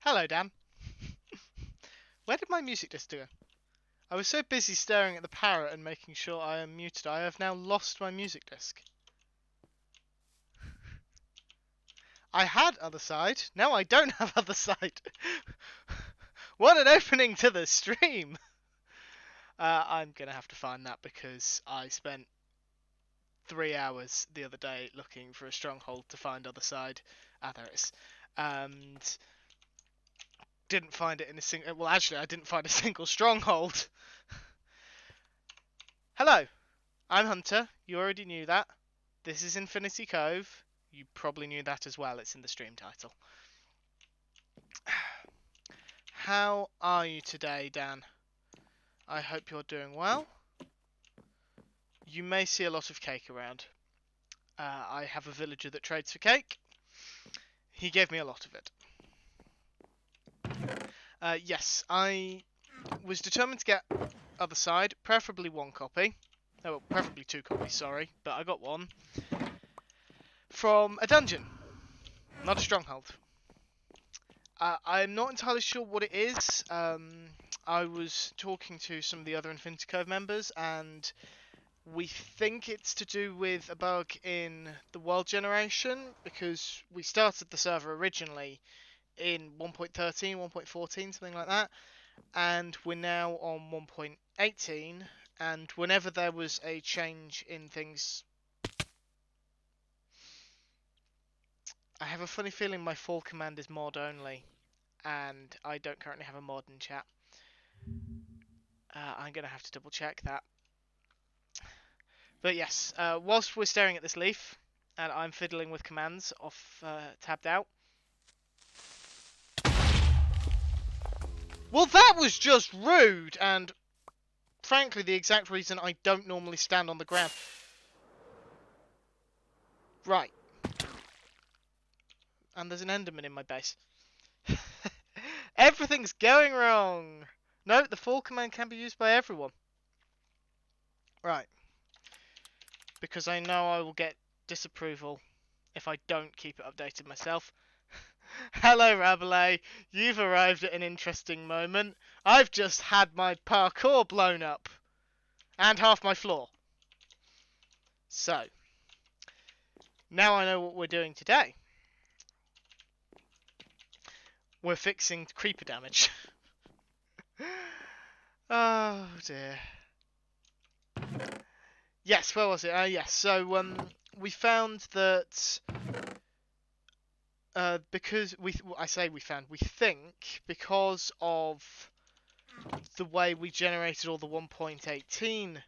Hello, Dan. Where did my music disc go? I was so busy staring at the parrot and making sure I am muted, I have now lost my music disc. I had other side, now I don't have other side. What an opening to the stream! I'm gonna have to find that because I spent 3 hours the other day looking for a stronghold to find other side. Ah, there it is. And didn't find it in a single... Well, actually, I didn't find a single stronghold. Hello, I'm Hunter. You already knew that. This is Infinity Cove. You probably knew that as well. It's in the stream title. How are you today, Dan? I hope you're doing well. You may see a lot of cake around. I have a villager that trades for cake. He gave me a lot of it. Yes, I was determined to get other side, preferably 1 copy. Oh, preferably 2 copies, sorry, but I got 1. From a dungeon, not a stronghold. I'm not entirely sure what it is. I was talking to some of the other Infinity Cove members, and we think it's to do with a bug in the world generation, because we started the server originally in 1.13, 1.14, something like that, and we're now on 1.18, and whenever there was a change in things, I have a funny feeling my fall command is mod only, and I don't currently have a mod in chat. I'm going to have to double check that. But yes, whilst we're staring at this leaf, and I'm fiddling with commands off tabbed out. Well, that was just rude, and frankly the exact reason I don't normally stand on the ground. Right. And there's an Enderman in my base. Everything's going wrong! No, the fall command can be used by everyone. Right. Because I know I will get disapproval if I don't keep it updated myself. Hello, Rabelais. You've arrived at an interesting moment. I've just had my parkour blown up. And half my floor. So. Now I know what we're doing today. We're fixing creeper damage. Oh dear. Yes, where was it? Yes, so we found that because we think because of the way we generated all the 1.18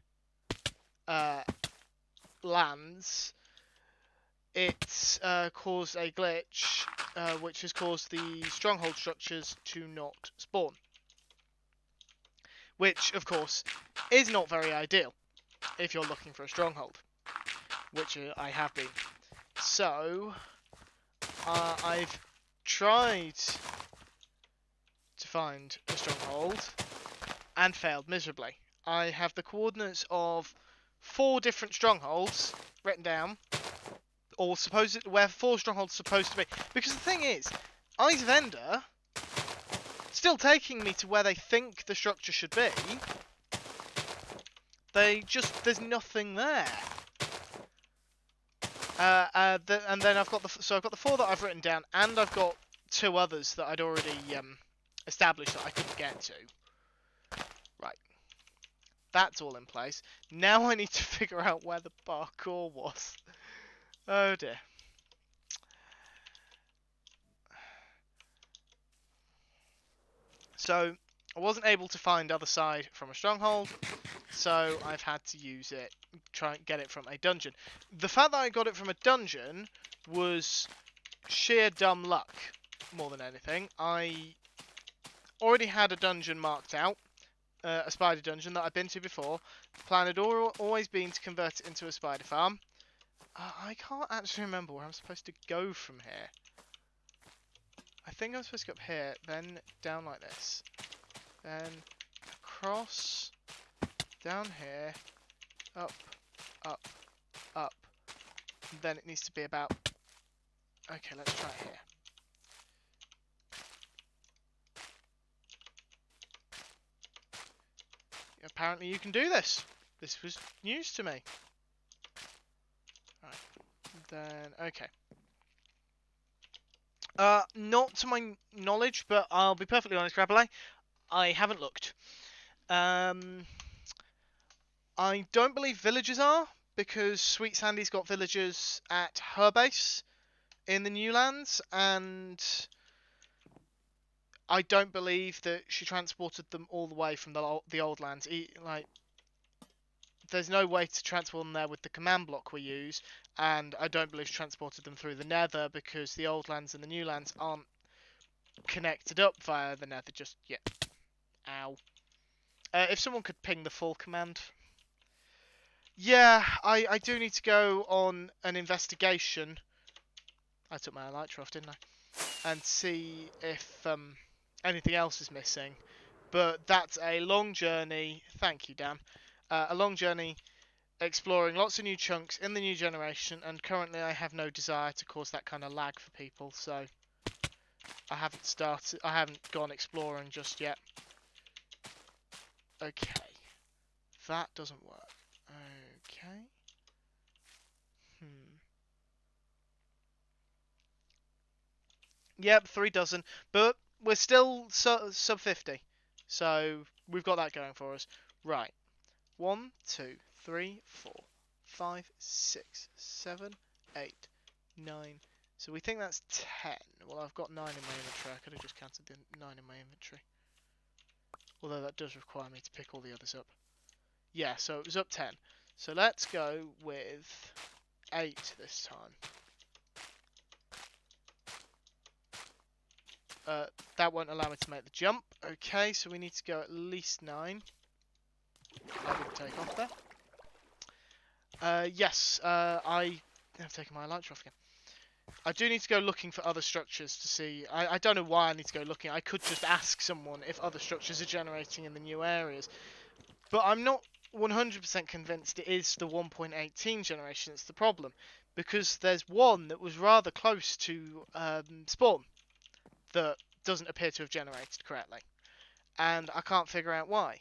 lands, it's caused a glitch which has caused the stronghold structures to not spawn. Which, of course, is not very ideal if you're looking for a stronghold, which I have been. So, I've tried to find a stronghold and failed miserably. I have the coordinates of 4 different strongholds written down, or supposed where 4 strongholds are supposed to be. Because the thing is, Eyes of Ender still taking me to where they think the structure should be. There's nothing there. And then I've got I've got the 4 that I've written down, and I've got 2 others that I'd already established that I couldn't get to. Right, that's all in place. Now I need to figure out where the parkour was. Oh dear. So I wasn't able to find other side from a stronghold, so I've had to use it, try and get it from a dungeon. The fact that I got it from a dungeon was sheer dumb luck, more than anything. I already had a dungeon marked out, a spider dungeon that I've been to before. The plan had always been to convert it into a spider farm. I can't actually remember where I'm supposed to go from here. I think I'm supposed to go up here, then down like this, then across, down here, up, up, up. And then it needs to be about... Okay, let's try it here. Apparently you can do this. This was news to me. Right, then, okay. Not to my knowledge, but I'll be perfectly honest, Rabelais, I haven't looked. I don't believe villagers are, because Sweet Sandy's got villagers at her base in the New Lands, and I don't believe that she transported them all the way from the Old Lands. Like, there's no way to transport them there with the command block we use, and I don't believe she transported them through the Nether, because the Old Lands and the New Lands aren't connected up via the Nether just yet. Ow. If someone could ping the full command. Yeah, I do need to go on an investigation. I took my elytra off, didn't I? And see if anything else is missing. But that's a long journey. Thank you, Dan. A long journey exploring lots of new chunks in the new generation, and currently I have no desire to cause that kind of lag for people, so I haven't gone exploring just yet. Okay. That doesn't work. Okay. Yep, 3 dozen, but we're still sub 50, so we've got that going for us. Right. 1, 2, 3, 4, 5, 6, 7, 8, 9. So we think that's 10. Well, I've got 9 in my inventory. I could have just counted the 9 in my inventory. Although that does require me to pick all the others up. Yeah, so it was up 10. So let's go with 8 this time. That won't allow me to make the jump. Okay, so we need to go at least 9. I didn't take off there. Yes, I have taken my elytra off again. I do need to go looking for other structures to see. I don't know why I need to go looking. I could just ask someone if other structures are generating in the new areas. But I'm not 100% convinced it is the 1.18 generation that's the problem. Because there's one that was rather close to spawn that doesn't appear to have generated correctly. And I can't figure out why.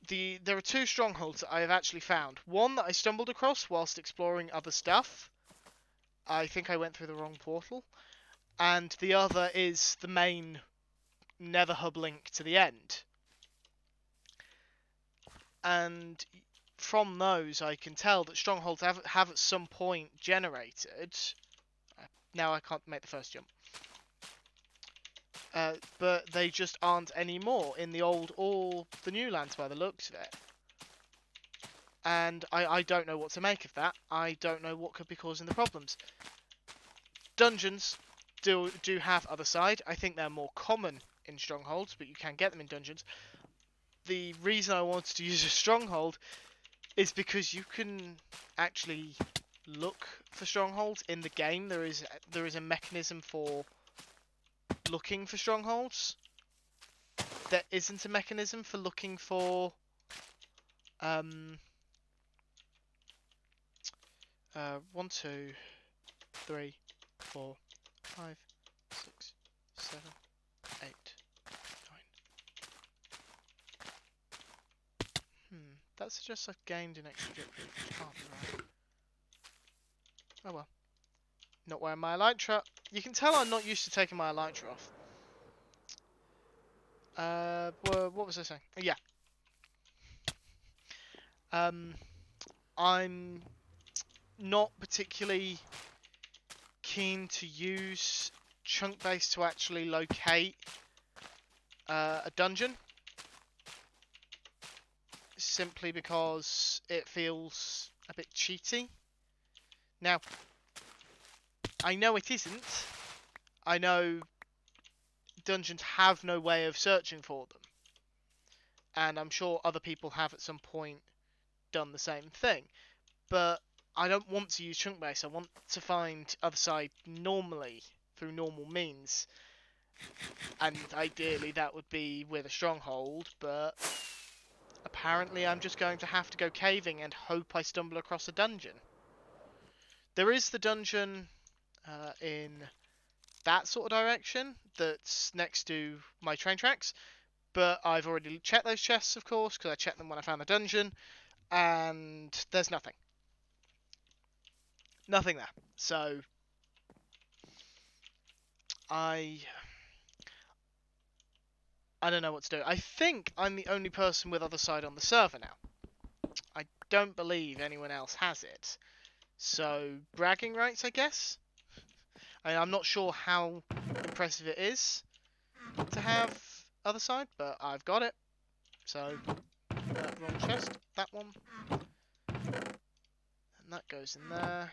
There are 2 strongholds that I have actually found. One that I stumbled across whilst exploring other stuff. I think I went through the wrong portal. And the other is the main Nether hub link to the end. And from those I can tell that strongholds have at some point generated. Now I can't make the first jump. But they just aren't anymore in the old or the new lands by the looks of it. And I don't know what to make of that. I don't know what could be causing the problems. Dungeons do have other side. I think they're more common in strongholds, but you can get them in dungeons. The reason I wanted to use a stronghold is because you can actually look for strongholds in the game. There is a mechanism for looking for strongholds. There isn't a mechanism for looking for 1, 2, 3, 4, 5, 6, 7, 8, 9. That suggests I've gained an extra drip roof, which can't be right. Oh well. Not wearing my elytra. You can tell I'm not used to taking my elytra off. What was I saying? Yeah. I'm not particularly keen to use chunk base to actually locate a dungeon, simply because it feels a bit cheaty. Now, I know it isn't. I know dungeons have no way of searching for them, and I'm sure other people have at some point done the same thing, but I don't want to use chunk base. I want to find other side normally through normal means, and ideally that would be with a stronghold, but apparently I'm just going to have to go caving and hope I stumble across a dungeon. There is the dungeon in that sort of direction that's next to my train tracks, but I've already checked those chests, of course, because I checked them when I found the dungeon, and there's nothing. Nothing there. So I don't know what to do. I think I'm the only person with other side on the server now. I don't believe anyone else has it. So, bragging rights, I guess? I'm not sure how impressive it is to have other side, but I've got it. So, wrong chest. That one. And that goes in there.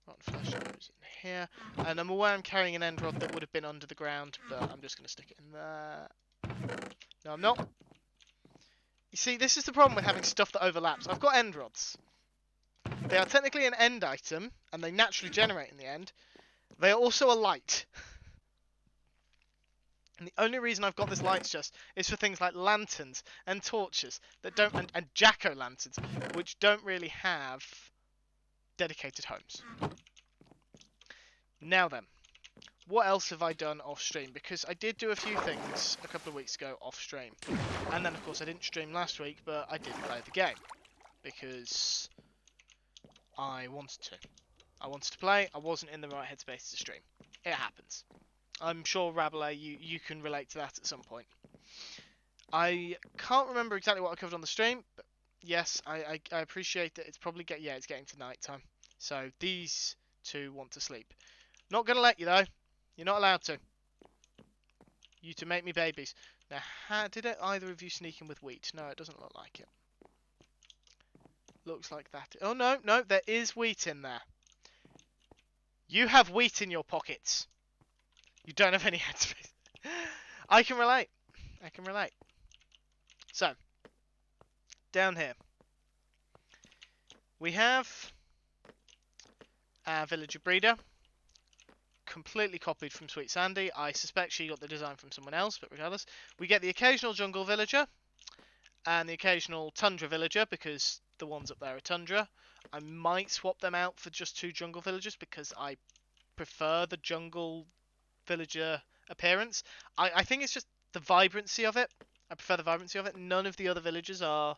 Rotten flesh goes in here. And I'm aware I'm carrying an end rod that would have been under the ground, but I'm just going to stick it in there. No, I'm not. You see, this is the problem with having stuff that overlaps. I've got end rods. They are technically an end item, and they naturally generate in the end. They are also a light. And the only reason I've got this lights chest is for things like lanterns and torches that don't, and jack-o'-lanterns, which don't really have dedicated homes. Now then, what else have I done off stream? Because I did do a few things a couple of weeks ago off stream, and then of course I didn't stream last week, but I did play the game because I wanted to. I wanted to play. I wasn't in the right headspace to stream. It happens. I'm sure, Rabelais, you can relate to that at some point. I can't remember exactly what I covered on the stream, but yes, I appreciate that it's probably it's getting to night time. So these two want to sleep. Not gonna let you though. You're not allowed to. You to make me babies. Now, did either of you sneak in with wheat? No, it doesn't look like it. Looks like that. Oh no, there is wheat in there. You have wheat in your pockets. You don't have any headspace. I can relate. I can relate. So, down here, we have our villager breeder, completely copied from Sweet Sandy. I suspect she got the design from someone else, but regardless, we get the occasional jungle villager and the occasional tundra villager, because the ones up there are tundra. I might swap them out for just 2 jungle villagers because I prefer the jungle villager appearance. I think it's just the vibrancy of it. I prefer the vibrancy of it. None of the other villagers are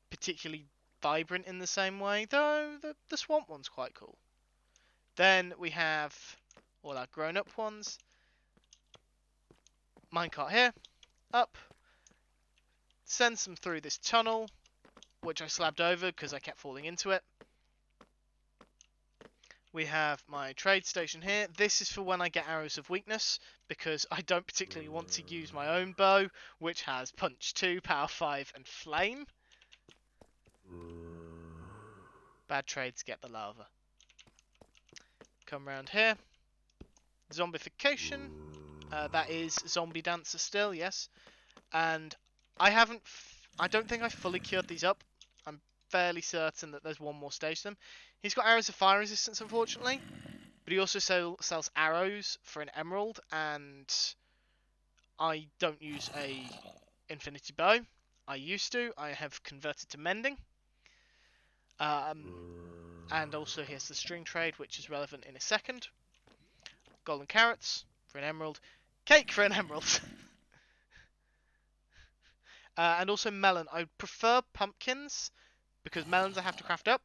particularly vibrant in the same way, though the swamp one's quite cool. Then we have all our grown-up ones. Minecart here. Up. Sends them through this tunnel, which I slabbed over because I kept falling into it. We have my trade station here. This is for when I get arrows of weakness, because I don't particularly want to use my own bow, which has punch 2, power 5, and flame. Bad trades get the lava. Come round here. Zombification. That is zombie dancer still, yes. And I don't think I fully cured these up. I'm fairly certain that there's one more stage to them. He's got arrows of fire resistance, unfortunately, but he also sells arrows for an emerald, and I don't use a infinity bow, I used to. I have converted to mending. And also here's the string trade, which is relevant in a second. Golden carrots for an emerald. Cake for an emerald. And also melon. I prefer pumpkins because melons I have to craft up.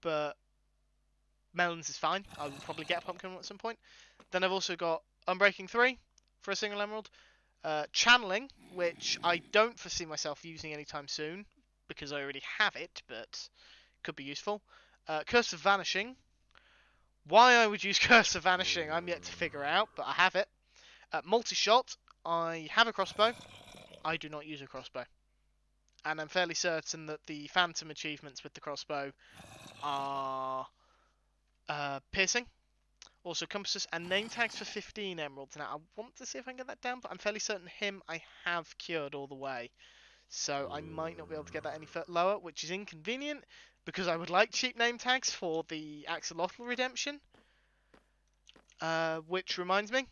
But melons is fine. I will probably get a pumpkin at some point. Then I've also got Unbreaking 3 for a single emerald. Channeling, which I don't foresee myself using anytime soon because I already have it, but could be useful. Curse of Vanishing. Why I would use Curse of Vanishing, I'm yet to figure out, but I have it. Multi-shot. I have a crossbow. I do not use a crossbow. And I'm fairly certain that the phantom achievements with the crossbow are piercing. Also compasses and name tags for 15 emeralds. Now, I want to see if I can get that down, but I'm fairly certain him I have cured all the way. So I might not be able to get that any lower, which is inconvenient, because I would like cheap name tags for the Axolotl redemption. Which reminds me,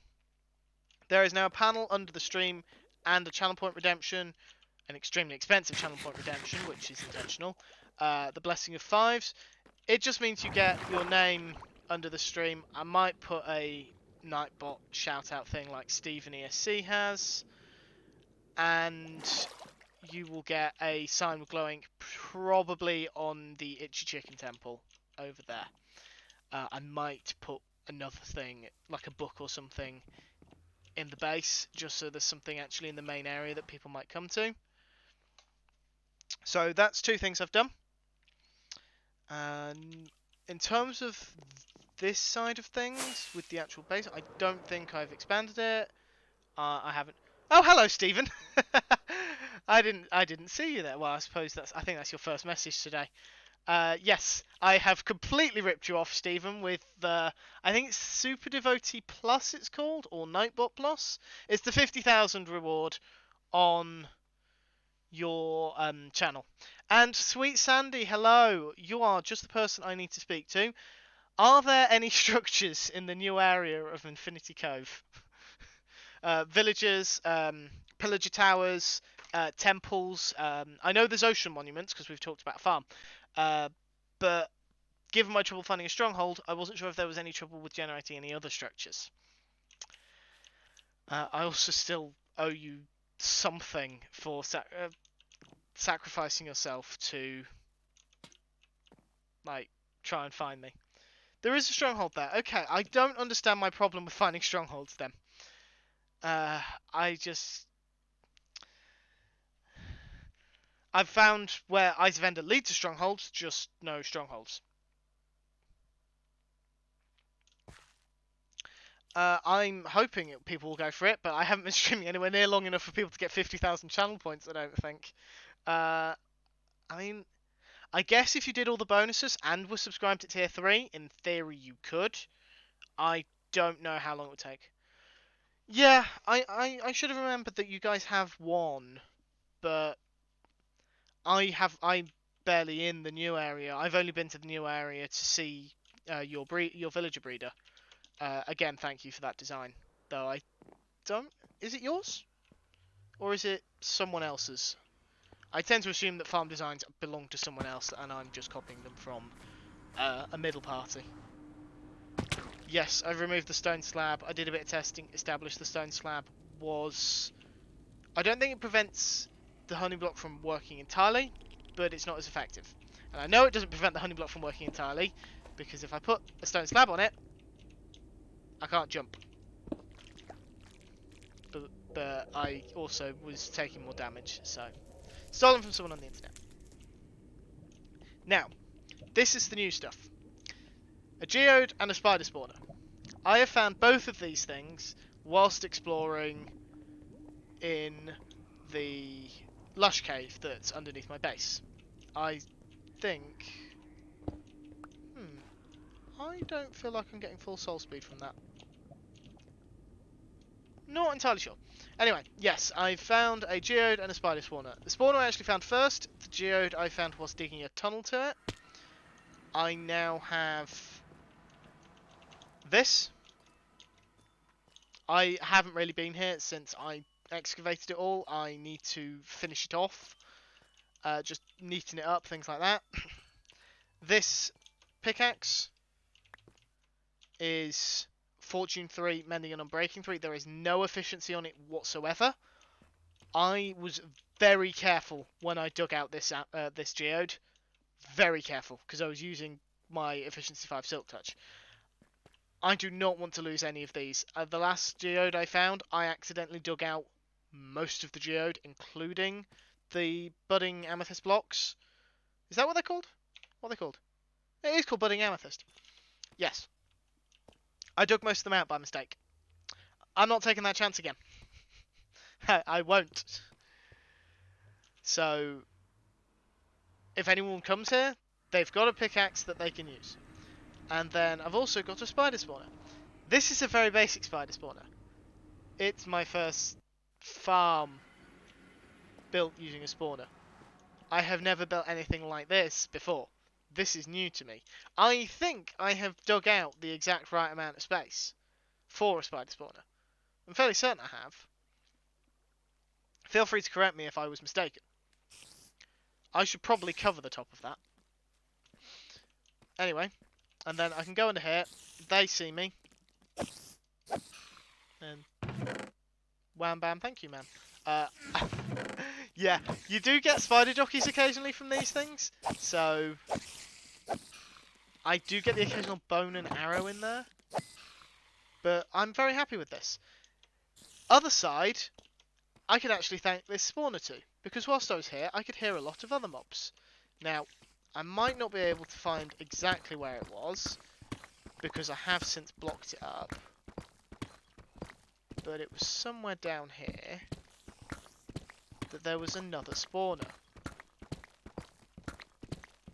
there is now a panel under the stream and a channel point redemption, an extremely expensive channel point redemption, which is intentional. The Blessing of Fives. It just means you get your name under the stream. I might put a Nightbot shout-out thing like Steven ESC has. And you will get a sign with glowing probably on the Itchy Chicken Temple over there. I might put another thing, like a book or something, in the base, just so there's something actually in the main area that people might come to. So that's two things I've done. In terms of this side of things, with the actual base, I don't think I've expanded it. I haven't. Oh, hello, Stephen. I didn't see you there. Well, I suppose I think that's your first message today. Yes, I have completely ripped you off, Stephen, with I think it's Super Devotee Plus it's called, or Nightbot Plus. It's the 50,000 reward on your channel. And Sweet Sandy, hello. You are just the person I need to speak to. Are there any structures in the new area of Infinity Cove? Villages, pillager towers, temples. I know there's ocean monuments because we've talked about a farm. But given my trouble finding a stronghold, I wasn't sure if there was any trouble with generating any other structures. I also still owe you something for sacrificing yourself to, like, try and find me. There is a stronghold there. Okay, I don't understand my problem with finding strongholds then. I've found where Eyes of Ender lead to strongholds, just no strongholds. I'm hoping people will go for it, but I haven't been streaming anywhere near long enough for people to get 50,000 channel points, I don't think. I mean, I guess if you did all the bonuses and were subscribed at tier 3, in theory you could. I don't know how long it would take. Yeah, I should have remembered that you guys have one, but I'm barely in the new area. I've only been to the new area to see your villager breeder. Again, thank you for that design. Though I don't... Is it yours? Or is it someone else's? I tend to assume that farm designs belong to someone else and I'm just copying them from a middle party. Yes, I've removed the stone slab. I did a bit of testing, established the stone slab was... I don't think it prevents the honey block from working entirely, but it's not as effective. And I know it doesn't prevent the honey block from working entirely, because if I put a stone slab on it, I can't jump. But I also was taking more damage, so... Stolen from someone on the internet. Now, this is the new stuff. A geode and a spider spawner. I have found both of these things whilst exploring in the lush cave that's underneath my base. I think... I don't feel like I'm getting full soul speed from that. Not entirely sure. Anyway, yes, I found a geode and a spider spawner. The spawner I actually found first. The geode I found whilst digging a tunnel to it. I now have this. I haven't really been here since I excavated it all. I need to finish it off. Just neaten it up, things like that. This pickaxe is Fortune 3, Mending and Unbreaking 3. There is no efficiency on it whatsoever. I was very careful when I dug out this this geode. Very careful, because I was using my Efficiency 5 Silk Touch. I do not want to lose any of these. The last geode I found, I accidentally dug out most of the geode, including the budding amethyst blocks. Is that what they're called? What are they called? It is called budding amethyst. Yes. I dug most of them out by mistake. I'm not taking that chance again. I won't. So, if anyone comes here, they've got a pickaxe that they can use. And then I've also got a spider spawner. This is a very basic spider spawner. It's my first farm built using a spawner. I have never built anything like this before. This is new to me. I think I have dug out the exact right amount of space for a spider spawner. I'm fairly certain I have. Feel free to correct me if I was mistaken. I should probably cover the top of that. Anyway, and then I can go into here. They see me. And wham bam, thank you, man. Yeah, you do get spider jockeys occasionally from these things. So, I do get the occasional bone and arrow in there. But I'm very happy with this. Other side, I could actually thank this spawner too. Because whilst I was here, I could hear a lot of other mobs. Now, I might not be able to find exactly where it was, because I have since blocked it up. But it was somewhere down here that there was another spawner.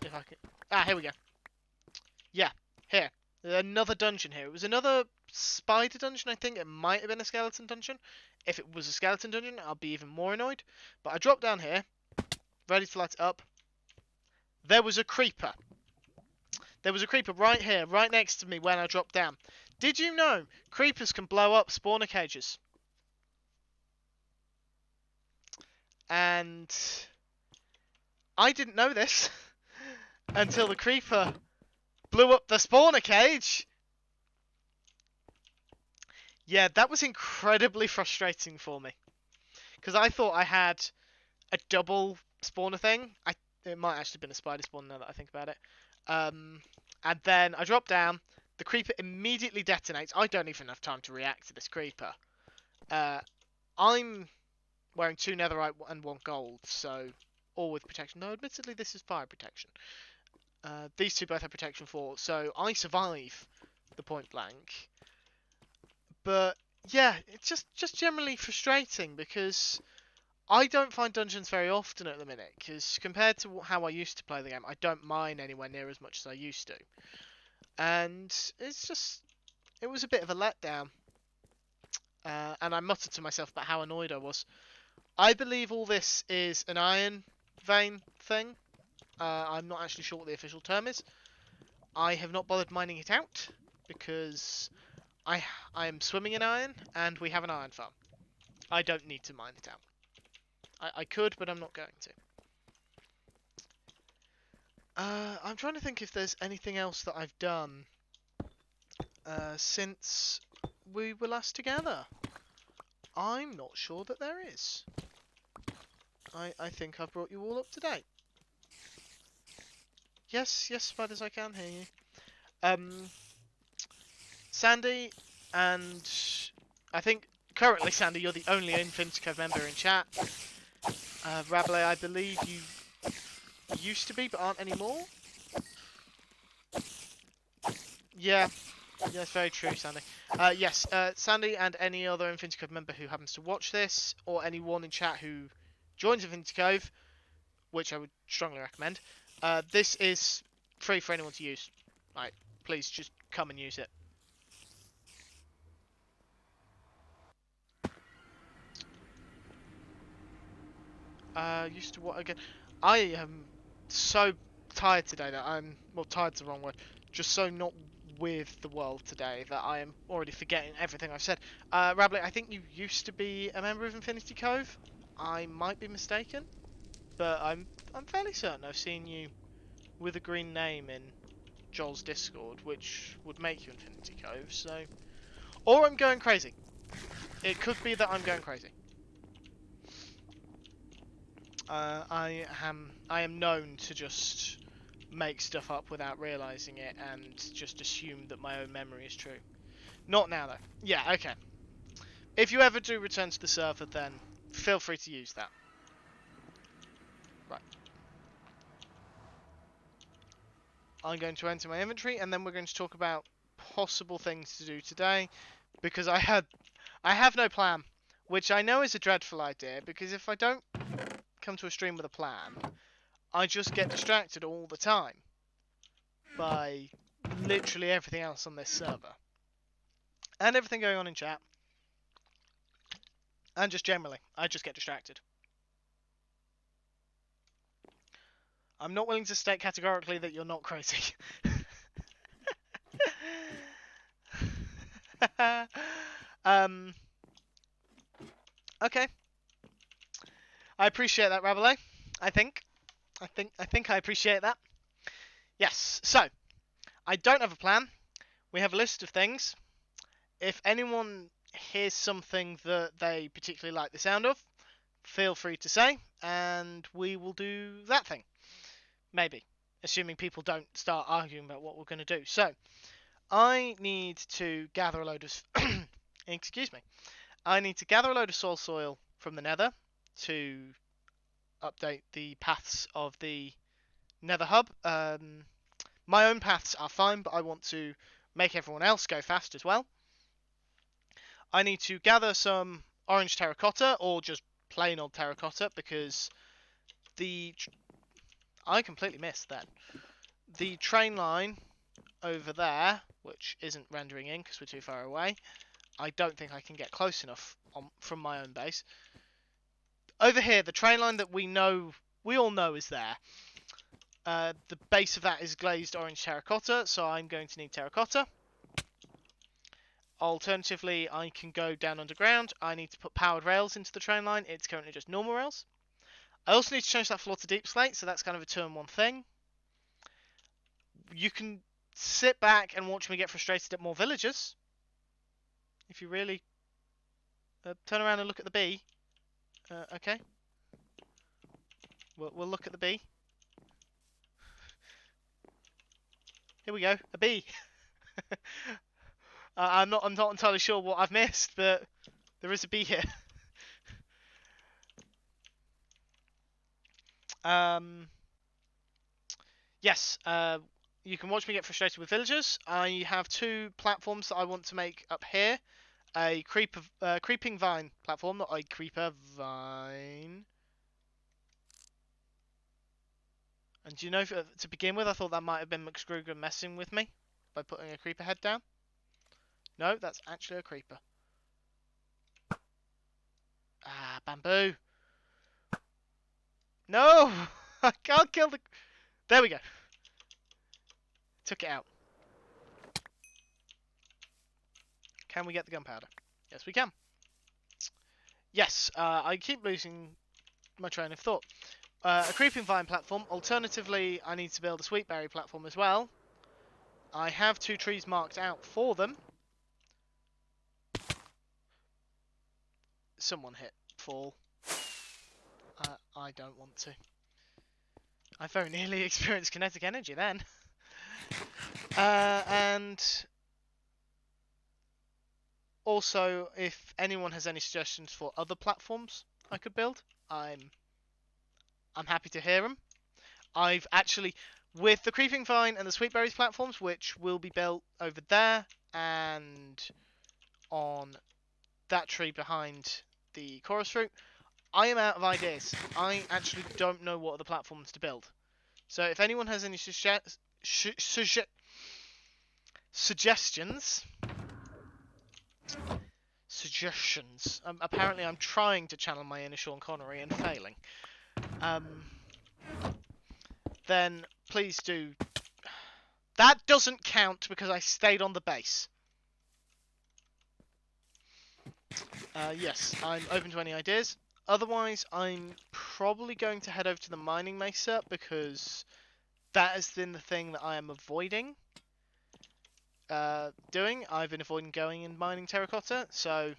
If I could... Ah, here we go. Yeah, here. There's another dungeon here. It was another spider dungeon, I think. It might have been a skeleton dungeon. If it was a skeleton dungeon, I'll be even more annoyed. But I dropped down here, ready to light it up. There was a creeper. There was a creeper right here, right next to me when I dropped down. Did you know creepers can blow up spawner cages? And I didn't know this until the creeper blew up the spawner cage. Yeah, that was incredibly frustrating for me. Because I thought I had a double spawner thing. It might actually have been a spider spawn now that I think about it. And then I drop down. The creeper immediately detonates. I don't even have time to react to this creeper. I'm wearing 2 netherite and 1 gold, so all with protection. No, admittedly, this is fire protection. These two both have protection 4, so I survive the point blank. But yeah, it's just generally frustrating because I don't find dungeons very often at the minute, because compared to how I used to play the game, I don't mine anywhere near as much as I used to. And it was a bit of a letdown. And I muttered to myself about how annoyed I was. I believe all this is an iron vein thing. I'm not actually sure what the official term is. I have not bothered mining it out, because I am swimming in iron, and we have an iron farm. I don't need to mine it out. I could, but I'm not going to. I'm trying to think if there's anything else that I've done since we were last together. I'm not sure that there is. I think I've brought you all up to date. Yes, spiders, I can hear you. Sandy, and I think currently, Sandy, you're the only Infinity Cove member in chat. Rabelais, I believe you used to be, but aren't anymore. Yeah, that's very true, Sandy. Yes, Sandy and any other Infinity Cove member who happens to watch this, or anyone in chat who joins Infinity Cove, which I would strongly recommend, this is free for anyone to use. Right, please just come and use it. Used to what again? I am so tired today that well, tired's the wrong word. Just so not with the world today that I am already forgetting everything I've said. Rabbit, I think you used to be a member of Infinity Cove. I might be mistaken, but I'm fairly certain I've seen you with a green name in Joel's Discord, which would make you Infinity Cove. So, or I'm going crazy. It could be that I'm going crazy. I am known to just make stuff up without realizing it and just assume that my own memory is true. Not now though. Yeah, okay. If you ever do return to the server, then feel free to use that. Right. I'm going to enter my inventory and then we're going to talk about possible things to do today, because I have no plan, which I know is a dreadful idea, because if I don't come to a stream with a plan, I just get distracted all the time by literally everything else on this server. And everything going on in chat. And just generally, I just get distracted. I'm not willing to state categorically that you're not crazy. Okay. I appreciate that, Rabelais. I think I appreciate that. Yes, so I don't have a plan. We have a list of things. If anyone hears something that they particularly like the sound of, feel free to say, and we will do that thing. Maybe. Assuming people don't start arguing about what we're going to do. So, I need to gather a load of... excuse me. I need to gather a load of soil from the nether to update the paths of the nether hub. My own paths are fine, but I want to make everyone else go fast as well. I need to gather some orange terracotta, or just plain old terracotta, because I completely missed that. The train line over there, which isn't rendering in because we're too far away, I don't think I can get close enough from my own base. Over here, the train line that we all know is there. The base of that is glazed orange terracotta, so I'm going to need terracotta. Alternatively, I can go down underground. I need to put powered rails into the train line. It's currently just normal rails. I also need to change that floor to deep slate, so that's kind of a 2-in-1 thing. You can sit back and watch me get frustrated at more villagers. If you really turn around and look at the bee. Okay. We'll look at the bee. Here we go, a bee. I'm not entirely sure what I've missed, but there is a bee here. Yes, you can watch me get frustrated with villagers. I have 2 platforms that I want to make up here. A creeping vine platform, not a creeper vine. And do you know, to begin with, I thought that might have been McScrewgunn messing with me by putting a creeper head down. No, that's actually a creeper. Ah, bamboo. No! I can't kill the... There we go. Took it out. Can we get the gunpowder? Yes, we can. Yes, I keep losing my train of thought. A creeping vine platform. Alternatively, I need to build a sweet berry platform as well. I have 2 trees marked out for them. Someone hit fall. I don't want to. I very nearly experienced kinetic energy then. And also, if anyone has any suggestions for other platforms I could build, I'm happy to hear them. I've actually, with the creeping vine and the sweet berries platforms, which will be built over there and on that tree behind the chorus fruit, I am out of ideas. I actually don't know what other platforms to build. So if anyone has any suggestions, apparently I'm trying to channel my inner Sean Connery and failing. Then please do That doesn't count because I stayed on the base. Yes, I'm open to any ideas. Otherwise, I'm probably going to head over to the mining mesa because that has been the thing that I am avoiding doing. I've been avoiding going and mining terracotta, so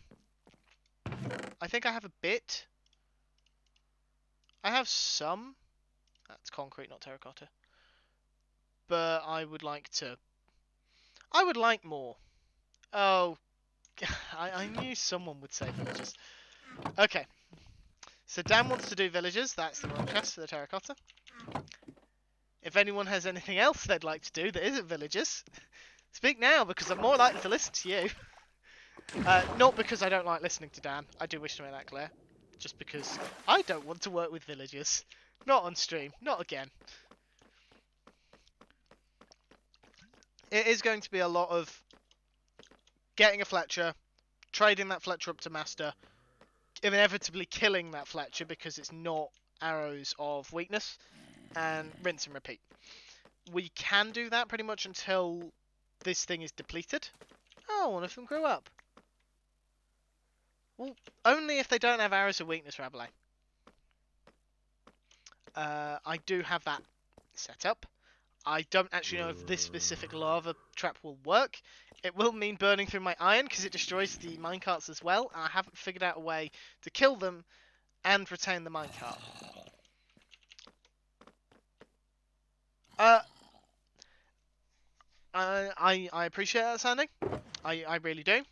I think I have a bit. I have some. That's concrete, not terracotta. But I would like to. I would like more. Oh, I knew someone would say villages. Okay. So Dan wants to do villages. That's the wrong chest for the terracotta. If anyone has anything else they'd like to do that isn't villages, speak now because I'm more likely to listen to you. Not because I don't like listening to Dan. I do wish to make that clear. Just because I don't want to work with villagers. Not on stream. Not again. It is going to be a lot of getting a Fletcher, trading that Fletcher up to master, inevitably killing that Fletcher because it's not arrows of weakness, and rinse and repeat. We can do that pretty much until this thing is depleted. Oh, one of them grew up. Well, only if they don't have arrows of weakness, Rabelais. I do have that set up. I don't actually know if this specific lava trap will work. It will mean burning through my iron because it destroys the minecarts as well. And I haven't figured out a way to kill them and retain the minecart. I appreciate that, Sandy. I really do.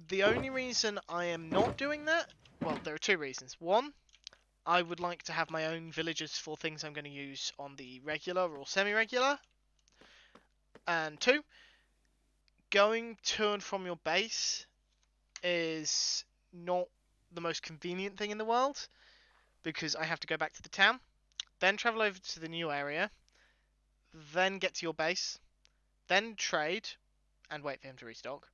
The only reason I am not doing that, well, there are two reasons. One, I would like to have my own villages for things I'm going to use on the regular or semi-regular. And two, going to and from your base is not the most convenient thing in the world because I have to go back to the town, then travel over to the new area, then get to your base, then trade and wait for him to restock,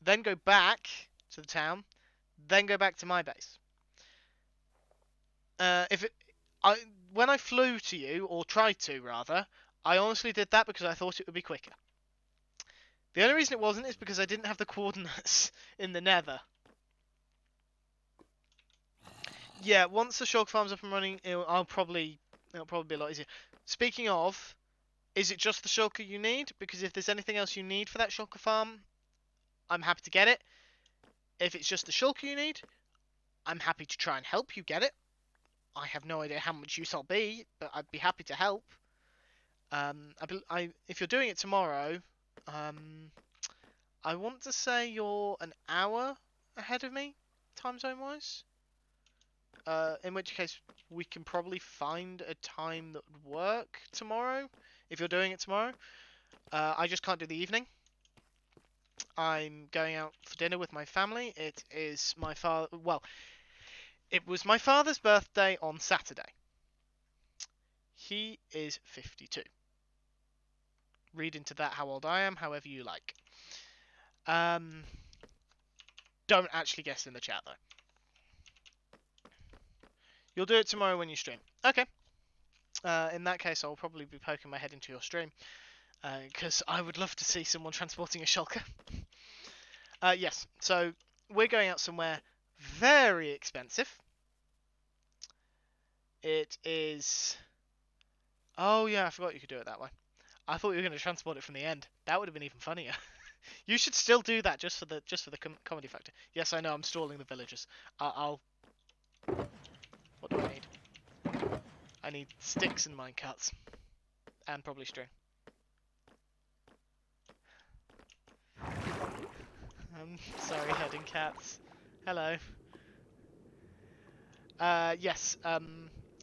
then go back to the town, then go back to my base. When I flew to you, or tried to rather, I honestly did that because I thought it would be quicker. The only reason it wasn't is because I didn't have the coordinates in the nether. Yeah, once the shulker farm's up and running, it'll probably be a lot easier. Speaking of, is it just the shulker you need? Because if there's anything else you need for that shulker farm, I'm happy to get it. If it's just the shulker you need, I'm happy to try and help you get it. I have no idea how much use I'll be, but I'd be happy to help. If you're doing it tomorrow, I want to say you're an hour ahead of me, time zone wise. In which case, we can probably find a time that would work tomorrow, if you're doing it tomorrow. I just can't do the evening. I'm going out for dinner with my family. It is my father. Well, it was my father's birthday on Saturday. He is 52. Read into that how old I am, however you like. Don't actually guess in the chat, though. You'll do it tomorrow when you stream. Okay. In that case, I'll probably be poking my head into your stream. Because I would love to see someone transporting a shulker. Yes, so we're going out somewhere very expensive. It is... Oh yeah, I forgot you could do it that way. I thought you were going to transport it from the end. That would have been even funnier. You should still do that just for the comedy factor. Yes, I know I'm stalling the villagers. I'll. What do I need? I need sticks and minecarts, and probably string. I'm sorry, herding cats. Hello. Yes.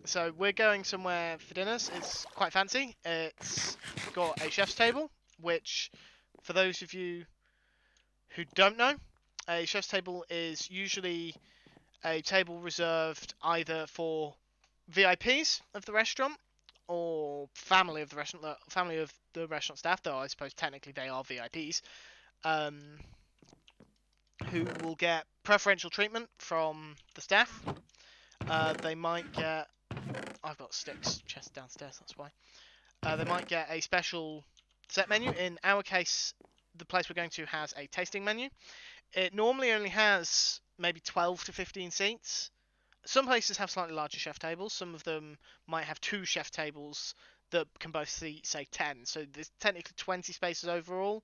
So we're going somewhere for dinners. It's quite fancy. It's got a chef's table, which, for those of you who don't know, a chef's table is usually a table reserved either for VIPs of the restaurant or family of the restaurant staff, though I suppose technically they are VIPs, who will get preferential treatment from the staff. They might get... I've got sticks chest downstairs, that's why. They might get a special set menu. In our case, the place we're going to has a tasting menu. It normally only has maybe 12 to 15 seats. Some places have slightly larger chef tables. Some of them might have 2 chef tables that can both seat, say, 10. So there's technically 20 spaces overall,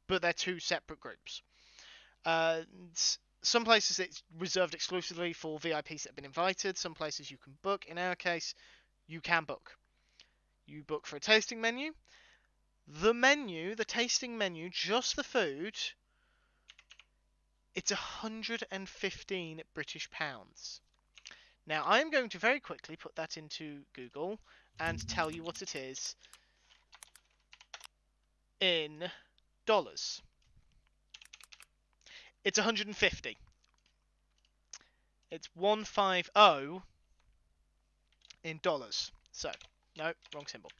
but they're 2 separate groups. Some places it's reserved exclusively for VIPs that have been invited. Some places you can book. In our case, you can book. You book for a tasting menu. The tasting menu, just the food, it's 115 British pounds. Now, I'm going to very quickly put that into Google and tell you what it is in dollars. It's 150. It's 150 in dollars. So, no, wrong symbol.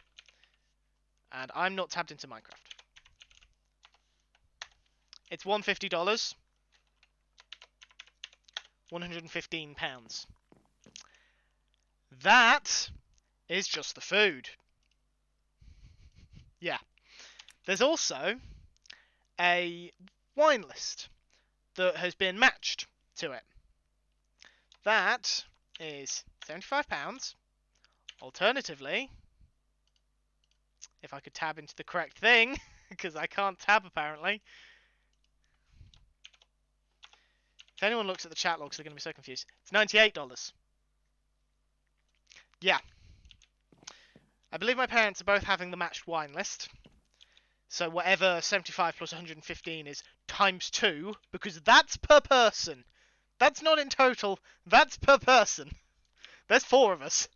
And I'm not tabbed into Minecraft. It's $150. 115 pounds. That is just the food. Yeah. There's also a wine list that has been matched to it. That is £75. Alternatively, if I could tab into the correct thing, because I can't tab apparently. If anyone looks at the chat logs, they're going to be so confused. It's $98. Yeah. I believe my parents are both having the matched wine list. So whatever 75 plus 115 is times 2, because that's per person. That's not in total, that's per person. There's 4 of us.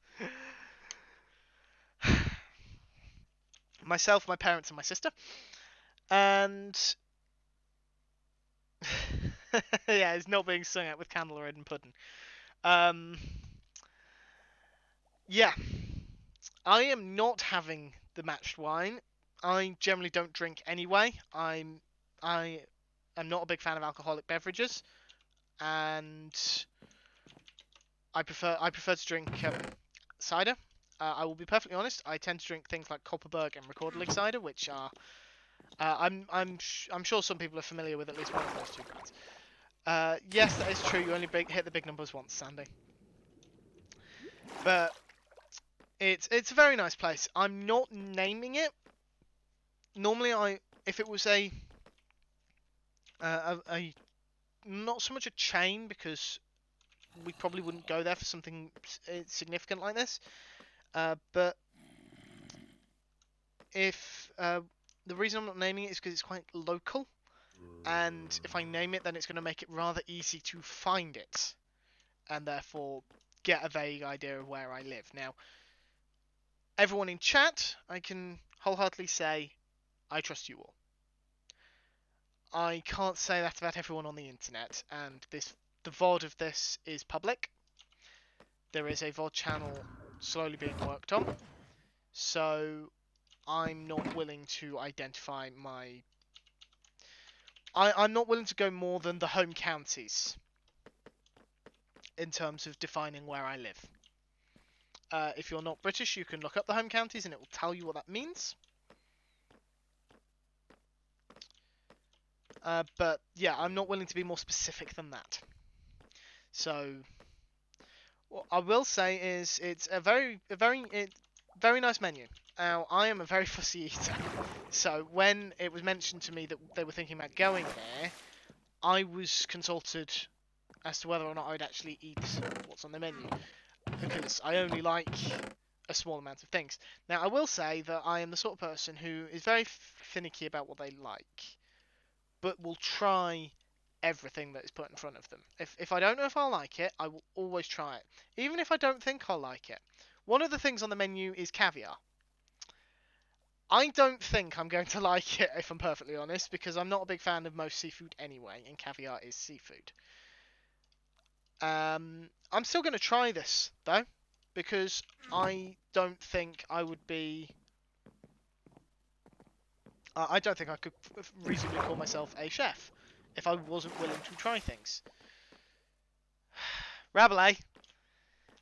Myself, my parents, and my sister. And yeah, it's not being sung at with candle or and pudding. Yeah. I am not having the matched wine. I generally don't drink anyway. I am not a big fan of alcoholic beverages, and I prefer to drink cider. I will be perfectly honest. I tend to drink things like Copperberg and Recorderlig cider, which are I'm sure some people are familiar with at least one of those 2 brands. Yes, that is true. You only hit the big numbers once, Sandy. But it's a very nice place. I'm not naming it. Normally, if it was a not so much a chain, because we probably wouldn't go there for something significant like this. But if the reason I'm not naming it is because it's quite local, and if I name it, then it's going to make it rather easy to find it, and therefore get a vague idea of where I live. Now, everyone in chat, I can wholeheartedly say, I trust you all. I can't say that about everyone on the internet, and the VOD of this is public. There is a VOD channel slowly being worked on, so I'm not willing to identify I'm not willing to go more than the home counties in terms of defining where I live. If you're not British, you can look up the home counties and it will tell you what that means. But yeah, I'm not willing to be more specific than that. So what I will say is it's a very nice menu. Now, I am a very fussy eater, so when it was mentioned to me that they were thinking about going there, I was consulted as to whether or not I would actually eat what's on the menu, because I only like a small amount of things. Now, I will say that I am the sort of person who is very finicky about what they like, but will try everything that is put in front of them. If I don't know if I'll like it, I will always try it, even if I don't think I'll like it. One of the things on the menu is caviar. I don't think I'm going to like it, if I'm perfectly honest, because I'm not a big fan of most seafood anyway, and caviar is seafood. I'm still going to try this, though, because I don't think I would be... I don't think I could reasonably call myself a chef if I wasn't willing to try things. Rabelais,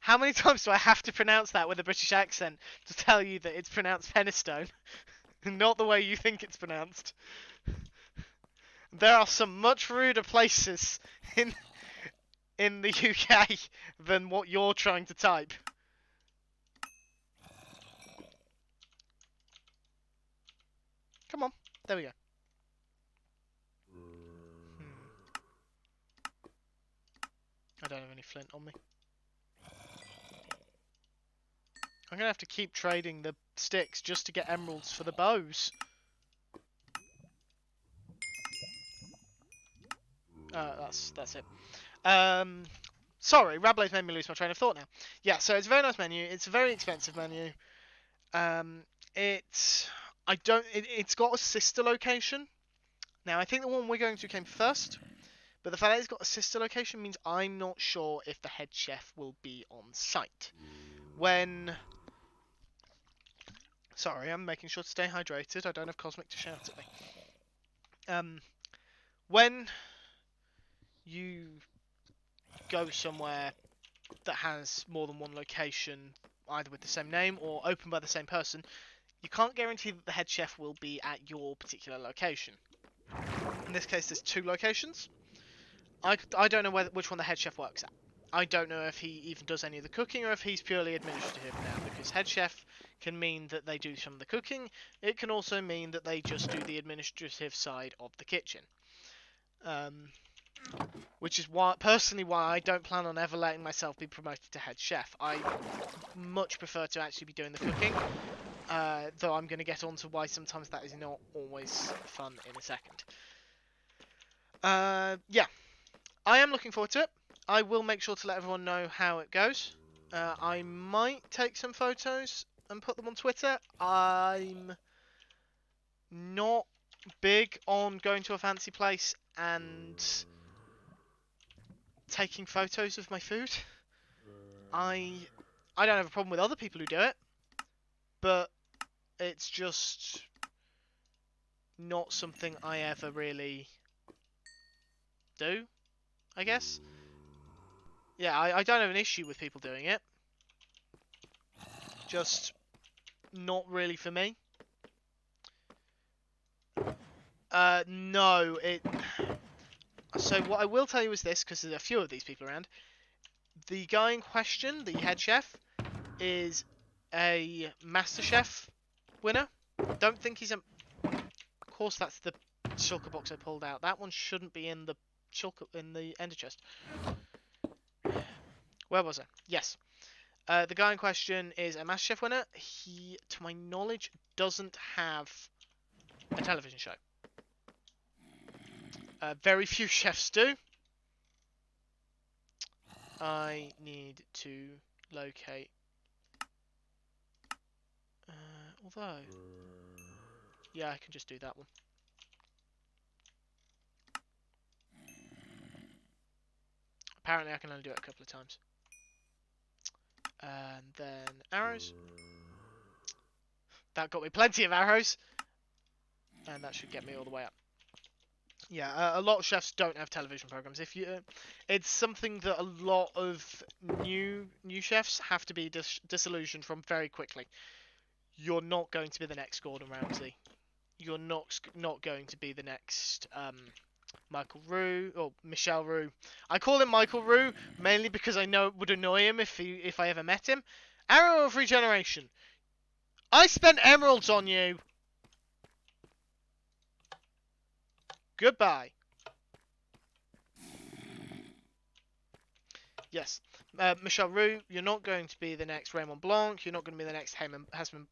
How many times do I have to pronounce that with a British accent to tell you that it's pronounced Penistone, not the way you think it's pronounced? There are some much ruder places in the UK than what you're trying to type. Come on, there we go. I don't have any flint on me. I'm gonna have to keep trading the sticks just to get emeralds for the bows. That's it. Sorry, Rabelais made me lose my train of thought now. Yeah, so it's a very nice menu. It's a very expensive menu. It's got a sister location. Now I think the one we're going to came first, but the fact that it's got a sister location means I'm not sure if the head chef will be on site. Sorry, I'm making sure to stay hydrated. I don't have Cosmic to shout at me. When you go somewhere that has more than one location, either with the same name or opened by the same person, you can't guarantee that the head chef will be at your particular location. In this case, there's 2 locations. I don't know which one the head chef works at. I don't know if he even does any of the cooking or if he's purely administrative now, because head chef can mean that they do some of the cooking. It can also mean that they just do the administrative side of the kitchen. Which is why I don't plan on ever letting myself be promoted to head chef. I much prefer to actually be doing the cooking, though I'm going to get on to why sometimes that is not always fun in a second. Yeah, I am looking forward to it. I will make sure to let everyone know how it goes. I might take some photos and put them on Twitter. I'm not big on going to a fancy place and taking photos of my food. I don't have a problem with other people who do it, but it's just not something I ever really do, I guess. Yeah, I don't have an issue with people doing it. Just not really for me. No, So what I will tell you is this, because there's a few of these people around. The guy in question, the head chef, is a MasterChef winner. Don't think he's a... Of course, that's the shulker box I pulled out. That one shouldn't be in the ender chest. Where was I? Yes. The guy in question is a MasterChef winner. He, to my knowledge, doesn't have a television show. Very few chefs do. I need to locate... although... Yeah, I can just do that one. Apparently I can only do it a couple of times. And then arrows. That got me plenty of arrows. And that should get me all the way up. Yeah, a lot of chefs don't have television programs. It's something that a lot of new chefs have to be disillusioned from very quickly. You're not going to be the next Gordon Ramsay. You're not going to be the next Michael Roux or Michel Roux. I call him Michael Roux mainly because I know it would annoy him if I ever met him. Arrow of Regeneration. I spent emeralds on you. Goodbye. Yes. Michel Roux, you're not going to be the next Raymond Blanc. You're not going to be the next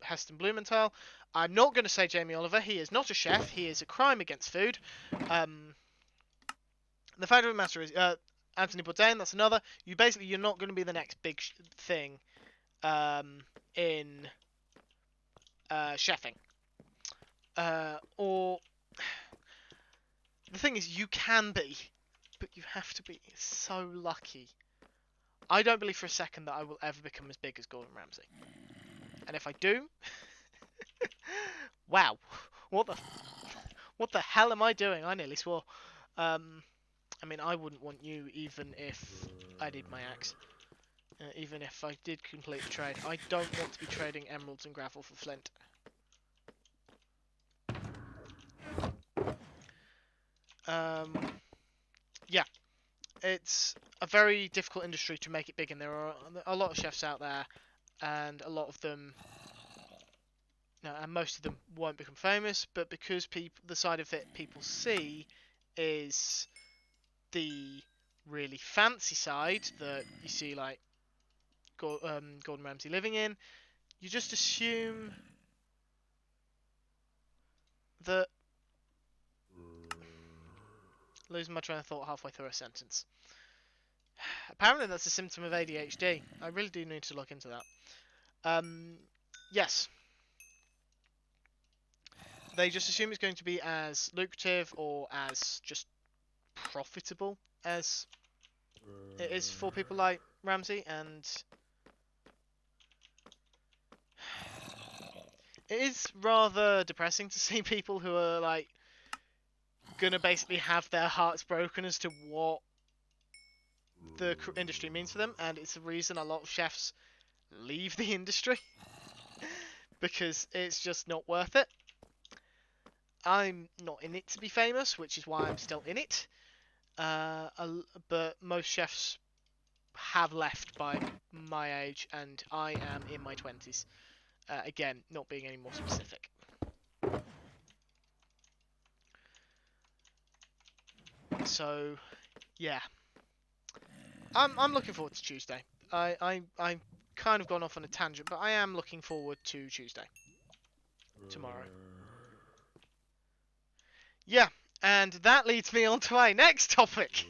Heston Blumenthal. I'm not going to say Jamie Oliver. He is not a chef. He is a crime against food. The fact of the matter is, Anthony Bourdain, that's another. You're not going to be the next big thing in chefing. Or the thing is, you can be, but you have to be so lucky. I don't believe for a second that I will ever become as big as Gordon Ramsay. And if I do, wow, what the hell am I doing? I nearly swore. I mean, I wouldn't want you even if I did my axe. even if I did complete the trade. I don't want to be trading emeralds and gravel for flint. Yeah, it's a very difficult industry to make it big, and there are a lot of chefs out there, and a lot of them, no, and most of them won't become famous, but because the side of it people see is the really fancy side that you see like Gordon Ramsay living in, you just assume that... Losing my train of thought halfway through a sentence. Apparently that's a symptom of ADHD. I really do need to look into that. Yes. They just assume it's going to be as lucrative or as just profitable as it is for people like Ramsay, and it is rather depressing to see people who are like gonna basically have their hearts broken as to what the industry means for them, and it's the reason a lot of chefs leave the industry because it's just not worth it. I'm not in it to be famous, which is why I'm still in it. But most chefs have left by my age, and I am in my 20s. Again, not being any more specific. So, yeah. I'm looking forward to Tuesday. I've kind of gone off on a tangent, but I am looking forward to Tuesday. Tomorrow. Yeah, and that leads me on to my next topic.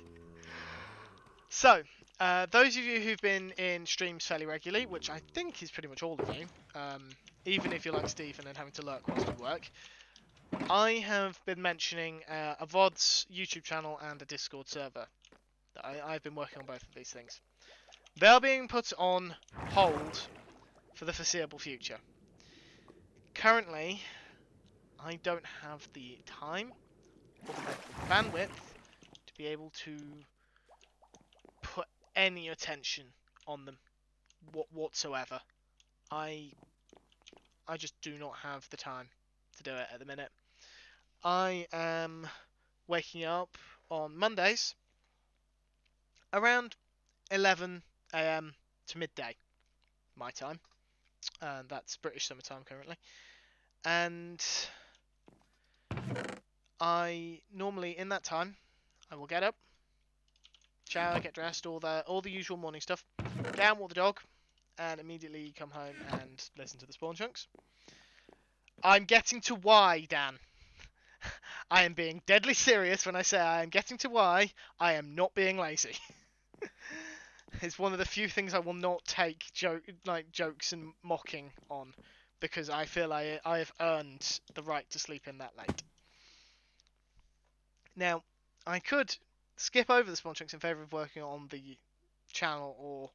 So, those of you who've been in streams fairly regularly, which I think is pretty much all of you, even if you're like Stephen and having to lurk whilst you work, I have been mentioning a VOD's YouTube channel and a Discord server. I've been working on both of these things. They're being put on hold for the foreseeable future. Currently, I don't have the time or the mental bandwidth to be able to put any attention on them whatsoever. I just do not have the time to do it at the minute. I am waking up on Mondays around 11 AM to midday, my time. And that's British summertime currently. And I normally, in that time, I will get up, shower, get dressed, all the usual morning stuff, get out, walk the dog, and immediately come home and listen to the Spawn Chunks. I'm getting to why, Dan. I am being deadly serious when I say I am getting to why. I am not being lazy. It's one of the few things I will not take jokes and mocking on, because I feel I have earned the right to sleep in that late. Now, I could skip over the Spawn Chunks in favour of working on the channel or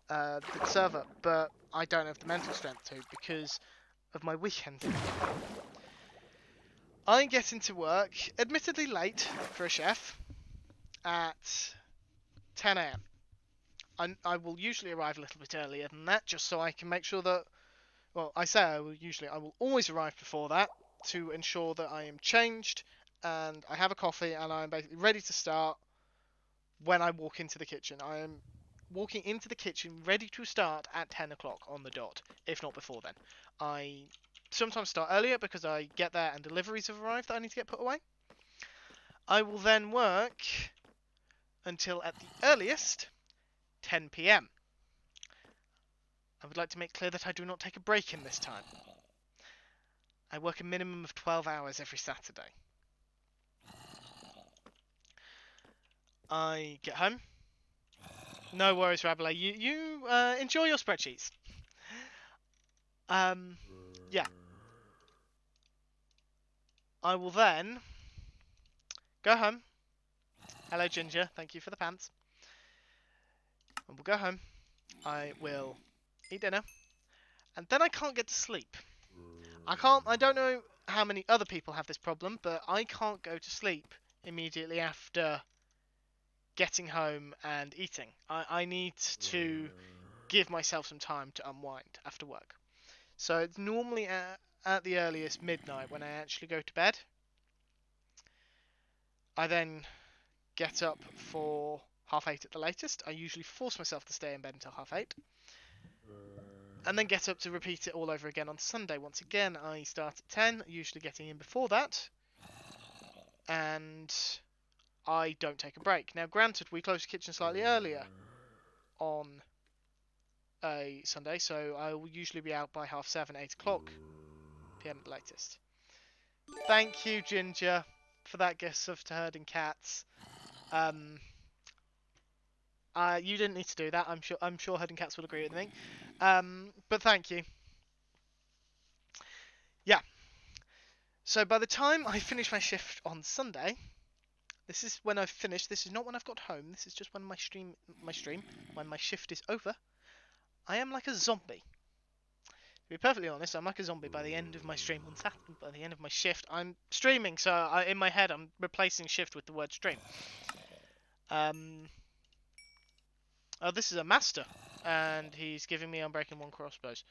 the server, but I don't have the mental strength to because of my weekends. I get into work, admittedly late for a chef, at 10 AM. I will usually arrive a little bit earlier than that, just so I can make sure that... Well, I say I will always arrive before that, to ensure that I am changed, and I have a coffee, and I'm basically ready to start when I walk into the kitchen. I am walking into the kitchen ready to start at 10 o'clock on the dot, if not before then. I sometimes start earlier because I get there and deliveries have arrived that I need to get put away. I will then work until, at the earliest, 10 PM. I would like to make clear that I do not take a break in this time. I work a minimum of 12 hours every Saturday. I get home. No worries, Rabelais. You enjoy your spreadsheets. Yeah. I will then go home. Hello, Ginger. Thank you for the pants. I will go home. I will eat dinner. And then I can't get to sleep. I don't know how many other people have this problem, but I can't go to sleep immediately after getting home and eating. I need to give myself some time to unwind after work. So it's normally at the earliest midnight when I actually go to bed. I then get up for 8:30 at the latest. I usually force myself to stay in bed until 8:30. And then get up to repeat it all over again on Sunday. Once again, I start at 10, usually getting in before that. And I don't take a break. Now, granted, we close the kitchen slightly earlier on a Sunday, so I will usually be out by 7:30, 8 o'clock PM at the latest. Thank you, Ginger, for that gift of to herding cats. You didn't need to do that. I'm sure herding cats will agree with me. But thank you. Yeah. So by the time I finish my shift on Sunday, this is when I've finished. This is not when I've got home. This is just when when my shift is over. I am like a zombie. To be perfectly honest, I'm like a zombie by the end of my stream on Saturday. By the end of my shift, I'm streaming, so in my head, I'm replacing shift with the word stream. Oh, this is a master, and he's giving me Unbreaking 1 crossbows.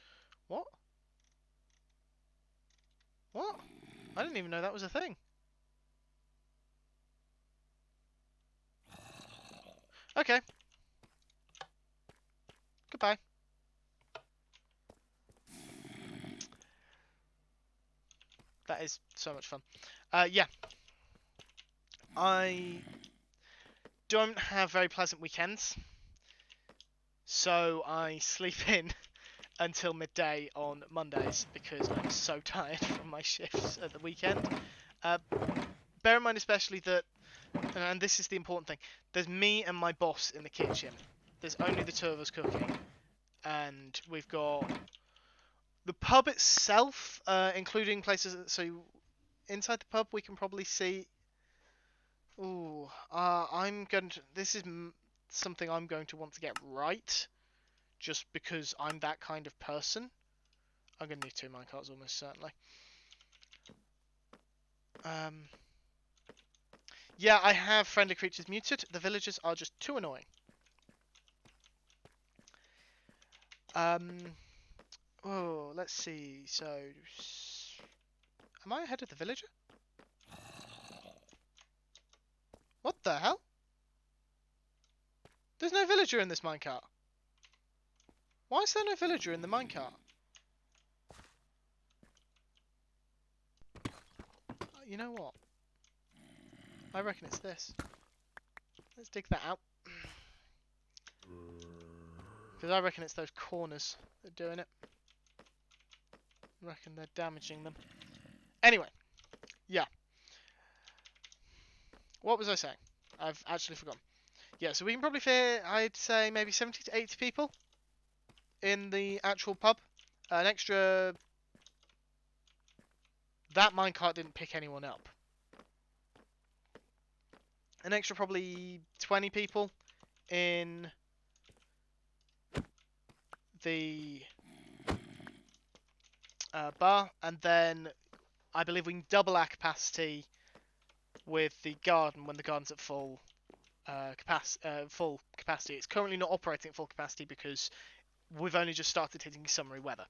What? What? I didn't even know that was a thing. Okay. Goodbye. That is so much fun. Yeah. I don't have very pleasant weekends, so I sleep in until midday on Mondays because I'm so tired from my shifts at the weekend. Bear in mind especially that, and this is the important thing, there's me and my boss in the kitchen. There's only the two of us cooking, and we've got the pub itself, including places. So inside the pub, we can probably see. Ooh, This is something I'm going to want to get right, just because I'm that kind of person. I'm gonna need 2 minecarts almost certainly. Yeah, I have friendly creatures muted. The villagers are just too annoying. Oh, let's see. So, am I ahead of the villager? What the hell? There's no villager in this minecart. Why is there no villager in the minecart? You know what? I reckon it's this. Let's dig that out. Because I reckon it's those corners that are doing it. I reckon they're damaging them. Anyway, yeah. What was I saying? I've actually forgotten. Yeah, so we can probably fit, I'd say, maybe 70 to 80 people in the actual pub. An extra... That minecart didn't pick anyone up. An extra probably 20 people in the bar, and then I believe we can double our capacity with the garden when the garden's at full capacity. It's currently not operating at full capacity because we've only just started hitting summery weather.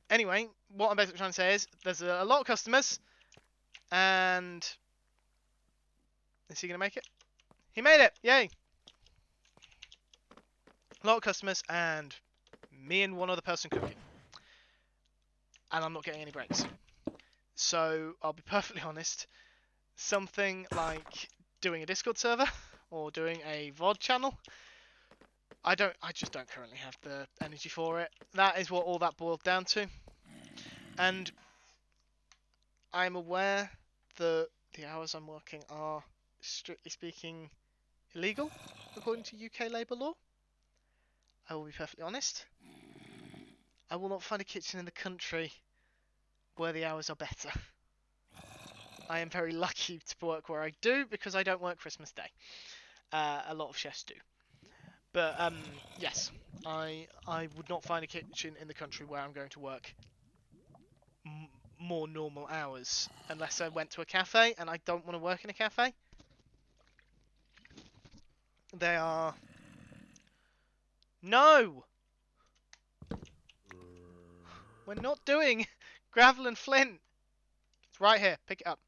Anyway, what I'm basically trying to say is there's a lot of customers, and is he going to make it? He made it! Yay! A lot of customers, and me and one other person cooking. And I'm not getting any breaks. So, I'll be perfectly honest, something like doing a Discord server, or doing a VOD channel, I just don't currently have the energy for it. That is what all that boiled down to. And I'm aware that the hours I'm working are, strictly speaking, illegal, according to UK labour law. I will be perfectly honest. I will not find a kitchen in the country where the hours are better. I am very lucky to work where I do, because I don't work Christmas Day. A lot of chefs do. But, yes, I would not find a kitchen in the country where I'm going to work more normal hours, unless I went to a cafe, and I don't want to work in a cafe. They are... No! We're not doing gravel and flint. It's right here. Pick it up.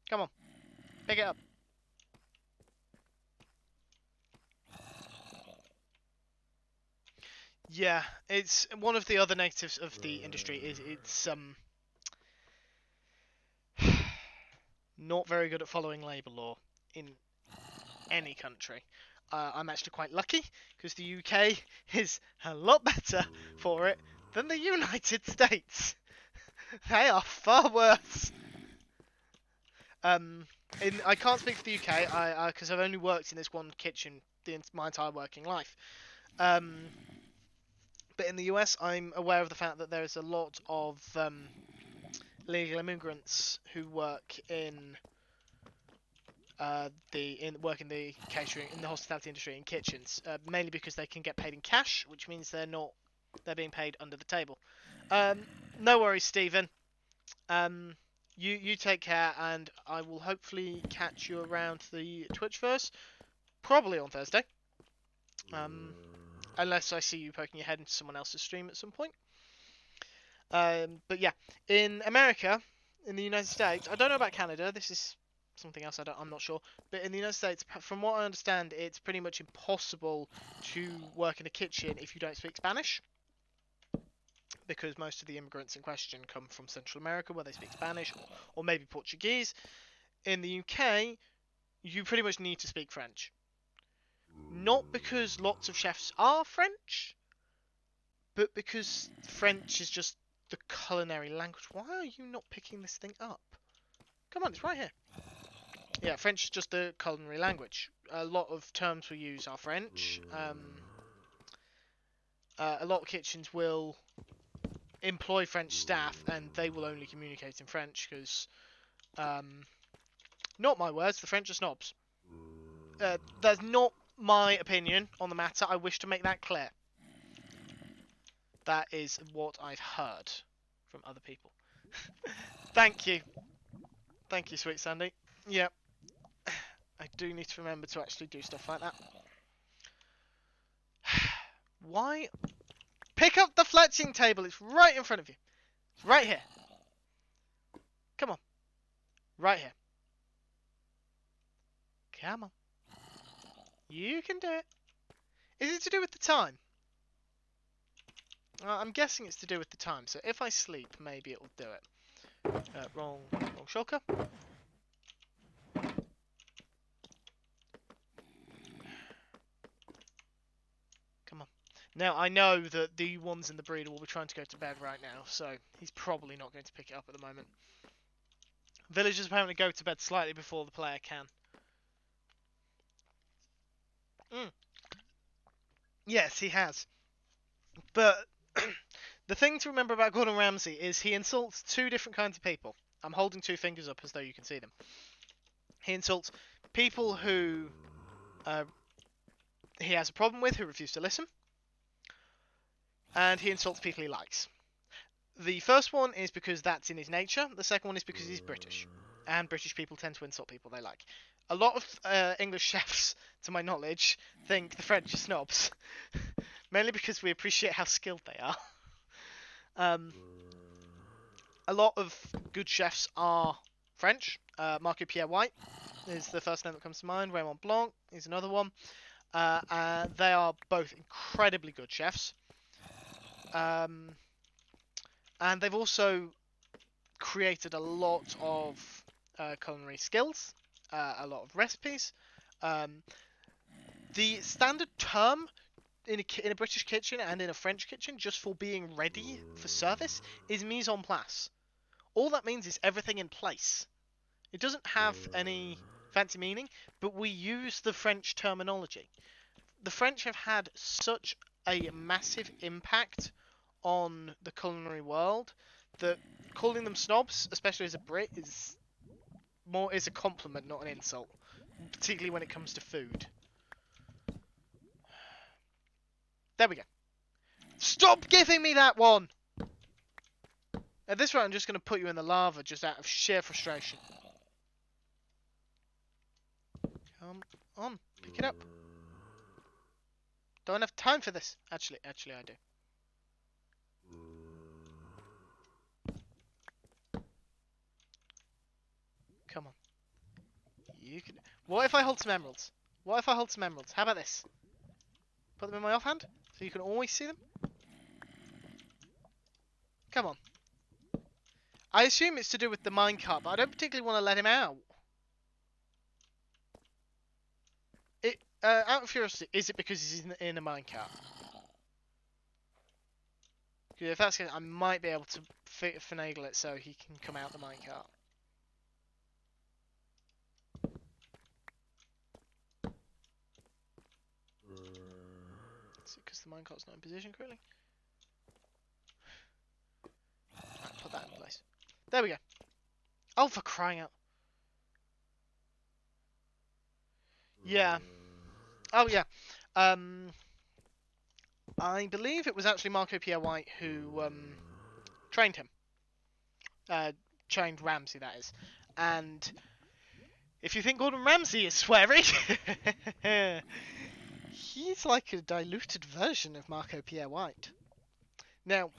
Come on. Pick it up. Yeah, it's one of the other negatives of the industry is it's not very good at following labour law in any country. I'm actually quite lucky because the UK is a lot better for it than the United States. They are far worse. I can't speak for the UK because I've only worked in this one kitchen my entire working life. But in the US, I'm aware of the fact that there is a lot of legal immigrants who work in the catering, in the hospitality industry, in kitchens, mainly because they can get paid in cash, which means they're being paid under the table. No worries, Stephen. You take care, and I will hopefully catch you around the Twitchverse, probably on Thursday. Unless I see you poking your head into someone else's stream at some point. But yeah, in America, in the United States, I don't know about Canada. This is something else I'm not sure. But in the United States, from what I understand, it's pretty much impossible to work in a kitchen if you don't speak Spanish. Because most of the immigrants in question come from Central America, where they speak Spanish, or maybe Portuguese. In the UK, you pretty much need to speak French. Not because lots of chefs are French, but because French is just the culinary language. Why are you not picking this thing up? Come on, it's right here. Yeah, French is just the culinary language. A lot of terms we use are French. A lot of kitchens will employ French staff, and they will only communicate in French because, not my words, the French are snobs. That's not my opinion on the matter. I wish to make that clear. That is what I've heard from other people. Thank you. Thank you, Sweet Sandy. Yep. I do need to remember to actually do stuff like that. Why? Pick up the fletching table. It's right in front of you. It's right here. Come on. Right here. Come on. You can do it. Is it to do with the time? I'm guessing it's to do with the time. So if I sleep, maybe it will do it. Wrong shulker. Come on. Now, I know that the ones in the breeder will be trying to go to bed right now, so he's probably not going to pick it up at the moment. Villagers apparently go to bed slightly before the player can. Yes, he has. But the thing to remember about Gordon Ramsay is he insults two different kinds of people. I'm holding two fingers up as though you can see them. He insults people who he has a problem with, who refuse to listen. And he insults people he likes. The first one is because that's in his nature. The second one is because he's British. And British people tend to insult people they like. A lot of English chefs, to my knowledge, think the French are snobs. Mainly because we appreciate how skilled they are. A lot of good chefs are French. Marco Pierre White is the first name that comes to mind. Raymond Blanc is another one. They are both incredibly good chefs. And they've also created a lot of culinary skills, a lot of recipes. The standard term in a British kitchen and in a French kitchen, just for being ready for service, is mise en place. All that means is everything in place. It doesn't have any fancy meaning, but we use the French terminology. The French have had such a massive impact on the culinary world that calling them snobs, especially as a Brit, is a compliment, not an insult. Particularly when it comes to food. There we go. Stop giving me that one! At this rate, I'm just going to put you in the lava just out of sheer frustration. Come on, pick it up. Don't have time for this. Actually, I do. Come on. You can. What if I hold some emeralds? What if I hold some emeralds? How about this? Put them in my offhand, so you can always see them. Come on. I assume it's to do with the minecart, but I don't particularly want to let him out. Out of curiosity, is it because he's in a minecart? If that's the case, I might be able to finagle it so he can come out the minecart. Is it because the minecart's not in position correctly? Right, put that in place. There we go. Oh, for crying out. Yeah. Oh, yeah. I believe it was actually Marco Pierre White who trained him. Trained Ramsey, that is. And if you think Gordon Ramsay is swearing, he's like a diluted version of Marco Pierre White. Now,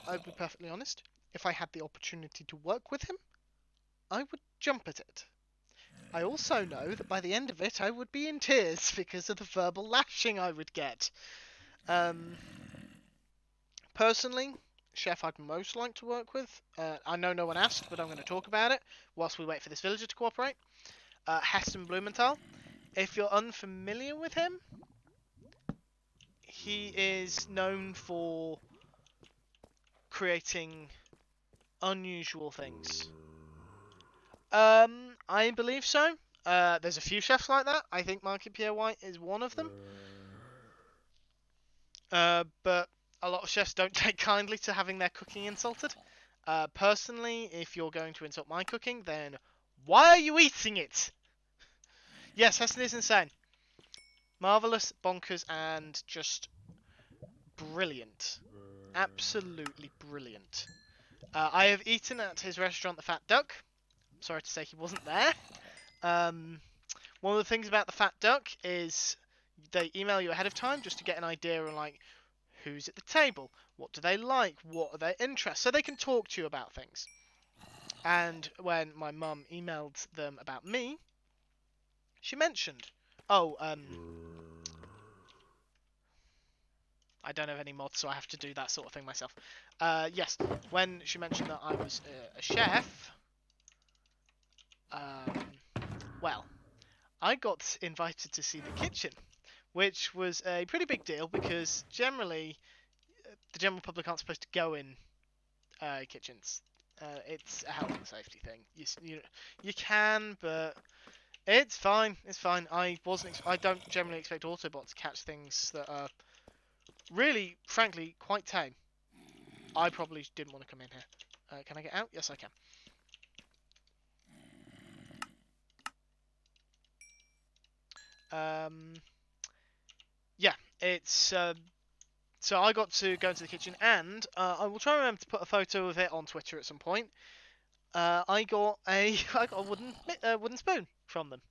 I'll be perfectly honest. If I had the opportunity to work with him, I would jump at it. I also know that by the end of it, I would be in tears because of the verbal lashing I would get. Personally, chef I'd most like to work with, I know no one asked, but I'm going to talk about it whilst we wait for this villager to cooperate. Heston Blumenthal. If you're unfamiliar with him, he is known for creating unusual things. I believe so. There's a few chefs like that. I think Marco Pierre White is one of them. But a lot of chefs don't take kindly to having their cooking insulted. Personally, if you're going to insult my cooking, then why are you eating it? Yes, Heston is insane. Marvellous, bonkers, and just brilliant. Absolutely brilliant. I have eaten at his restaurant, The Fat Duck. Sorry to say he wasn't there. One of the things about The Fat Duck is they email you ahead of time just to get an idea on, like, who's at the table, what do they like, what are their interests, so they can talk to you about things. And when my mum emailed them about me, she mentioned, I don't have any mods, so I have to do that sort of thing myself. Yes, when she mentioned that I was a chef, well, I got invited to see the kitchen, which was a pretty big deal because generally the general public aren't supposed to go in kitchens. It's a health and safety thing. You can, but it's fine. It's fine. I don't generally expect Autobot to catch things that are really, frankly, quite tame. I probably didn't want to come in here. Can I get out? Yes, I can. Yeah, it's so I got to go into the kitchen, and I will try and remember to put a photo of it on Twitter at some point. I got a wooden spoon from them,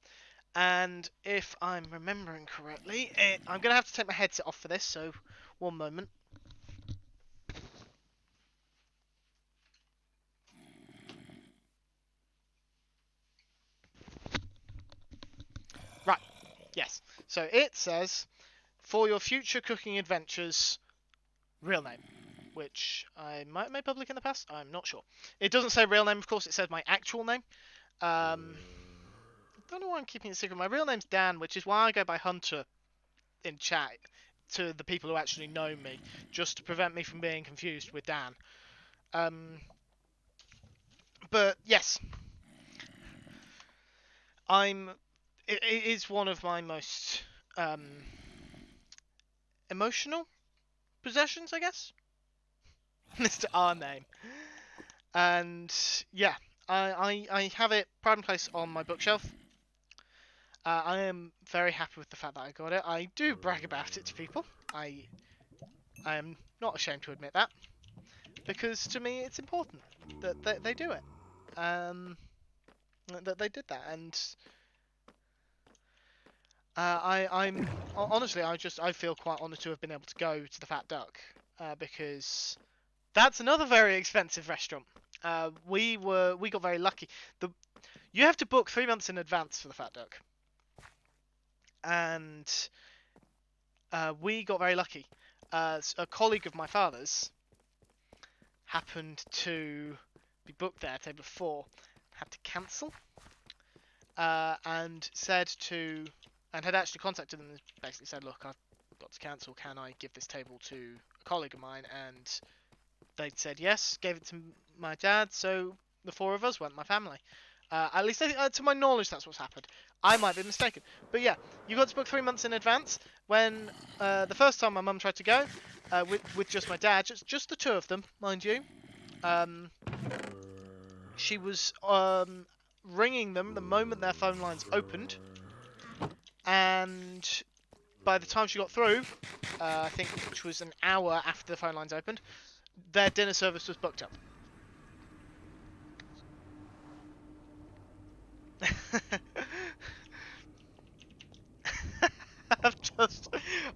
and if I'm remembering correctly, I'm gonna have to take my headset off for this. So, one moment. Right. Yes. So it says, "For your future cooking adventures, real name." Which I might have made public in the past. I'm not sure. It doesn't say real name, of course. It says my actual name. Don't know why I'm keeping it secret. My real name's Dan, which is why I go by Hunter in chat to the people who actually know me, just to prevent me from being confused with Dan. But yes, It is one of my most emotional possessions, I guess. Mr. R name. And yeah, I have it pride and place on my bookshelf. I am very happy with the fact that I got it. I do brag about it to people. I am not ashamed to admit that, because to me it's important that they do it. That they did that, and Honestly, I feel quite honoured to have been able to go to the Fat Duck, because that's another very expensive restaurant. We got very lucky. You have to book 3 months in advance for the Fat Duck, and we got very lucky. A colleague of my father's happened to be booked there the day before, had to cancel, and had actually contacted them and basically said, look, I've got to cancel, can I give this table to a colleague of mine? And they'd said yes, gave it to my dad, so the four of us went, my family. At least to my knowledge, that's what's happened. I might be mistaken, but yeah, you got to book 3 months in advance. When the first time my mum tried to go, with just my dad, just the two of them, mind you, she was ringing them the moment their phone lines opened, and by the time she got through, I think which was an hour after the phone lines opened, their dinner service was booked up.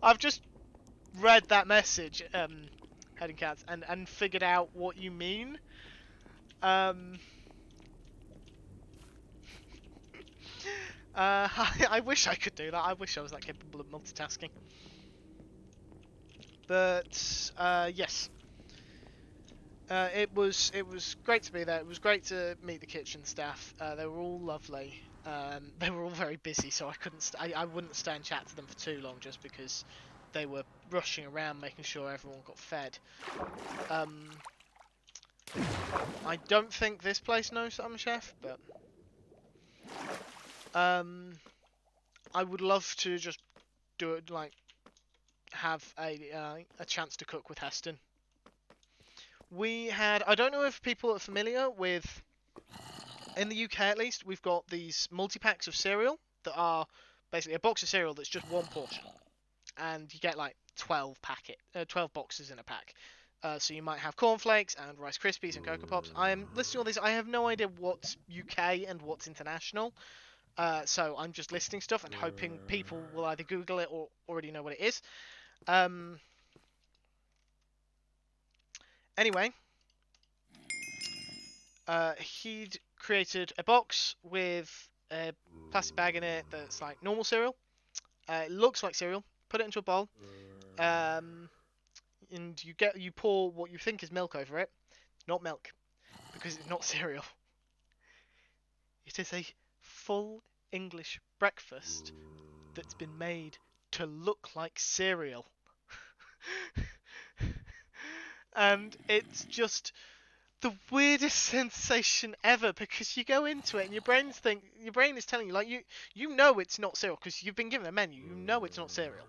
I've just read that message, Heading Cats, and figured out what you mean. I wish I could do that. I wish I was that capable of multitasking. But yes, it was great to be there. It was great to meet the kitchen staff. They were all lovely. They were all very busy, so I wouldn't stay and chat to them for too long, just because they were rushing around making sure everyone got fed. I don't think this place knows that I'm a chef, but I would love to just do it, like have a chance to cook with Heston. I don't know if people are familiar with, in the UK at least, we've got these multi-packs of cereal that are basically a box of cereal that's just one portion, and you get like 12 boxes in a pack. So you might have cornflakes and Rice Krispies and Cocoa Pops. I am listing all these. I have no idea what's UK and what's international. So I'm just listing stuff and hoping people will either Google it or already know what it is. Anyway, he'd created a box with a plastic bag in it that's like normal cereal. It looks like cereal. Put it into a bowl, and you pour what you think is milk over it. Not milk, because it's not cereal. It is a full English breakfast that's been made to look like cereal. And it's just the weirdest sensation ever, because you go into it and your brain is telling you, like, you know it's not cereal because you've been given a menu. You know it's not cereal.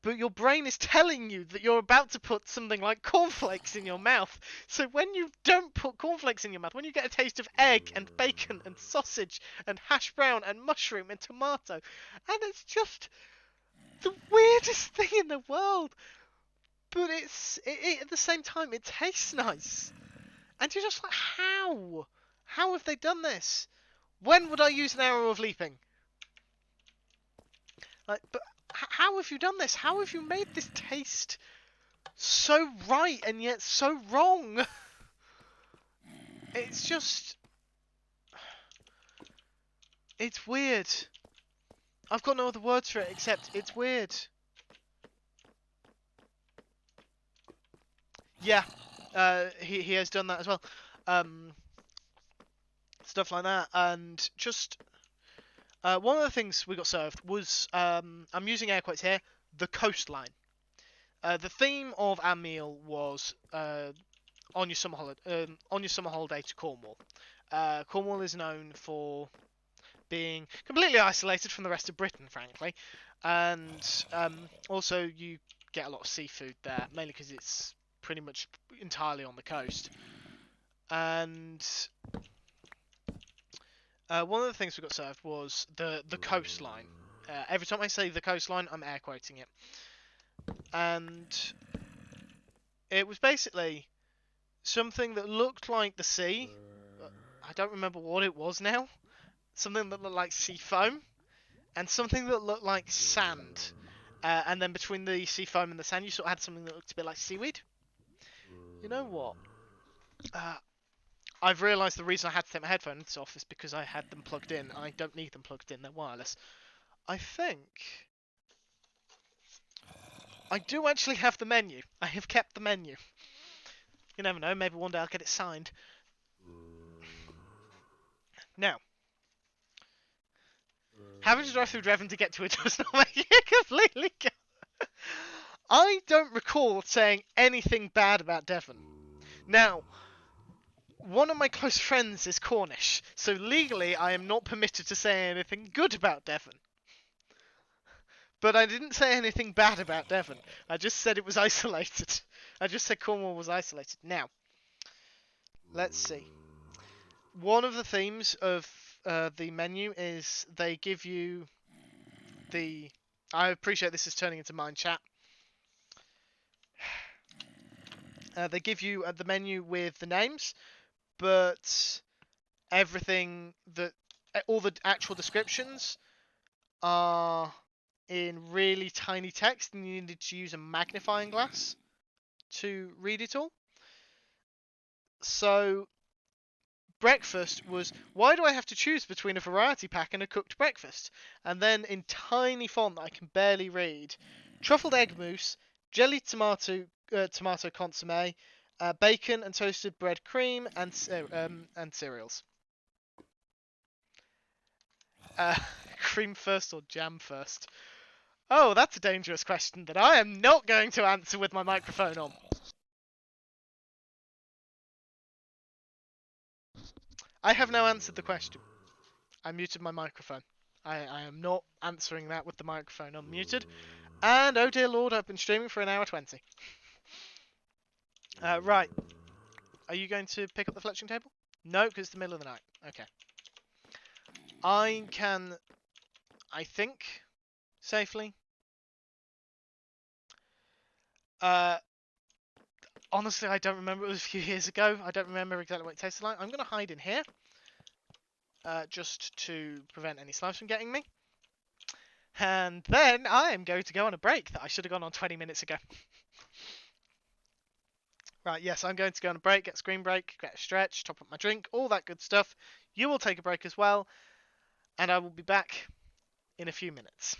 But your brain is telling you that you're about to put something like cornflakes in your mouth. So when you don't put cornflakes in your mouth, when you get a taste of egg and bacon and sausage and hash brown and mushroom and tomato, and it's just the weirdest thing in the world. But at the same time, it tastes nice. And you're just like, how? How have they done this? When would I use an arrow of leaping? Like, but how have you done this? How have you made this taste so right and yet so wrong? It's just... It's weird. I've got no other words for it except it's weird. Yeah, he has done that as well. Stuff like that, and just... one of the things we got served was, I'm using air quotes here, the coastline. The theme of our meal was on your summer holiday to Cornwall. Cornwall is known for being completely isolated from the rest of Britain, frankly, and also you get a lot of seafood there, mainly because it's pretty much entirely on the coast. And one of the things we got served was the coastline. Every time I say the coastline, I'm air quoting it. And it was basically something that looked like the sea. I don't remember what it was now. Something that looked like sea foam. and something that looked like sand. And then between the sea foam and the sand, you sort of had something that looked a bit like seaweed. You know what? I've realised the reason I had to take my headphones off is because I had them plugged in. I don't need them plugged in, they're wireless. I think I do actually have the menu. I have kept the menu. You never know, maybe one day I'll get it signed. Now, having to drive through Devon to get to it does not make it completely go. I don't recall saying anything bad about Devon. Now, one of my close friends is Cornish, so legally I am not permitted to say anything good about Devon. But I didn't say anything bad about Devon. I just said it was isolated. I just said Cornwall was isolated. Now, let's see. One of the themes of the menu is they give you the... I appreciate this is turning into mind chat. They give you the menu with the names, but everything that... all the actual descriptions are in really tiny text, and you needed to use a magnifying glass to read it all. So, breakfast was, why do I have to choose between a variety pack and a cooked breakfast? And then in tiny font that I can barely read, truffled egg mousse, jellied tomato consomme, bacon and toasted bread cream, and cereals. Cream first or jam first? Oh, that's a dangerous question that I am not going to answer with my microphone on. I have now answered the question. I muted my microphone. I am not answering that with the microphone unmuted. And oh dear lord, I've been streaming for 1:20. Right. Are you going to pick up the fletching table? No, because it's the middle of the night. Okay. I can, I think, safely. Honestly, I don't remember. It was a few years ago. I don't remember exactly what it tasted like. I'm going to hide in here. Just to prevent any slugs from getting me. And then I am going to go on a break that I should have gone on 20 minutes ago. Right, yes, I'm going to go on a break, get a screen break, get a stretch, top up my drink, all that good stuff. You will take a break as well, and I will be back in a few minutes.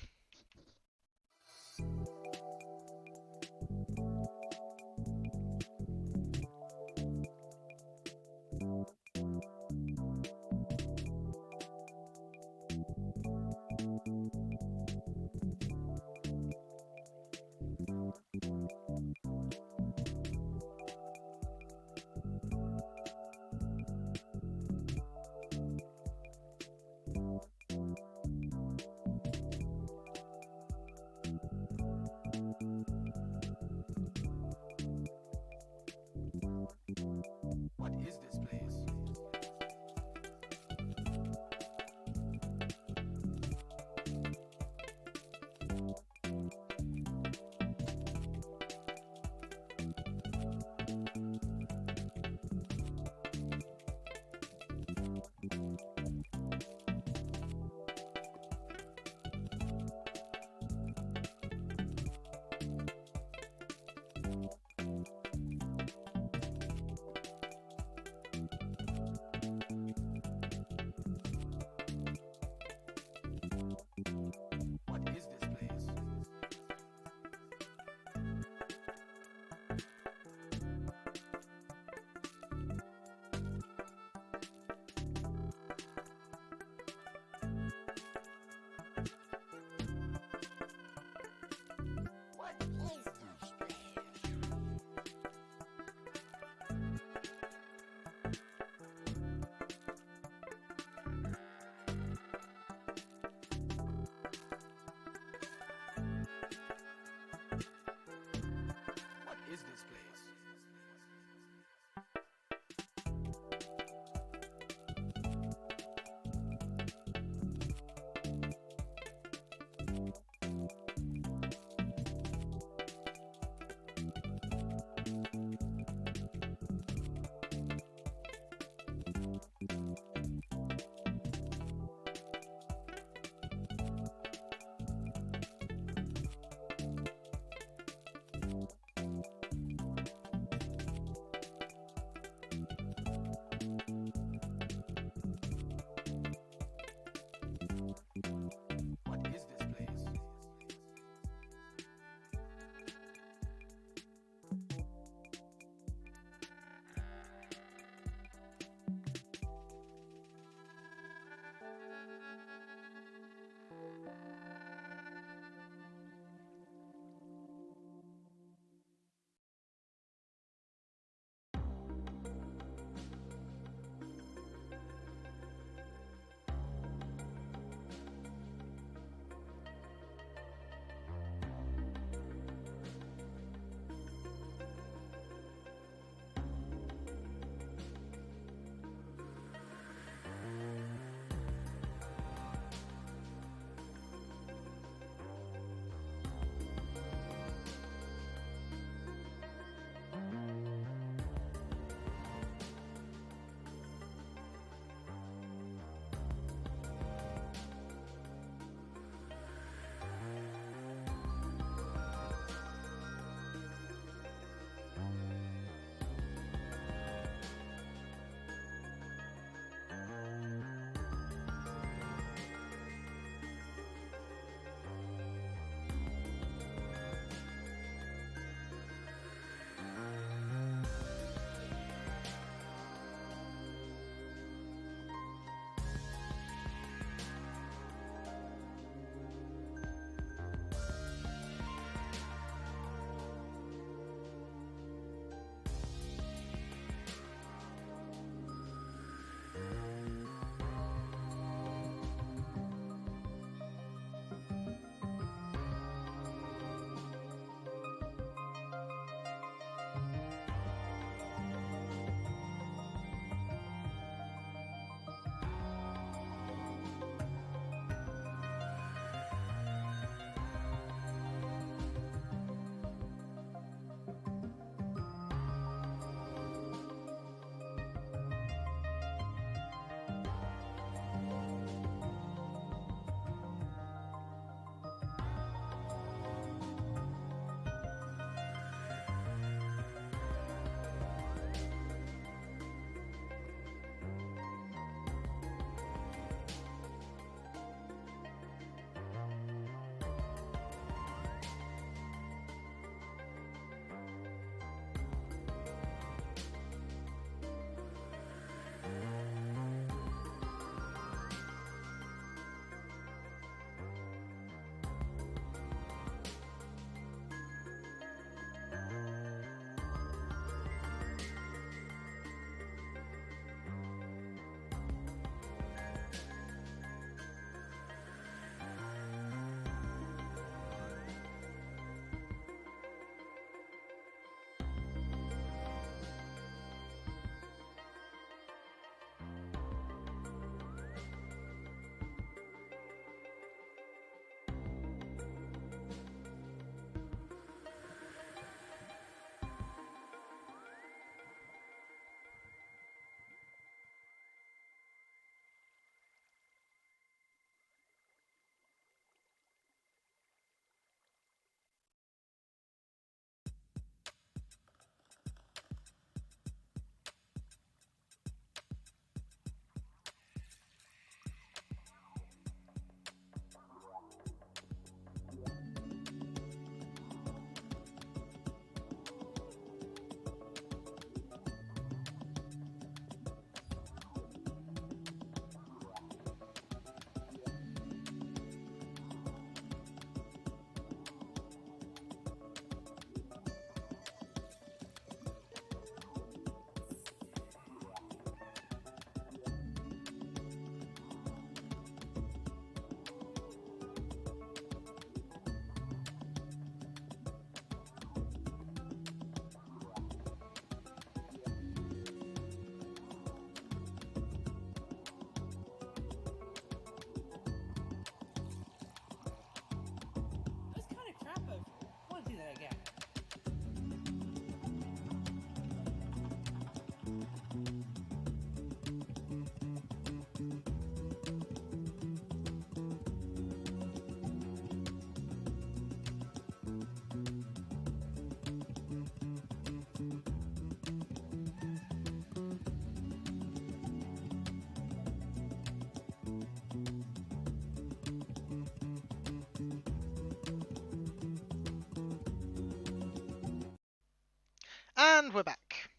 And we're back.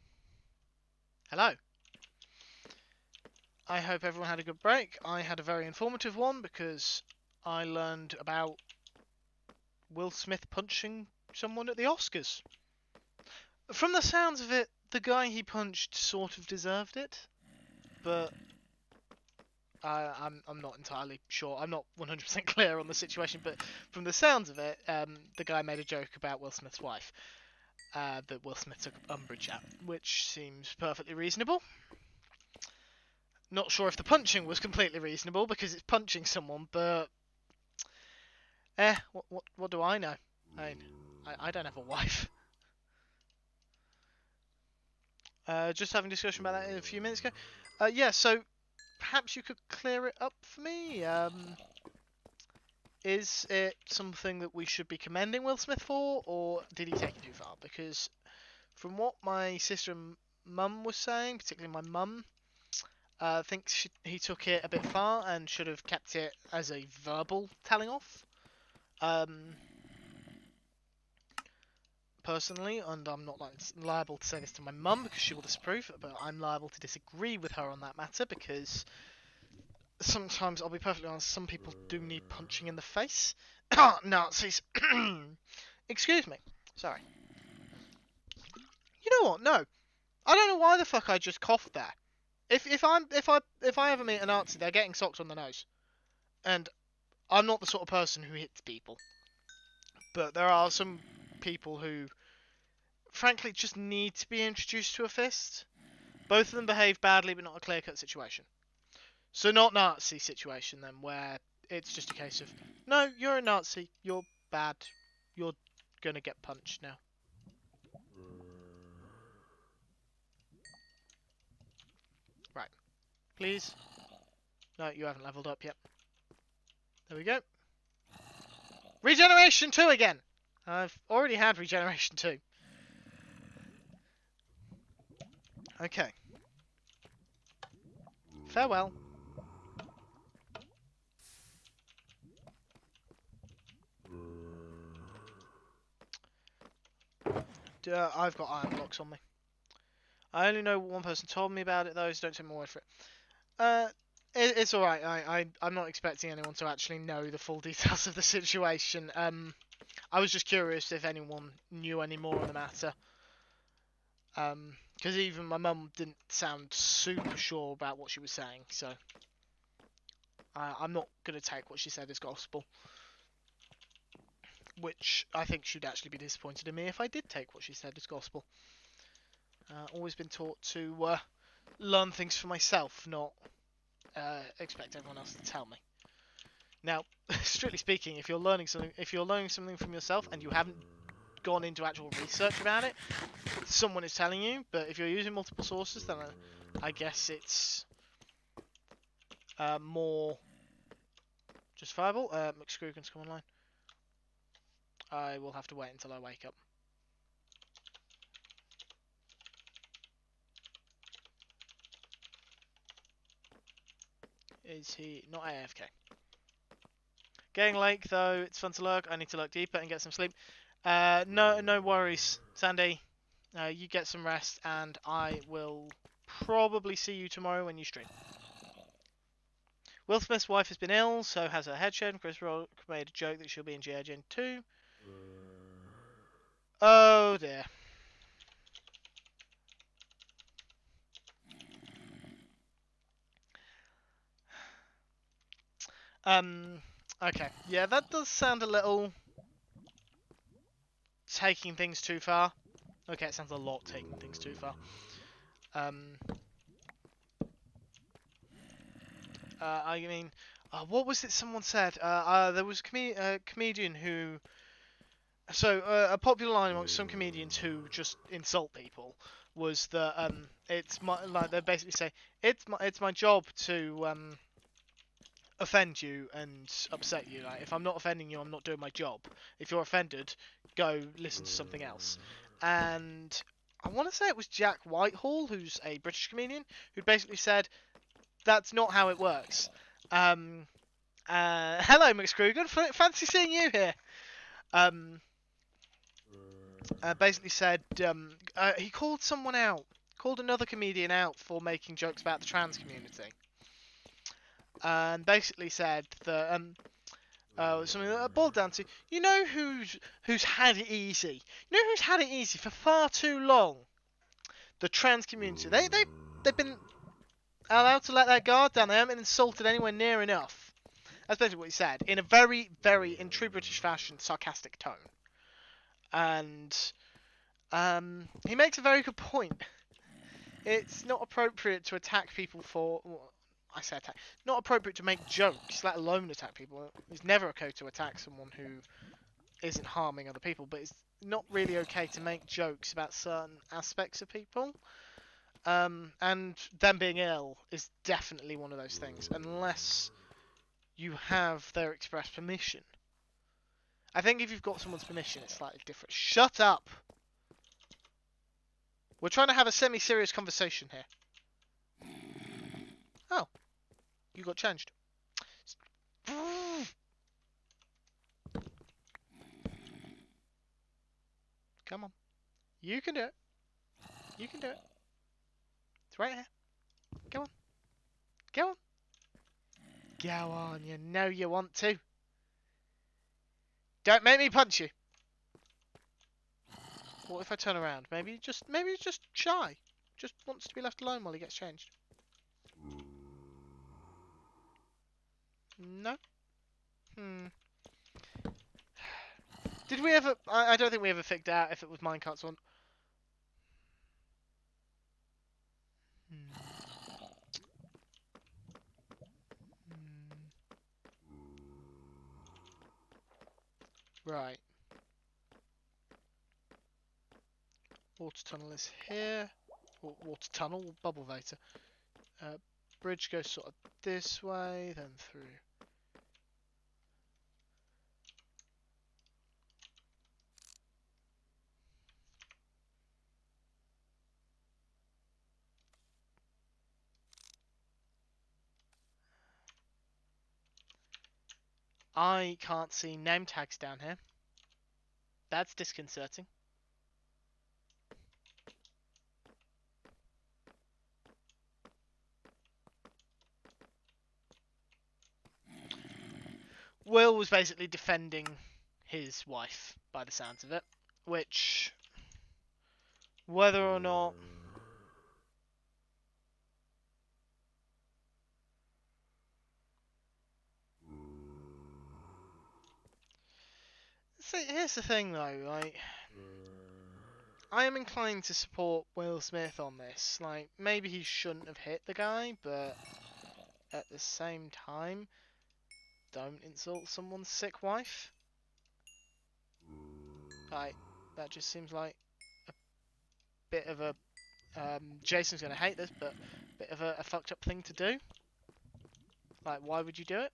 Hello. I hope everyone had a good break. I had a very informative one because I learned about Will Smith punching someone at the Oscars. From the sounds of it, the guy he punched sort of deserved it, but I'm not entirely sure. I'm not 100% clear on the situation, but from the sounds of it, the guy made a joke about Will Smith's wife that Will Smith took umbrage at, which seems perfectly reasonable. Not sure if the punching was completely reasonable because it's punching someone, but what do I know? I don't have a wife. Just having a discussion about that a few minutes ago. Yeah, so perhaps you could clear it up for me. Is it something that we should be commending Will Smith for, or did he take it too far? Because from what my sister and mum was saying, particularly my mum, thinks he took it a bit far and should have kept it as a verbal telling off. Personally, and I'm not liable to say this to my mum because she will disapprove, but I'm liable to disagree with her on that matter because sometimes, I'll be perfectly honest, some people do need punching in the face. Nazis. Excuse me. Sorry. You know what? No. I don't know why the fuck I just coughed there. If I ever meet a Nazi, they're getting socked on the nose. And I'm not the sort of person who hits people. But there are some people who, frankly, just need to be introduced to a fist. Both of them behave badly, but not a clear-cut situation. So not Nazi situation, then, where it's just a case of, no, you're a Nazi, you're bad, you're gonna get punched now. Right. Please. No, you haven't leveled up yet. There we go. Regeneration 2 again! I've already had Regeneration 2. Okay. Farewell. I've got iron blocks on me. I only know one person told me about it, though, so don't take my word for it. It's alright. I'm not expecting anyone to actually know the full details of the situation. I was just curious if anyone knew any more on the matter. Because even my mum didn't sound super sure about what she was saying, so I'm not going to take what she said as gospel. Which I think she'd actually be disappointed in me if I did take what she said as gospel. Always been taught to learn things for myself, not expect everyone else to tell me. Now, strictly speaking, if you're learning something from yourself and you haven't gone into actual research about it, someone is telling you. But if you're using multiple sources, then I guess it's more justifiable. McScrewgunn's come online. I will have to wait until I wake up. Is he not AFK? Getting late though. It's fun to lurk. I need to lurk deeper and get some sleep. No worries, Sandy. You get some rest, and I will probably see you tomorrow when you stream. Will Smith's wife has been ill, so has her head shaved. Chris Rock made a joke that she'll be in G.I. Jane 2. Oh dear. Okay. Yeah, that does sound a little taking things too far. Okay, it sounds a lot taking things too far. I mean, what was it someone said? There was a comedian who... So, a popular line amongst some comedians who just insult people was that it's my, like, they basically say, it's my job to offend you and upset you. Like, if I'm not offending you, I'm not doing my job. If you're offended, go listen to something else. And I want to say it was Jack Whitehall, who's a British comedian, who basically said, that's not how it works. Hello, McScrewgunn. Fancy seeing you here. basically said he called someone out, called another comedian out for making jokes about the trans community, and basically said that something that boiled down to, you know who's had it easy, you know who's had it easy for far too long, the trans community. They've been allowed to let their guard down. They haven't been insulted anywhere near enough. That's basically what he said, in a very, very, in true British fashion, sarcastic tone. And he makes a very good point. It's not appropriate to attack people for... Well, I say attack. Not appropriate to make jokes, let alone attack people. It's never okay to attack someone who isn't harming other people, but it's not really okay to make jokes about certain aspects of people. And them being ill is definitely one of those things, unless you have their express permission. I think if you've got someone's permission, it's slightly different. Shut up! We're trying to have a semi-serious conversation here. Oh, you got changed. Come on. You can do it. You can do it. It's right here. Go on. Go on. Go on, you know you want to. Don't make me punch you. What if I turn around? Maybe he's just shy. Just wants to be left alone while he gets changed. No? Did we ever... I don't think we ever figured out if it was minecarts or... Right. Water tunnel is here. Water tunnel, bubble vator. Bridge goes sort of this way, then through. I can't see name tags down here. That's disconcerting. Will was basically defending his wife, by the sounds of it. Which, whether or not... See, here's the thing though, like... I am inclined to support Will Smith on this. Like, maybe he shouldn't have hit the guy, but at the same time, don't insult someone's sick wife. Like, that just seems like a bit of a... Jason's going to hate this, but a bit of a fucked up thing to do. Like, why would you do it?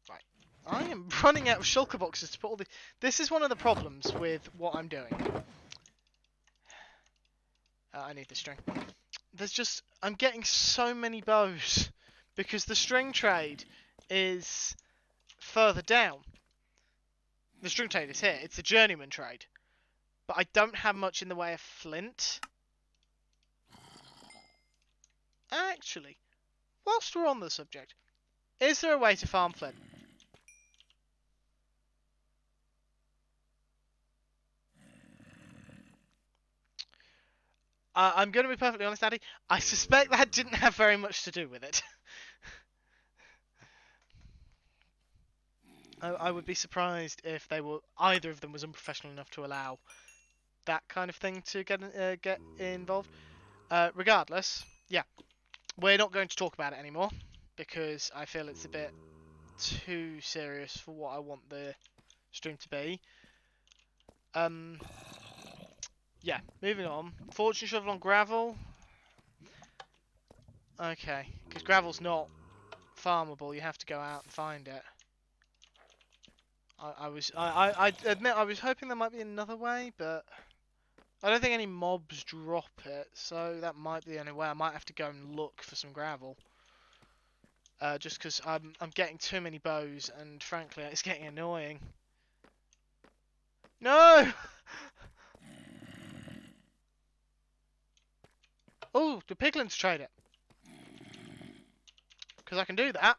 Right. I am running out of shulker boxes to put all the... This is one of the problems with what I'm doing. I need the string. There's just... I'm getting so many bows. Because the string trade is further down. The string trade is here. It's the journeyman trade. But I don't have much in the way of flint. Actually, whilst we're on the subject, is there a way to farm flint? I'm going to be perfectly honest, Addy. I suspect that didn't have very much to do with it. I would be surprised if either of them was unprofessional enough to allow that kind of thing to get involved. Regardless, yeah, we're not going to talk about it anymore because I feel it's a bit too serious for what I want the stream to be. Yeah, moving on. Fortune shovel on gravel. Okay, because gravel's not farmable. You have to go out and find it. I admit I was hoping there might be another way, but I don't think any mobs drop it, so that might be the only way. I might have to go and look for some gravel. just because I'm getting too many bows, and frankly, it's getting annoying. No! Oh, the piglins trade it. Because I can do that.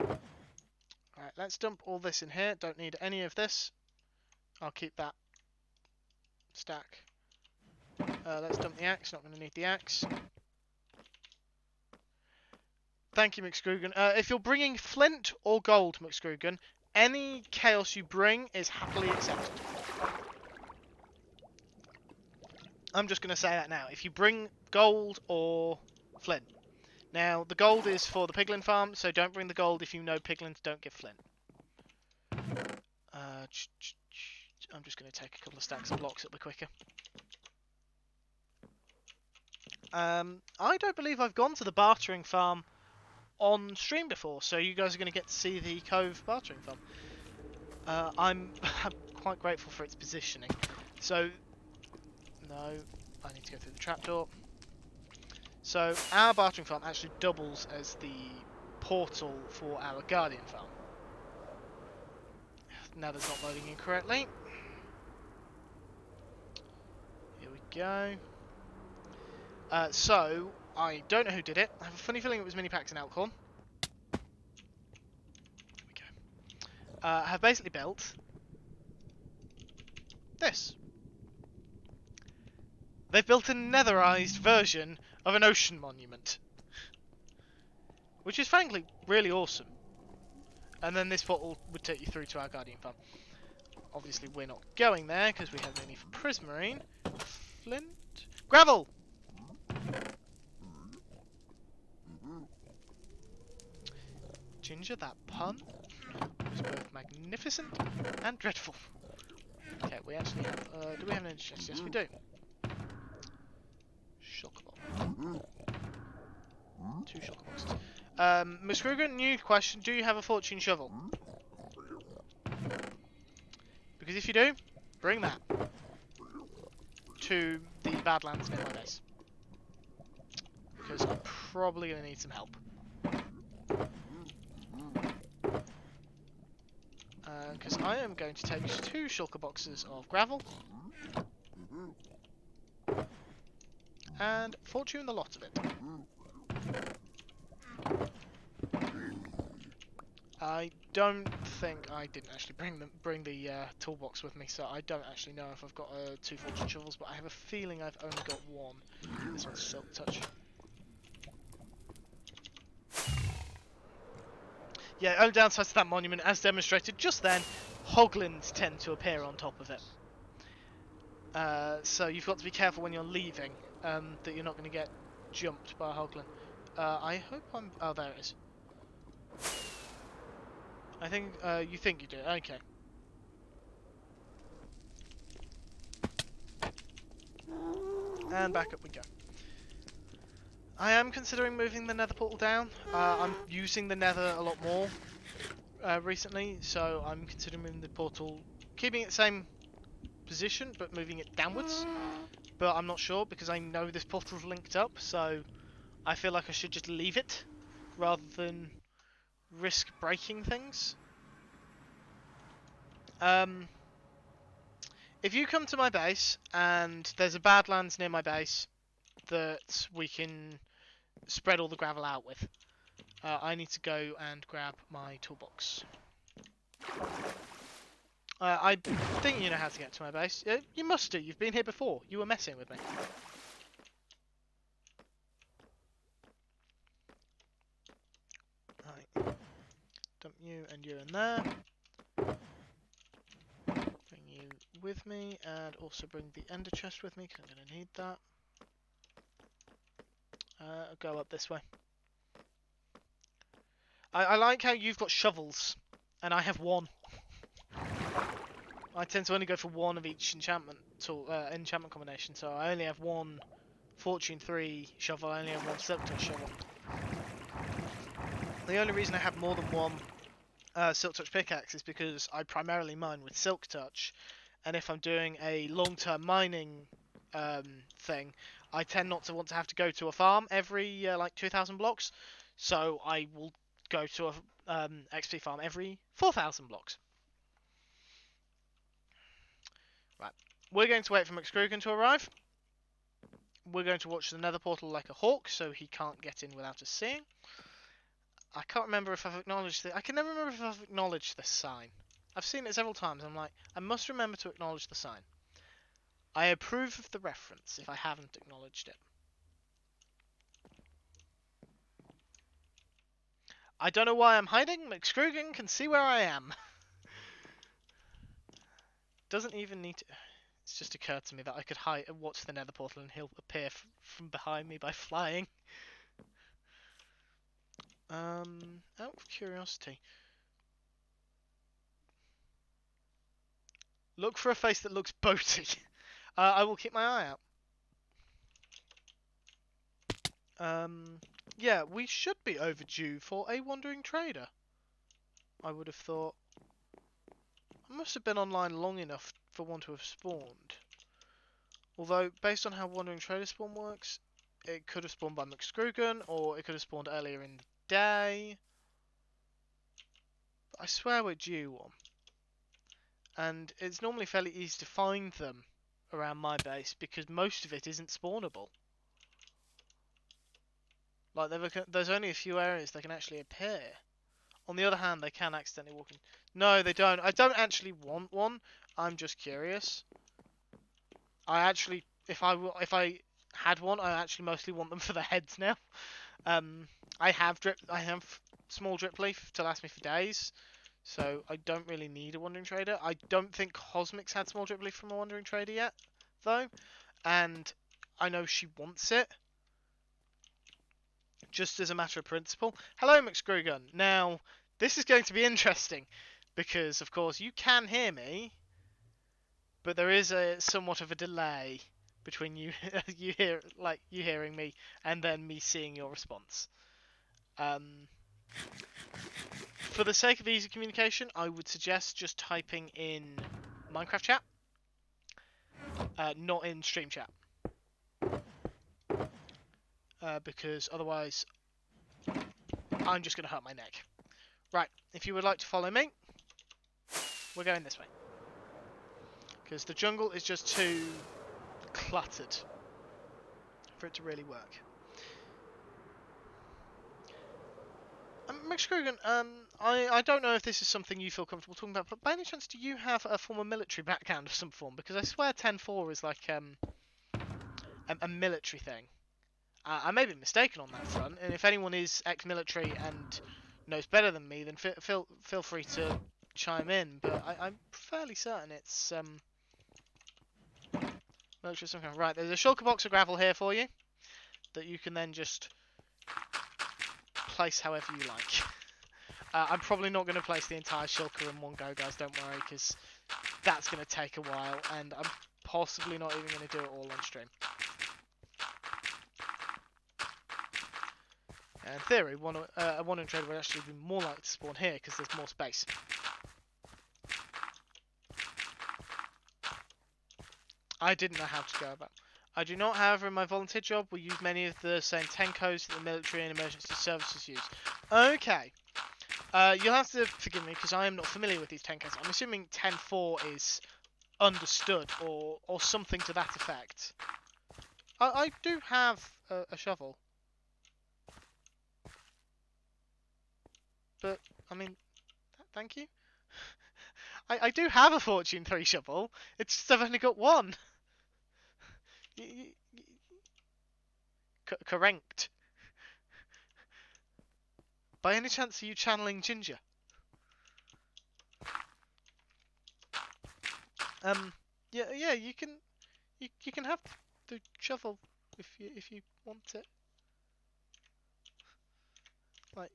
Alright, let's dump all this in here. Don't need any of this. I'll keep that stack. Let's dump the axe. Not going to need the axe. Thank you, McScrewgunn. If you're bringing flint or gold, McScrewgunn, any chaos you bring is happily accepted. I'm just going to say that now. If you bring gold or flint. Now, the gold is for the piglin farm, so don't bring the gold if you know piglins don't give flint. I'm just going to take a couple of stacks of blocks, it'll be quicker. I don't believe I've gone to the bartering farm on stream before, so you guys are going to get to see the Cove bartering farm. I'm quite grateful for its positioning. So, no, I need to go through the trapdoor. So, our bartering farm actually doubles as the portal for our guardian farm. Now that's not loading in correctly. Here we go. So, I don't know who did it. I have a funny feeling it was Mini Packs and Alcorn. Here we go. Have basically built this. They've built a netherized version of an ocean monument. Which is frankly really awesome. And then this portal would take you through to our guardian farm. Obviously we're not going there because we have no need for prismarine. Flint. Gravel! Ginger, that pun was both magnificent and dreadful. Okay, we actually have... do we have an energy chest? Yes, we do. Shulker. 2 shulker boxes. McScrewgunn, new question. Do you have a fortune shovel? Because if you do, bring that to the Badlands near my base. Because I'm probably going to need some help. Because I am going to take 2 shulker boxes of gravel. And fortune the lot of it. I don't think I didn't actually bring the toolbox with me, so I don't actually know if I've got 2 fortune shovels, but I have a feeling I've only got 1. This one's Silk Touch. Yeah, only downside to that monument, as demonstrated just then, hoglins tend to appear on top of it. So you've got to be careful when you're leaving, that you're not going to get jumped by a hoglin. I hope I'm... Oh, there it is. I think, you think you do. Okay. And back up we go. I am considering moving the nether portal down. I'm using the nether a lot more recently, so I'm considering moving the portal, keeping it the same position, but moving it downwards. But I'm not sure, because I know this portal's linked up, so I feel like I should just leave it, rather than risk breaking things. If you come to my base, and there's a Badlands near my base that we can spread all the gravel out with, I need to go and grab my toolbox. I think you know how to get to my base. You must do, you've been here before. You were messing with me. Right. Dump you and you in there. Bring you with me, and also bring the ender chest with me, because I'm going to need that. I'll go up this way. I like how you've got shovels, and I have 1. I tend to only go for 1 of each enchantment tool, enchantment combination, so I only have 1 Fortune 3 shovel, I only have 1 Silk Touch shovel. The only reason I have more than 1 Silk Touch pickaxe is because I primarily mine with Silk Touch, and if I'm doing a long-term mining thing, I tend not to want to have to go to a farm every like 2,000 blocks. So I will go to a XP farm every 4,000 blocks. Right. We're going to wait for McScrewgunn to arrive. We're going to watch the nether portal like a hawk, so he can't get in without us seeing. I can't remember if I've acknowledged it. I can never remember if I've acknowledged this sign. I've seen it several times. I'm like, I must remember to acknowledge the sign. I approve of the reference if I haven't acknowledged it. I don't know why I'm hiding. McScrewgunn can see where I am. Doesn't even need to... It's just occurred to me that I could hide, watch the nether portal and he'll appear from behind me by flying. Out of curiosity. Look for a face that looks boaty. I will keep my eye out. Yeah, we should be overdue for a wandering trader. I would have thought. I must have been online long enough for one to have spawned. Although, based on how wandering trader spawn works, it could have spawned by McScrewgunn, or it could have spawned earlier in the day. But I swear we're due one. And it's normally fairly easy to find them around my base, because most of it isn't spawnable. Like, there's only a few areas they can actually appear. On the other hand, they can accidentally walk in. No, they don't. I don't actually want one. I'm just curious. I actually, if I had one, I actually mostly want them for the heads now. I have small drip leaf to last me for days, so I don't really need a wandering trader. I don't think Cosmic's had small drip leaf from a wandering trader yet, though, and I know she wants it. Just as a matter of principle. Hello, McScrewgunn. Now, this is going to be interesting, because, of course, you can hear me, but there is somewhat of a delay between you you hearing me and then me seeing your response. For the sake of easy communication, I would suggest just typing in Minecraft chat, not in stream chat. Because otherwise I'm just going to hurt my neck. Right, if you would like to follow me, we're going this way. Because the jungle is just too cluttered for it to really work. McScrewgunn, I don't know if this is something you feel comfortable talking about, but by any chance do you have a former military background of some form? Because I swear 10.4 is like a military thing. I may be mistaken on that front, and if anyone is ex-military and knows better than me, then feel free to chime in. But I'm fairly certain it's military some kind. Right, there's a shulker box of gravel here for you that you can then just place however you like. I'm probably not going to place the entire shulker in one go, guys. Don't worry, because that's going to take a while, and I'm possibly not even going to do it all on stream. In theory, a wandering trader would actually be more likely to spawn here because there's more space. I didn't know how to go about. I do not, however, in my volunteer job, we use many of the same 10 codes that the military and emergency services use. Okay. You'll have to forgive me because I am not familiar with these 10 codes. I'm assuming 10.4 is understood or something to that effect. I do have a shovel. But, I mean, thank you. I do have a Fortune 3 shovel. It's just I've only got one. Correct. By any chance are you channeling Ginger? Yeah, you can have the shovel if you want it. Like,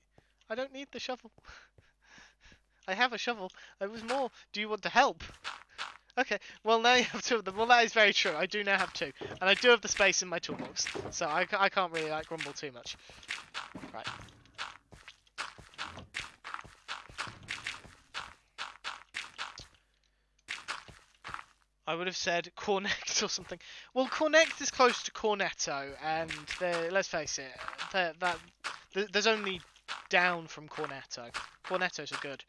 I don't need the shovel. I have a shovel. It was more, do you want to help? Okay, well now you have two of them. Well, that is very true. I do now have two. And I do have the space in my toolbox. So I can't really like grumble too much. Right. I would have said Cornect or something. Well, Cornect is close to Cornetto, and let's face it, they're There's only down from Cornetto. Cornettos are good.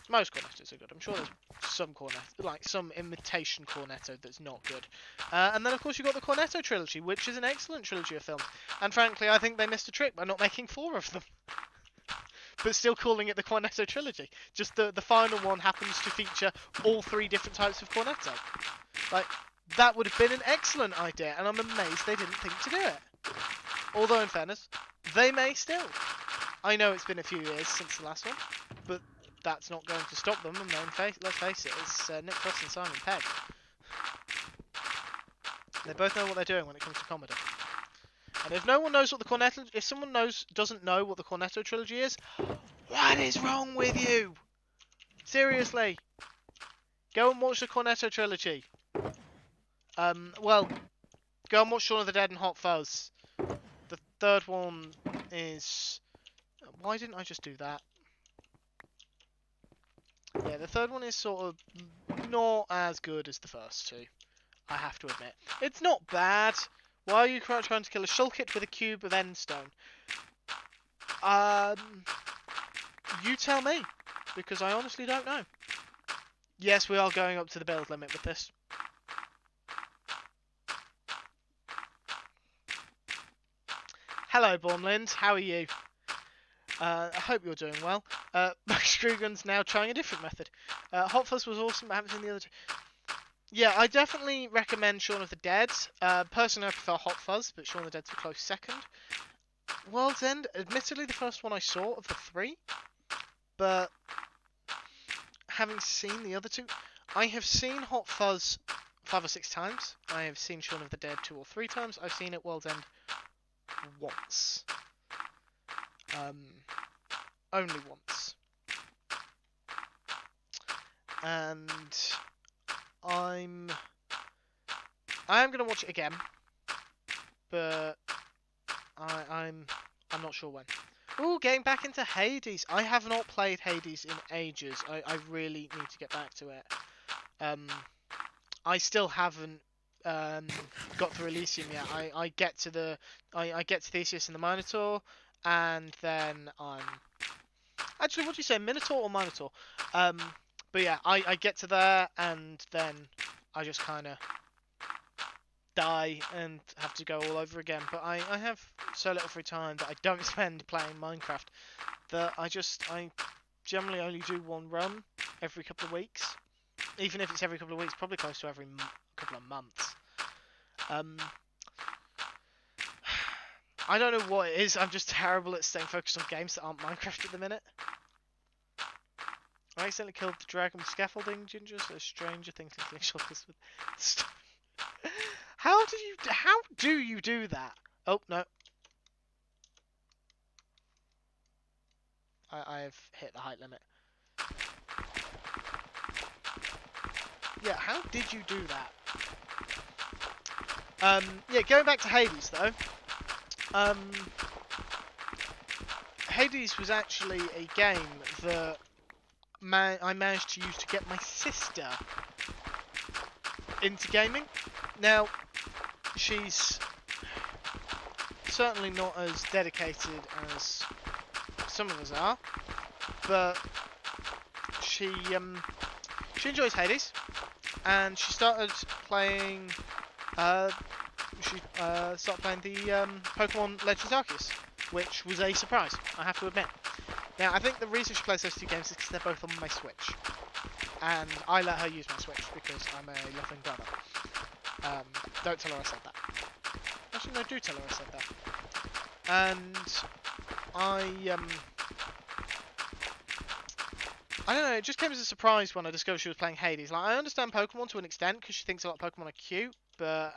Most Cornettos are good. I'm sure there's some Cornetto, like some imitation Cornetto that's not good. And then of course you've got the Cornetto trilogy, which is an excellent trilogy of films. And frankly, I think they missed a trick by not making 4 of them. But still calling it the Cornetto trilogy. Just the final one happens to feature all 3 different types of Cornetto. Like, that would have been an excellent idea, and I'm amazed they didn't think to do it. Although, in fairness, they may still. I know it's been a few years since the last one, but that's not going to stop them. And then, let's face it, it's Nick Frost and Simon Pegg. They both know what they're doing when it comes to comedy. And if no one knows what the Cornetto, if someone doesn't know what the Cornetto trilogy is, what is wrong with you? Seriously, go and watch the Cornetto trilogy. Well, go and watch Shaun of the Dead and Hot Fuzz. The third one is. Why didn't I just do that? Yeah, the third one is sort of not as good as the first 2. I have to admit, it's not bad. Why are you trying to kill a shulkit with a cube of endstone? You tell me, because I honestly don't know. Yes, we are going up to the build limit with this. Hello, Bornlind. How are you? I hope you're doing well. McScrewgunn's now trying a different method. Hot Fuzz was awesome, but I haven't seen the other 2. Yeah, I definitely recommend Shaun of the Dead. Personally, I prefer Hot Fuzz, but Shaun of the Dead's a close second. World's End, admittedly the first one I saw of the 3, but having seen the other 2, I have seen Hot Fuzz 5 or 6 times. I have seen Shaun of the Dead 2 or 3 times. I've seen it World's End once. Only once. And I am going to watch it again, but I'm not sure when. Ooh, getting back into Hades. I have not played Hades in ages. I really need to get back to it. I still haven't got through Elysium yet. I get to Theseus and the Minotaur, and then I'm actually, what do you say, Minotaur or Minotaur? But yeah, I get to there, and then I just kind of die and have to go all over again. But I have so little free time that I don't spend playing Minecraft that I generally only do one run every couple of weeks. Even if it's every couple of weeks, probably close to every couple of months. I don't know what it is. I'm just terrible at staying focused on games that aren't Minecraft at the minute. I accidentally killed the dragon with scaffolding gingers, so stranger things than killing shulkers with stone. How do you do that? Oh, no. I have hit the height limit. Yeah, how did you do that? Yeah, going back to Hades, though. Hades was actually a game that I managed to use to get my sister into gaming. Now, she's certainly not as dedicated as some of us are, but she enjoys Hades, and she started playing. She started playing the Pokemon Legends Arceus, which was a surprise, I have to admit. Now, I think the reason she plays those 2 games is because they're both on my Switch, and I let her use my Switch because I'm a loving brother. Don't tell her I said that. Actually, no, do tell her I said that. And I don't know, it just came as a surprise when I discovered she was playing Hades. Like, I understand Pokemon to an extent because she thinks a lot of Pokemon are cute, but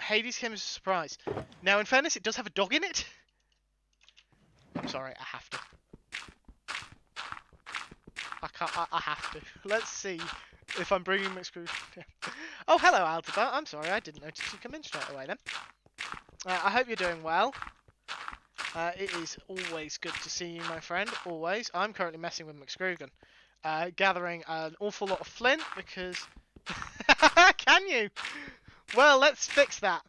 Hades came as a surprise. Now, in fairness, it does have a dog in it. I'm sorry, I have to. I have to. Let's see if I'm bringing McScrewgunn. Oh, hello, Aldebert. I'm sorry, I didn't notice you come in straight away then. I hope you're doing well. It is always good to see you, my friend. Always. I'm currently messing with McScrewgunn. Gathering an awful lot of flint because... Can you? Well, let's fix that.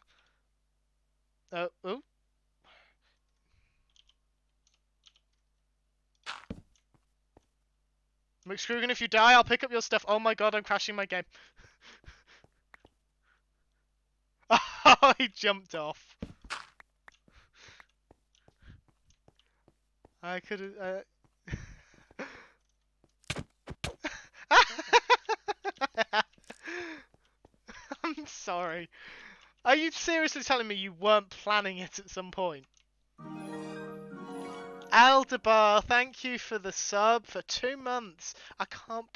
Oh. McScrewgunn, if you die, I'll pick up your stuff. Oh my god, I'm crashing my game. Oh, he jumped off. I could have... I'm sorry. Are you seriously telling me you weren't planning it at some point? Aldebar, thank you for the sub for 2 months. I can't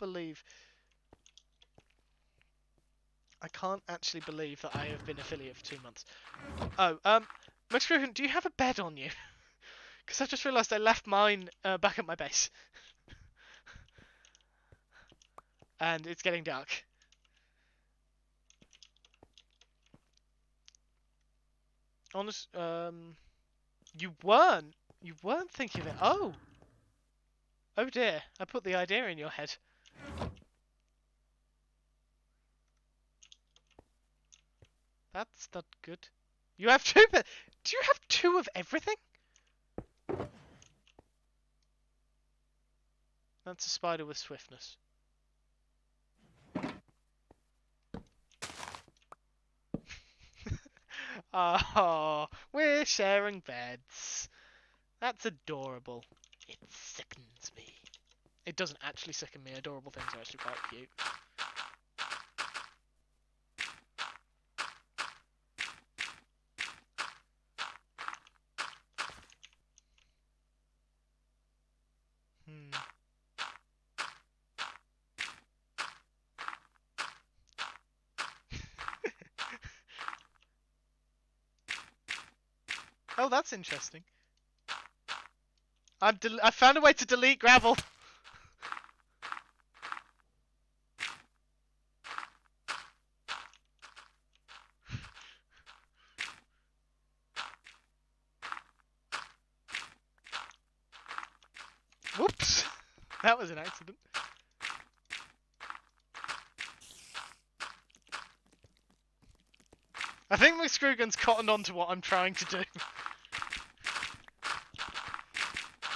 actually believe that I have been affiliate for 2 months. Oh, McScrewgunn, do you have a bed on you? Because I just realised I left mine back at my base. And it's getting dark. Honest, you weren't thinking of it. Oh! Oh dear, I put the idea in your head. That's not good. You have 2 beds. Do you have 2 of everything? That's a spider with swiftness. Oh, we're sharing beds. That's adorable. It sickens me. It doesn't actually sicken me. Adorable things are actually quite cute. Oh, that's interesting. I found a way to delete gravel. Whoops. That was an accident. I think McScrewgunn's cottoned on to what I'm trying to do.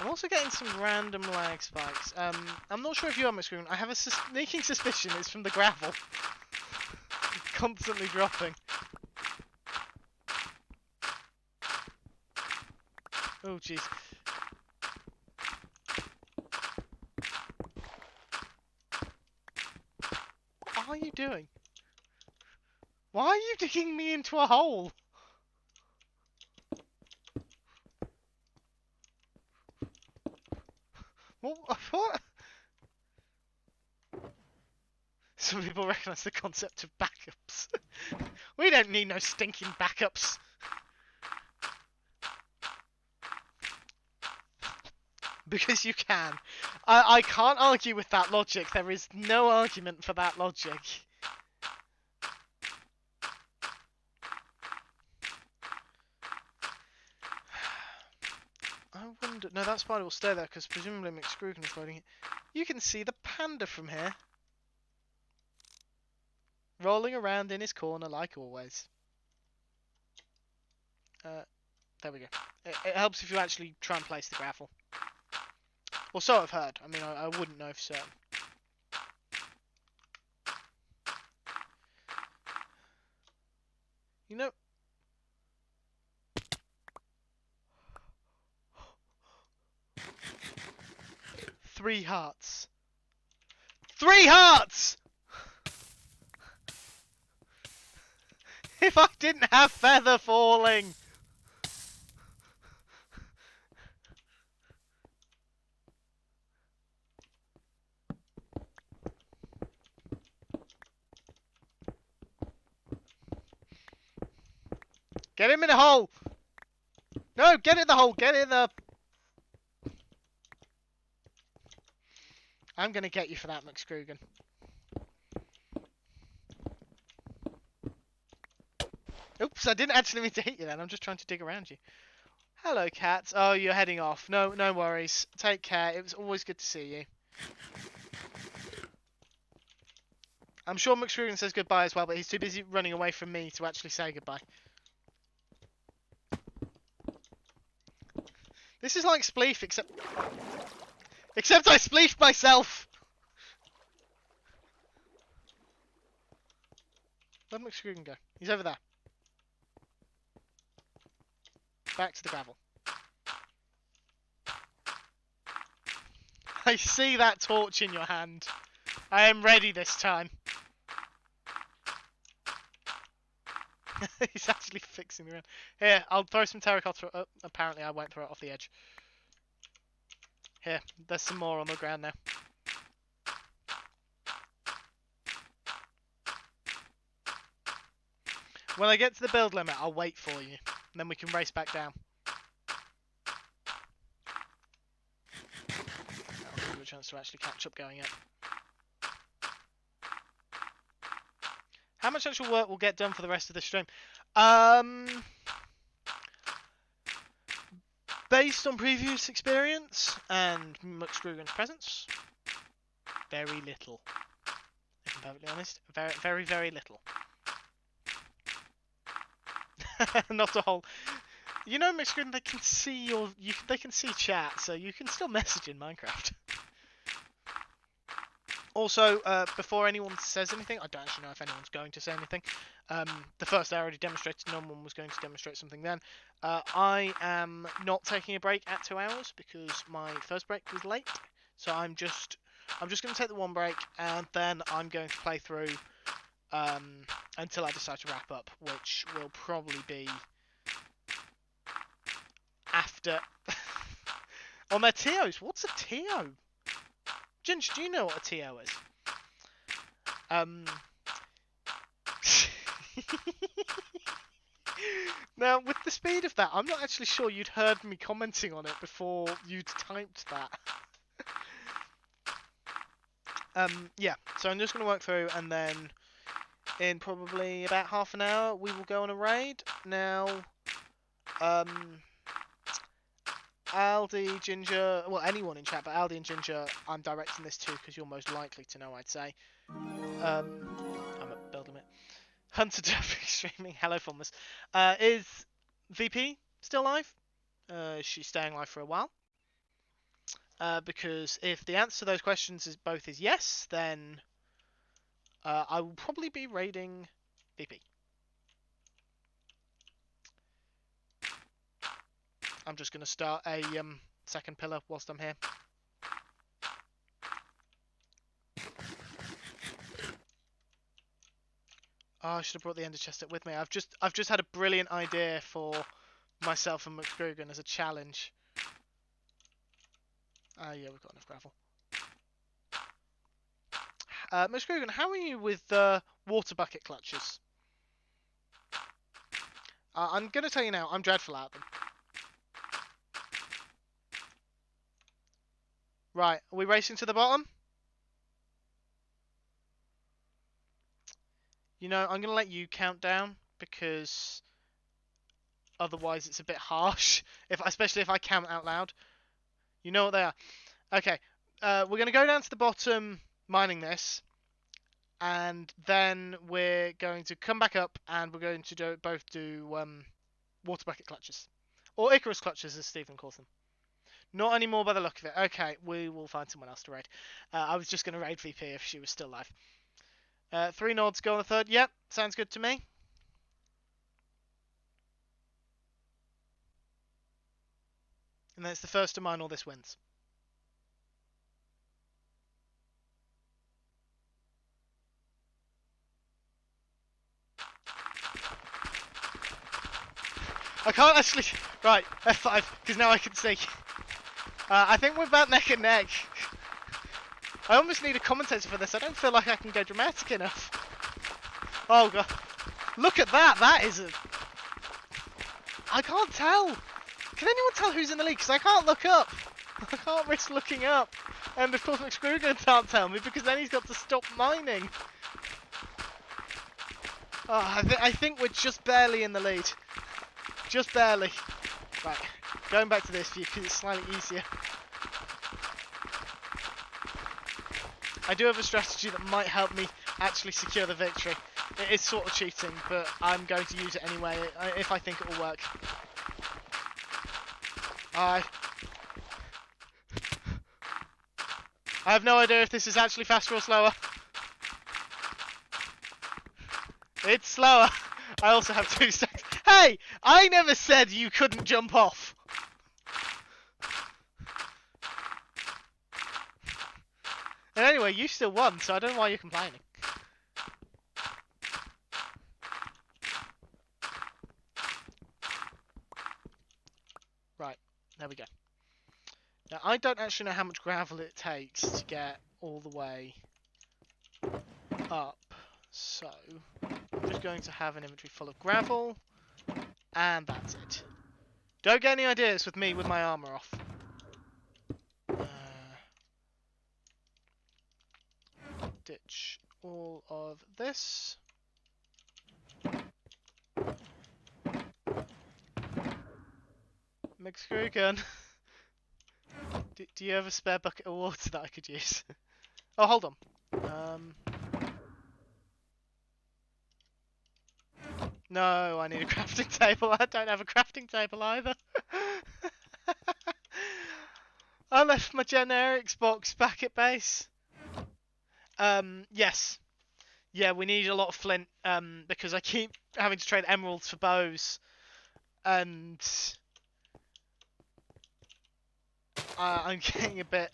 I'm also getting some random lag spikes. I'm not sure if you are, McScrewgunn. I have a sneaking suspicion it's from the gravel. Constantly dropping. Oh, jeez. What are you doing? Why are you digging me into a hole? What? Some people recognise the concept of backups. We don't need no stinking backups. Because you can. I can't argue with that logic. There is no argument for that logic. I wonder... No, that spider will stay there because presumably McScrewgunn is loading it. You can see the panda from here. Rolling around in his corner like always. There we go. It helps if you actually try and place the gravel. Or so I've heard. I mean, I wouldn't know for certain. You know... Three hearts. 3 hearts! If I didn't have feather falling! Get him in the hole! No, get in the hole! Get in the... I'm gonna get you for that, McScrewgunn. Oops, I didn't actually mean to hit you then. I'm just trying to dig around you. Hello, cats. Oh, you're heading off. No worries. Take care. It was always good to see you. I'm sure McScrewgunn says goodbye as well, but he's too busy running away from me to actually say goodbye. This is like Spleef, except I spleefed myself! Where'd McScrewgunn go? He's over there. Back to the gravel. I see that torch in your hand. I am ready this time. He's actually fixing the ground. Here, I'll throw some terracotta. Oh, apparently I won't throw it off the edge. Here, there's some more on the ground now. When I get to the build limit, I'll wait for you. And then we can race back down. I'll give you a chance to actually catch up going up. How much actual work will get done for the rest of the stream? Based on previous experience and McScrewgunn's presence, very little. If I'm perfectly honest, very, very little. Not a whole. You know, McScrewgunn, they can see they can see chat, so you can still message in Minecraft. Also, before anyone says anything, I don't actually know if anyone's going to say anything. The first I already demonstrated, no one was going to demonstrate something then. I am not taking a break at 2 hours because my first break was late. So I'm just going to take the one break and then I'm going to play through until I decide to wrap up, which will probably be after. On their TOs, what's a TO? Ginge, do you know what a TO is? Now, with the speed of that, I'm not actually sure you'd heard me commenting on it before you'd typed that. Yeah, so I'm just going to work through, and then in probably about half an hour, we will go on a raid. Now, Aldi, Ginger, well, anyone in chat, but Aldi and Ginger, I'm directing this to because you're most likely to know, I'd say. I'm at build limit. Hunter Duffy streaming. Hello, Fondness. Is VP still live? She's staying live for a while. Because if the answer to those questions is both is yes, then I will probably be raiding VP. I'm just going to start a second pillar whilst I'm here. Oh, I should have brought the ender chest up with me. I've just had a brilliant idea for myself and McScrewgunn as a challenge. Yeah, we've got enough gravel. McScrewgunn, how are you with water bucket clutches? I'm going to tell you now, I'm dreadful at them. Right, are we racing to the bottom? You know, I'm going to let you count down because otherwise it's a bit harsh, especially if I count out loud. You know what they are. Okay, we're going to go down to the bottom mining this, and then we're going to come back up and we're going to both do water bucket clutches. Or Icarus clutches, as Stephen calls them. Not anymore by the look of it. Okay, we will find someone else to raid. I was just going to raid VP if she was still live. 3 nods, go on the third. Yep, sounds good to me. And then it's the first to mine all this wins. I can't actually... Right, F5, because now I can see. I think we're about neck and neck. I almost need a commentator for this. I don't feel like I can go dramatic enough. Oh, God. Look at that. That is a... I can't tell. Can anyone tell who's in the league? Because I can't look up. I can't risk looking up. And, of course, McScrewgunn can't tell me because then he's got to stop mining. Oh, I think we're just barely in the lead. Just barely. Right. Going back to this view because it's slightly easier. I do have a strategy that might help me actually secure the victory. It is sort of cheating, but I'm going to use it anyway if I think it will work. I have no idea if this is actually faster or slower. It's slower. I also have 2 stacks. Hey! I never said you couldn't jump off. And anyway, you still won, so I don't know why you're complaining. Right, there we go. Now, I don't actually know how much gravel it takes to get all the way up. So, I'm just going to have an inventory full of gravel. And that's it. Don't get any ideas with me with my armour off. Ditch all of this. McScrewgunn. Do you have a spare bucket of water that I could use? Oh, hold on. No, I need a crafting table. I don't have a crafting table either. I left my generics box back at base. Yes. Yeah, we need a lot of flint, because I keep having to trade emeralds for bows. And I'm getting a bit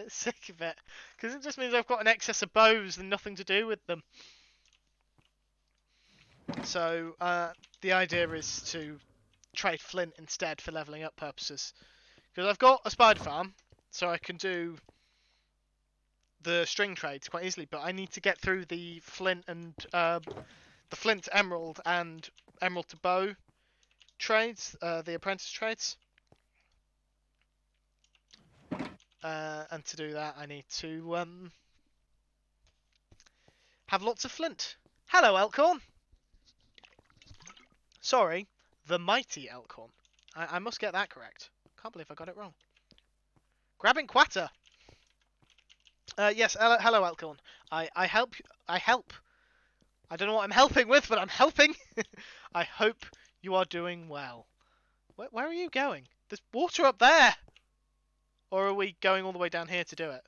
sick of it. Because it just means I've got an excess of bows and nothing to do with them. So, the idea is to trade flint instead for leveling up purposes. Because I've got a spider farm, so I can do the string trades quite easily, but I need to get through the flint and the flint to emerald and emerald to bow trades, the apprentice trades. And to do that, I need to have lots of flint. Hello, Elkhorn. Sorry, the mighty Elkhorn. I must get that correct. Can't believe I got it wrong. Grabbing Quatter. Yes, hello, Elkhorn. I help. I help. I don't know what I'm helping with, but I'm helping. I hope you are doing well. Where are you going? There's water up there. Or are we going all the way down here to do it?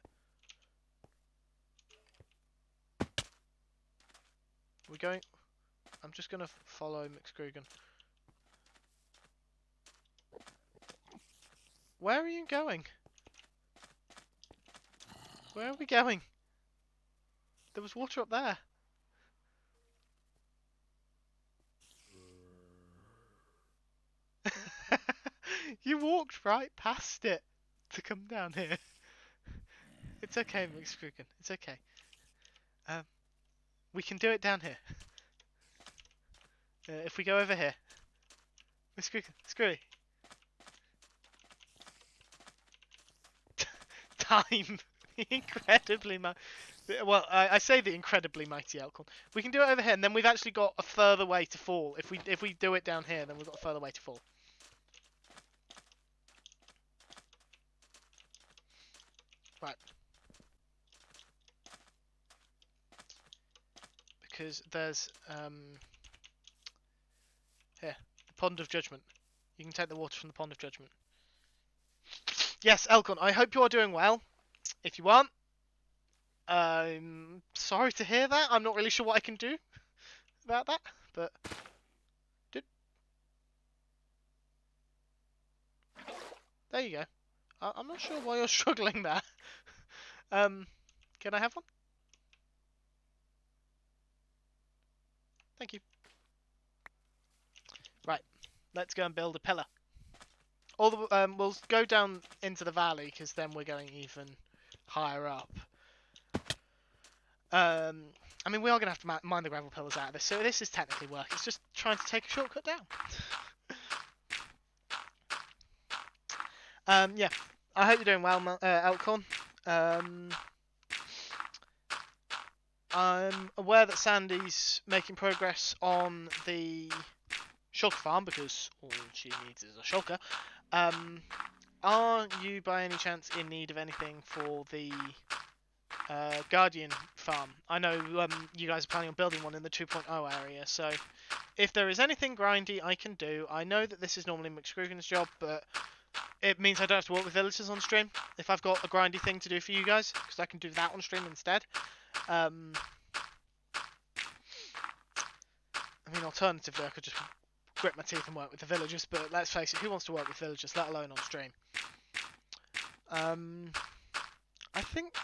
We're going... I'm just going to follow McScrewgunn. Where are you going? Where are we going? There was water up there. You walked right past it to come down here. It's okay, McScrewgunn. It's okay. We can do it down here. If we go over here. McScrewgunn, Screwy. Time. Incredibly well, I say the incredibly mighty Elkhorn. We can do it over here, and then we've actually got a further way to fall. If we do it down here, then we've got a further way to fall. Right. Because there's here, the Pond of Judgment. You can take the water from the Pond of Judgment. Yes, Elkhorn, I hope you are doing well. If you aren't, I'm sorry to hear that. I'm not really sure what I can do about that, but there you go. I'm not sure why you're struggling there. Can I have one? Thank you. Right, let's go and build a pillar. We'll go down into the valley because then we're going even higher up. I mean, we are going to have to mine the gravel pillars out of this, so this is technically work. It's just trying to take a shortcut down. Yeah, I hope you're doing well, Elkhorn. I'm aware that Sandy's making progress on the shulker farm because all she needs is a shulker. Are you by any chance in need of anything for the Guardian farm? I know you guys are planning on building one in the 2.0 area, so if there is anything grindy I can do, I know that this is normally McScrewgunn's job, but it means I don't have to work with villagers on stream. If I've got a grindy thing to do for you guys, because I can do that on stream instead. I mean, alternatively, I could just grit my teeth and work with the villagers, but let's face it, who wants to work with villagers, let alone on stream? I think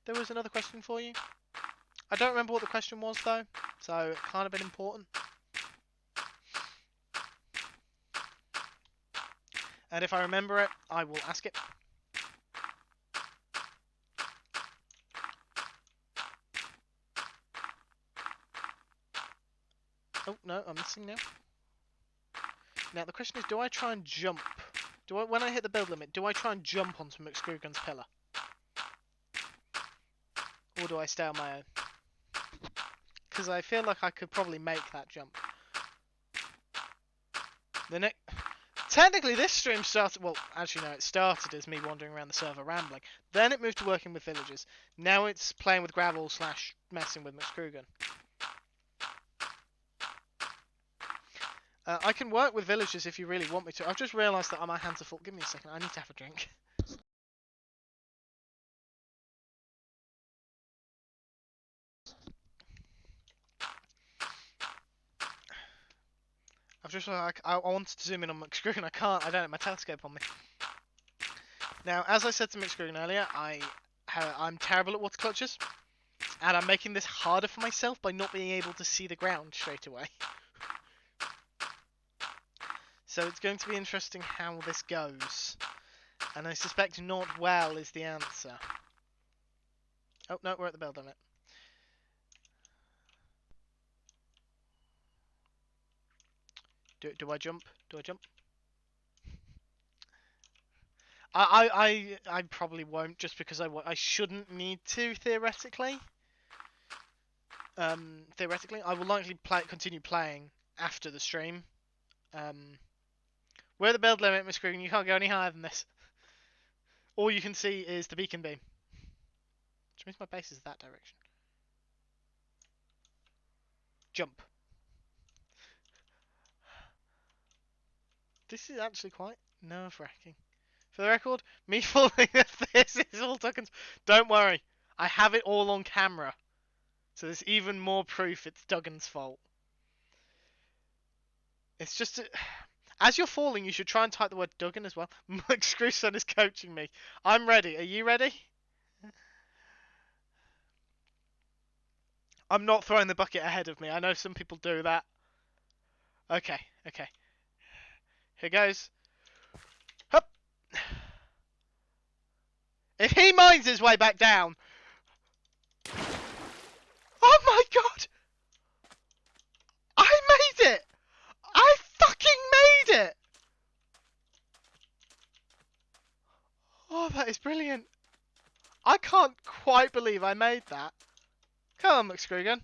there was another question for you. I don't remember what the question was, though, so it can't have been important. And if I remember it, I will ask it. Oh, no, I'm missing now. Now, the question is, do I try and jump? When I hit the build limit, do I try and jump onto McScrewgunn's pillar? Or do I stay on my own? Because I feel like I could probably make that jump. Technically, this stream started... Well, actually, no, it started as me wandering around the server rambling. Then it moved to working with villagers. Now it's playing with gravel / messing with McScrewgunn. I can work with villagers if you really want me to. I've just realised that my hands are full. Give me a second. I need to have a drink. I've just like I wanted to zoom in on McScrewgunn. I can't. I don't have my telescope on me. Now, as I said to McScrewgunn earlier, I'm terrible at water clutches, and I'm making this harder for myself by not being able to see the ground straight away. So it's going to be interesting how this goes. And I suspect not well is the answer. Oh, no, we're at the build limit. Do I jump? Do I jump? I probably won't, just because I shouldn't need to, theoretically. Theoretically, I will likely continue playing after the stream. We're at the build limit, McScrewgunn. You can't go any higher than this. All you can see is the beacon beam. Which means my base is that direction. Jump. This is actually quite nerve-wracking. For the record, me falling off this is all Duggan's. Don't worry. I have it all on camera. So there's even more proof it's Duggan's fault. It's just... As you're falling, you should try and type the word Duggan as well. McScrewgunn is coaching me. I'm ready. Are you ready? I'm not throwing the bucket ahead of me. I know some people do that. Okay, okay. Here goes. Hup. If he mines his way back down... Oh my god! I made it! I fucking made it! Oh, that is brilliant. I can't quite believe I made that. Come on, McScrewgunn.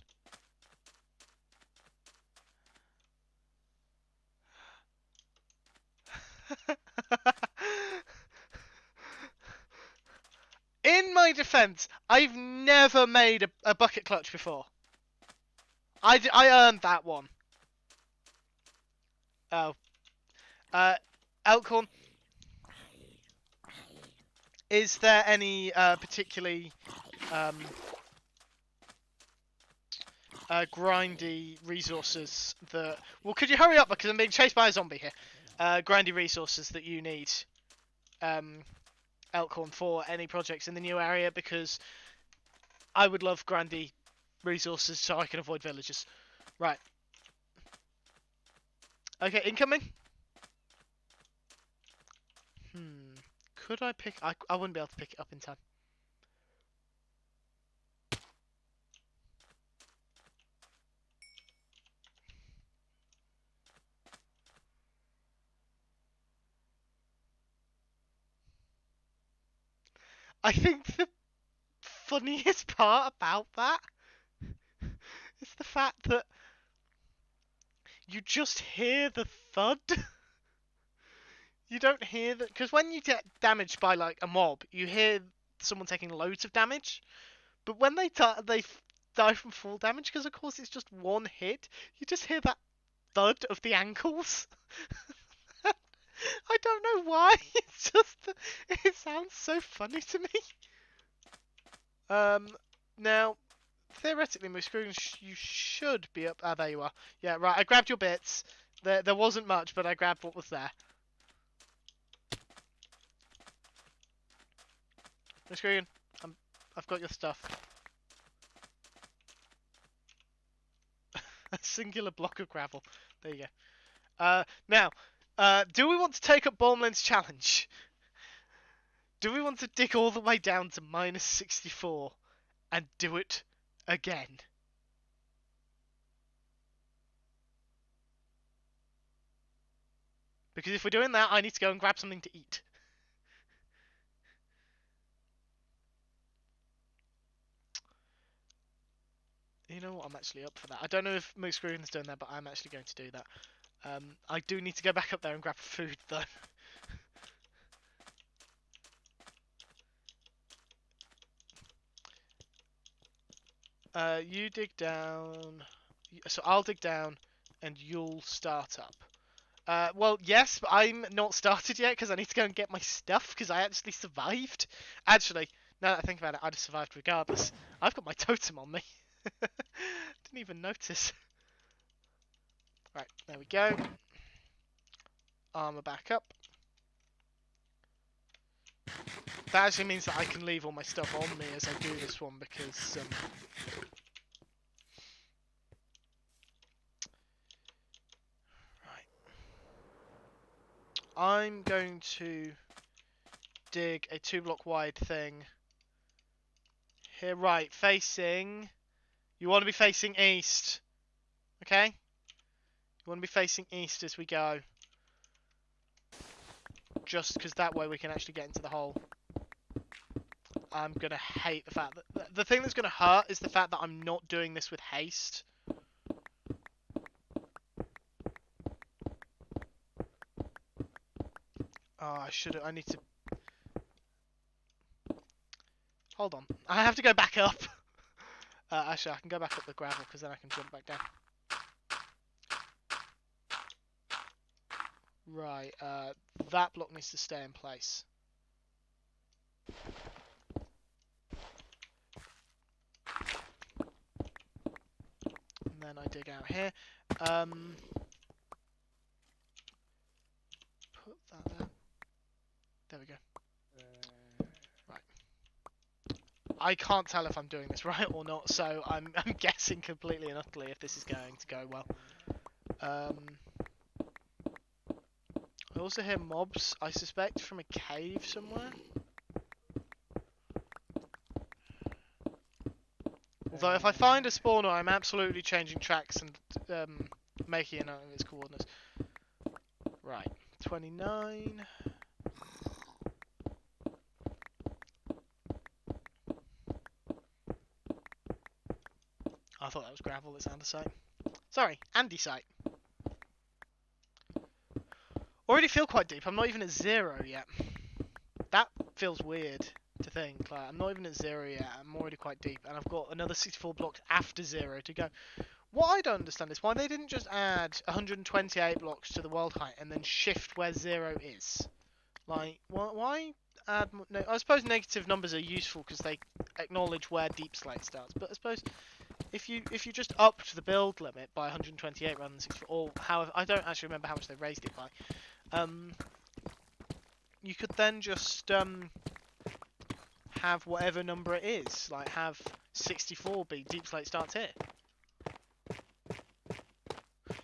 In my defense, I've never made a bucket clutch before. I earned that one. Oh. Elkhorn. Is there any particularly grindy resources that... Well, could you hurry up, because I'm being chased by a zombie here. Grindy resources that you need, Elkhorn, for any projects in the new area, because I would love grindy resources so I can avoid villages. Right. Okay, incoming. Could I pick... I wouldn't be able to pick it up in time. I think the funniest part about that is the fact that you just hear the thud. You don't hear that, because when you get damaged by like a mob, you hear someone taking loads of damage. But when they die from full damage, because of course it's just one hit, you just hear that thud of the ankles. I don't know why. It's just it sounds so funny to me. Now theoretically, McScrewgunn, you should be up. Ah, there you are. Yeah, right. I grabbed your bits. There wasn't much, but I grabbed what was there. McScrewgunn, I've got your stuff. A singular block of gravel. There you go. Now, do we want to take up Bormland's challenge? Do we want to dig all the way down to minus 64 and do it again? Because if we're doing that, I need to go and grab something to eat. You know what? I'm actually up for that. I don't know if McScrewgun's doing that, but I'm actually going to do that. I do need to go back up there and grab food, though. You dig down. So I'll dig down, and you'll start up. Well, yes, but I'm not started yet because I need to go and get my stuff because I actually survived. Actually, now that I think about it, I'd have survived regardless. I've got my totem on me. Didn't even notice. Right, there we go. Armor back up. That actually means that I can leave all my stuff on me as I do this one because right. I'm going to dig a 2-block wide thing here. Right, facing. You want to be facing east. Okay? You want to be facing east as we go. Just because that way we can actually get into the hole. I'm going to hate the fact that... The thing that's going to hurt is the fact that I'm not doing this with haste. Oh, I need to... Hold on. I have to go back up. Actually, I can go back up the gravel because then I can jump back down. Right, that block needs to stay in place. And then I dig out here. Put that there. There we go. Right. I can't tell if I'm doing this right or not, so I'm guessing completely and utterly if this is going to go well. I also hear mobs, I suspect, from a cave somewhere. Although if I find a spawner, I'm absolutely changing tracks and making a note of its coordinates. Right, 29. I thought that was gravel, it's andesite. Sorry, andesite. Already feel quite deep. I'm not even at 0 yet. That feels weird to think. Like, I'm not even at 0 yet. I'm already quite deep, and I've got another 64 blocks after 0 to go. What I don't understand is why they didn't just add 128 blocks to the world height and then shift where 0 is. Like, why add? No, I suppose negative numbers are useful because they acknowledge where deep slate starts. But I suppose if you just upped the build limit by 128 rather than 64, or however, I don't actually remember how much they raised it by. You could then just have whatever number it is, like have 64 be deep slate starts here.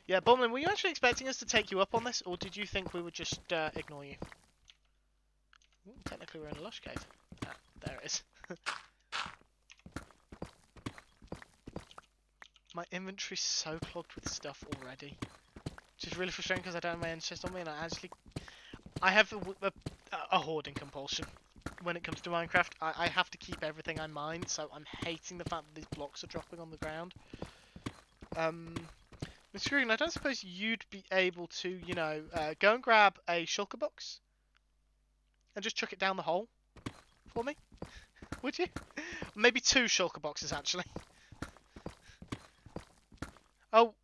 Yeah, Bomlin, were you actually expecting us to take you up on this, or did you think we would just ignore you? Ooh, technically we're in a lush cave. Ah, there it is. My inventory's so clogged with stuff already. Which is really frustrating because I don't have my end chest on me, and I have a hoarding compulsion when it comes to Minecraft. I have to keep everything I mine, so I'm hating the fact that these blocks are dropping on the ground. McScrewgunn, I don't suppose you'd be able to, you know, go and grab a shulker box and just chuck it down the hole for me? Would you? Maybe 2 shulker boxes, actually. Oh.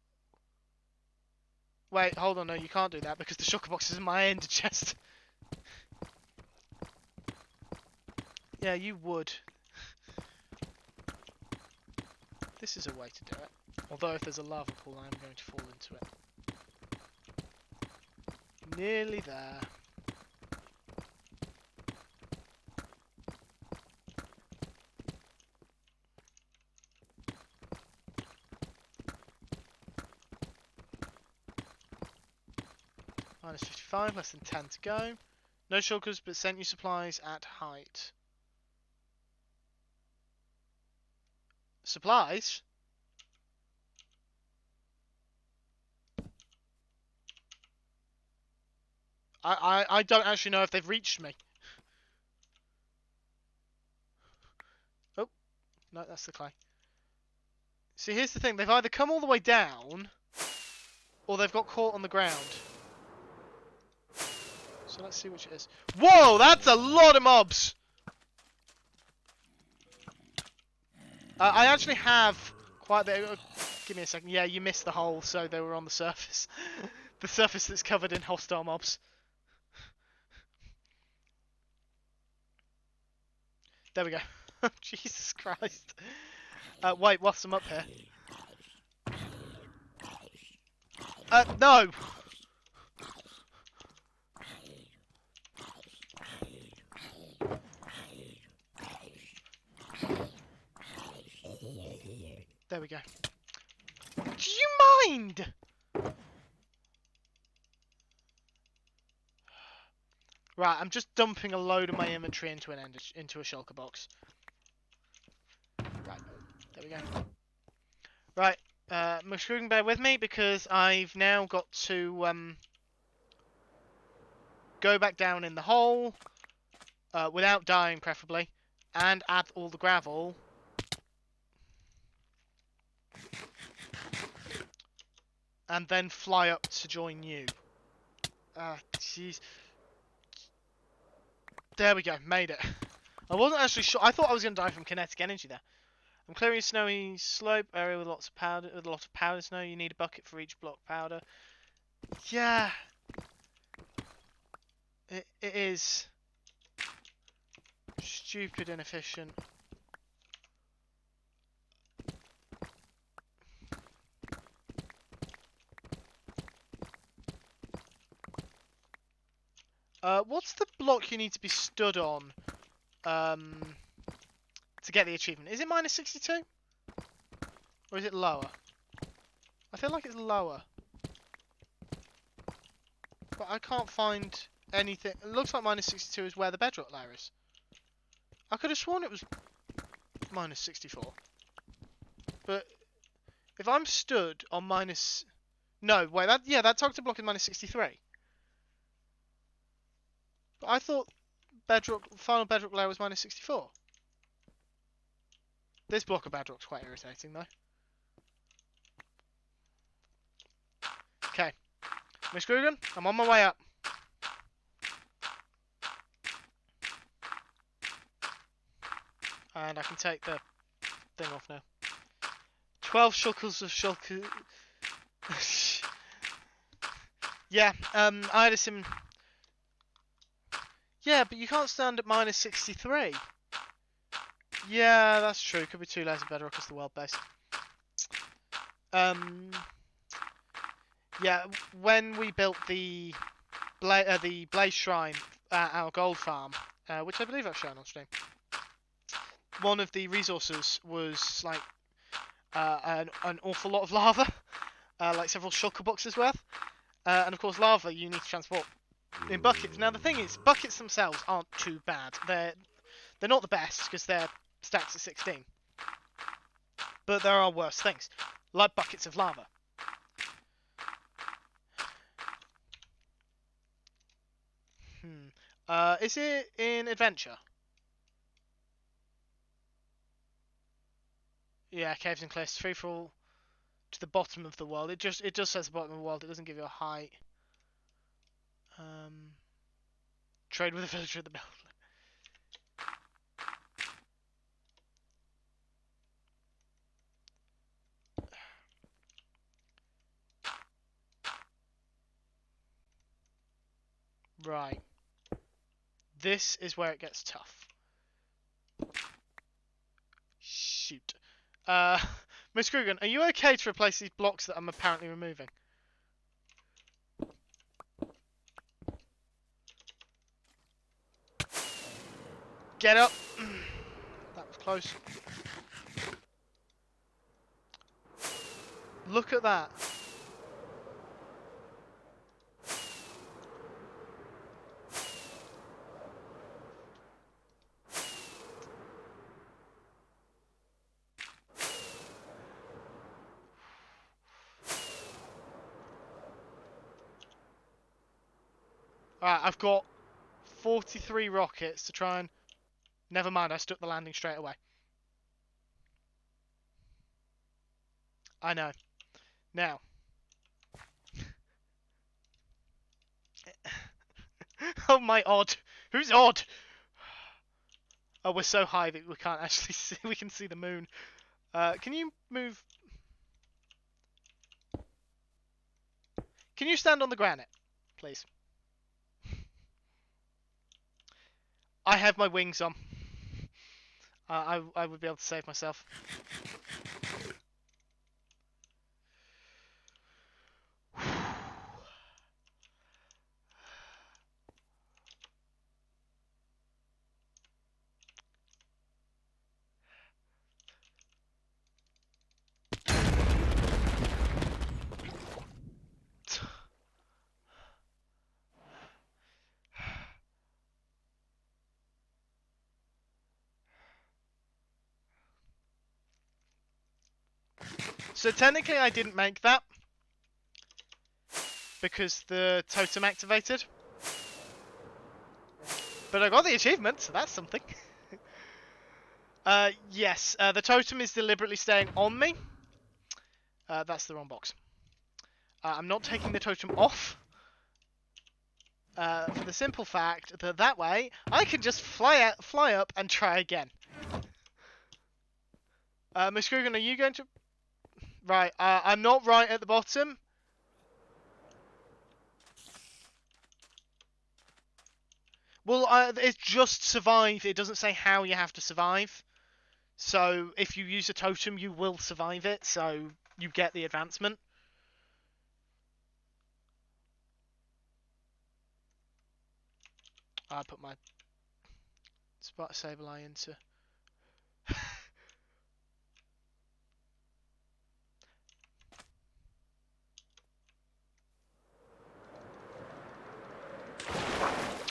Wait, hold on, no, you can't do that because the shulker box is in my ender chest. Yeah, you would. This is a way to do it. Although if there's a lava pool, I'm going to fall into it. Nearly there. Minus 55, less than 10 to go. No shulkers, but sent you supplies at height. Supplies? I don't actually know if they've reached me. Oh, no, that's the clay. See, here's the thing. They've either come all the way down, or they've got caught on the ground. So let's see which it is. Whoa, that's a lot of mobs! I actually have quite a bit... Give me a second. Yeah, you missed the hole, so they were on the surface. The surface that's covered in hostile mobs. There we go. Jesus Christ. Wait, whilst I'm up here. No! There we go. Do you mind? Right, I'm just dumping a load of my inventory into into a shulker box. Right, there we go. Right, McScrewgunn, bear with me because I've now got to go back down in the hole without dying, preferably, and add all the gravel. And then fly up to join you. Jeez. There we go, made it. I wasn't actually sure. I thought I was going to die from kinetic energy there. I'm clearing a snowy slope area with lots of powder. With a lot of powder snow, you need a bucket for each block powder. Yeah, it is stupid inefficient. What's the block you need to be stood on to get the achievement? Is it minus 62? Or is it lower? I feel like it's lower. But I can't find anything. It looks like minus 62 is where the bedrock layer is. I could have sworn it was minus 64. But if I'm stood on minus... No, wait, that targeted block is minus 63. But I thought final bedrock layer was minus 64. This block of bedrock's quite irritating, though. Okay. McScrewgunn, I'm on my way up. And I can take the thing off now. 12 shulkers of shulker... Yeah, I had a sim... Yeah, but you can't stand at minus 63. Yeah, that's true. Could be 2 layers of bedrock as the world base. Yeah, when we built the Blaze Shrine at our gold farm, which I believe I've shown on stream, one of the resources was like an awful lot of lava, like several shulker boxes worth, and of course lava you need to transport in buckets. Now the thing is, buckets themselves aren't too bad. They're not the best because they're stacks at 16, but there are worse things, like buckets of lava. Is it in adventure? Yeah, caves and cliffs, free for all to the bottom of the world. It just says the bottom of the world. It doesn't give you a height. Trade with a villager at the building. Right. This is where it gets tough. Shoot. McScrewgunn, are you okay to replace these blocks that I'm apparently removing? Get up! That was close. Look at that. Alright, I've got 43 rockets to try and... Never mind, I stuck the landing straight away. I know. Now. Oh my odd. Who's odd? Oh, we're so high that we can't actually see. We can see the moon. Can you move? Can you stand on the granite, please? I have my wings on. I would be able to save myself. So technically I didn't make that because the totem activated. But I got the achievement, so that's something. Yes, the totem is deliberately staying on me. That's the wrong box. I'm not taking the totem off. For the simple fact that that way I can just fly up and try again. McScrewgunn, are you going to... Right, I'm not right at the bottom. Well, it's just survive. It doesn't say how you have to survive. So, if you use a totem, you will survive it. So, you get the advancement. I put my spot saber eye into...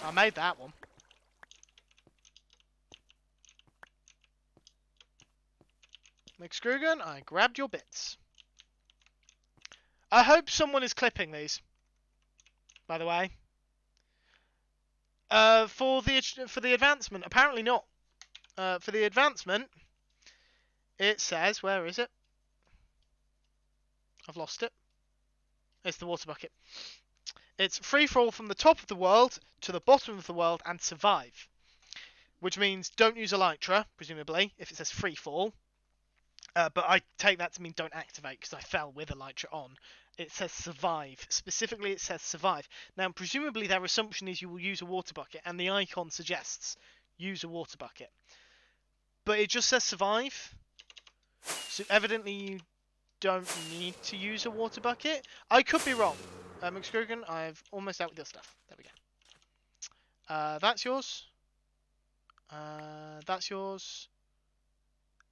I made that one. McScrewgunn, I grabbed your bits. I hope someone is clipping these. By the way. For the advancement, apparently not. For the advancement, it says, where is it? I've lost it. It's the water bucket. It's free fall from the top of the world to the bottom of the world and survive. Which means don't use elytra, presumably, if it says free fall. But I take that to mean don't activate because I fell with elytra on. It says survive. Specifically, it says survive. Now, presumably their assumption is you will use a water bucket, and the icon suggests use a water bucket. But it just says survive. So evidently you don't need to use a water bucket. I could be wrong. McScrewgunn, I've almost out with your stuff. There we go. That's yours. That's yours.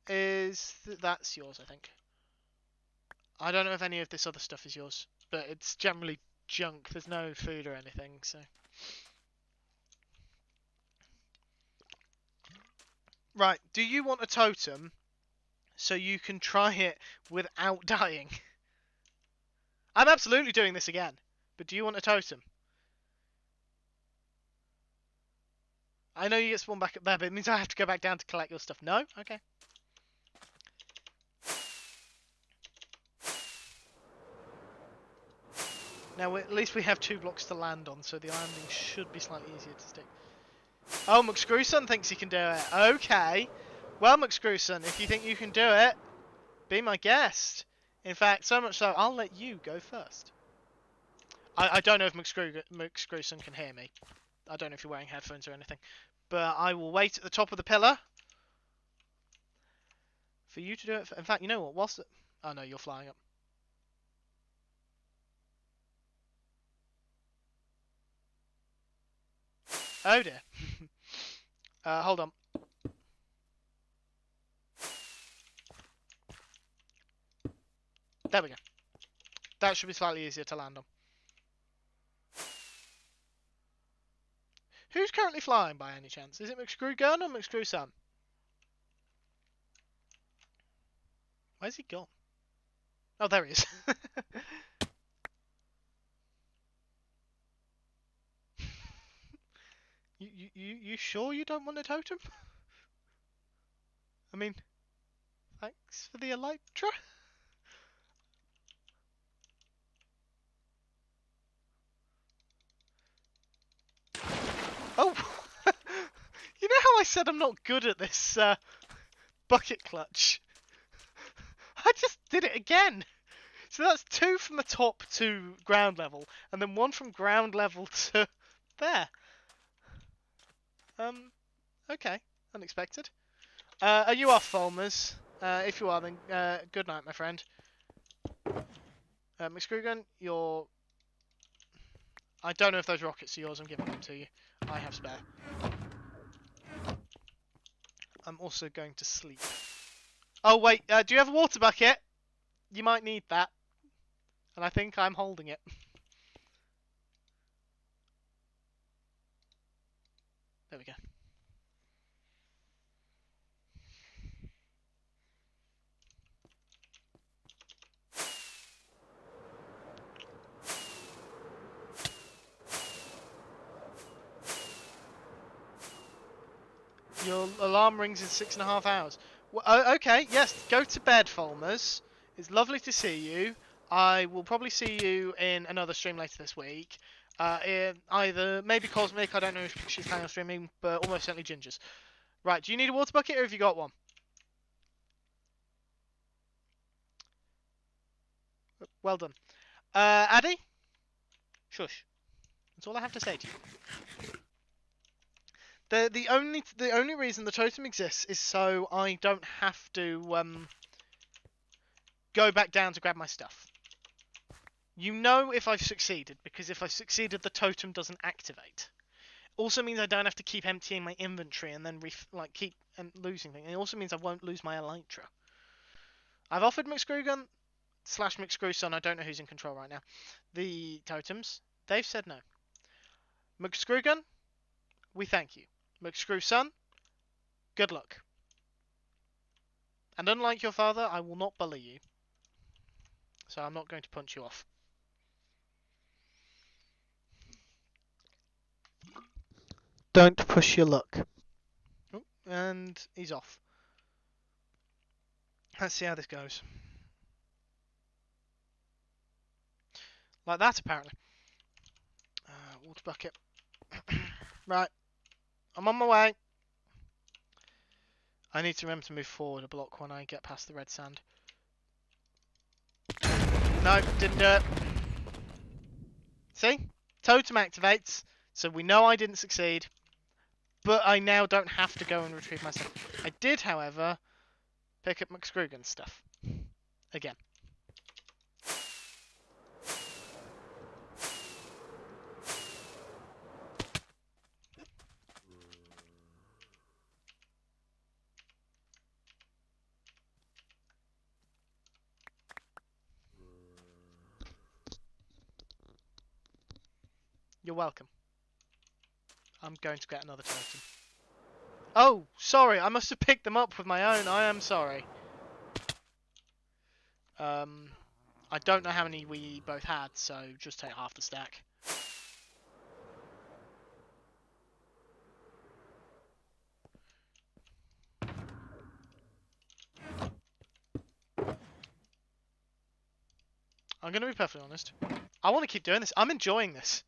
That's yours, I think. I don't know if any of this other stuff is yours, but it's generally junk. There's no food or anything, so... Right, do you want a totem so you can try it without dying? I'm absolutely doing this again, but do you want a totem? I know you get spawned back up there, but it means I have to go back down to collect your stuff. No? Okay. Now, at least we have 2 blocks to land on, so the landing should be slightly easier to stick. Oh, McScrewgunn thinks he can do it. Okay. Well, McScrewgunn, if you think you can do it, be my guest. In fact, so much so, I'll let you go first. I don't know if McScrewgunn can hear me. I don't know if you're wearing headphones or anything. But I will wait at the top of the pillar for you to do it. In fact, you know what? Whilst... Oh no, you're flying up. Oh dear. Hold on. There we go. That should be slightly easier to land on. Who's currently flying by any chance? Is it McScrewgunn or McScrewson? Where's he gone? Oh, there he is. You sure you don't want a totem? I mean, thanks for the elytra. Oh, you know how I said I'm not good at this bucket clutch? I just did it again. So that's 2 from the top to ground level, and then 1 from ground level to there. Okay, unexpected. Are you off, Fulmers? If you are, then good night, my friend. McScrewgunn, you're... I don't know if those rockets are yours, I'm giving them to you. I have spare. I'm also going to sleep. Oh, wait, do you have a water bucket? You might need that. And I think I'm holding it. There we go. Your alarm rings in 6.5 hours. Well, okay, yes, go to bed, Fulmers. It's lovely to see you. I will probably see you in another stream later this week. In either, maybe Cosmic, I don't know if she's planning on streaming, but almost certainly Ginger's. Right, do you need a water bucket or have you got one? Well done. Addy? Shush. That's all I have to say to you. The only reason the totem exists is so I don't have to go back down to grab my stuff. You know if I've succeeded, because if I've succeeded, the totem doesn't activate. Also means I don't have to keep emptying my inventory and then keep losing things. It also means I won't lose my elytra. I've offered McScrewgunn / McScrewson, I don't know who's in control right now, the totems. They've said no. McScrewgunn, we thank you. McScrewson, good luck. And unlike your father, I will not bully you. So I'm not going to punch you off. Don't push your luck. Oh, and he's off. Let's see how this goes. Like that, apparently. Water bucket. Right. I'm on my way. I need to remember to move forward a block when I get past the red sand. No, didn't do it. See? Totem activates, so we know I didn't succeed. But I now don't have to go and retrieve my stuff. I did, however, pick up McScrewgunn's stuff. Again. You're welcome. I'm going to get another totem. Oh, sorry, I must have picked them up with my own. I am sorry. I don't know how many we both had, so just take half the stack. I'm going to be perfectly honest. I want to keep doing this. I'm enjoying this.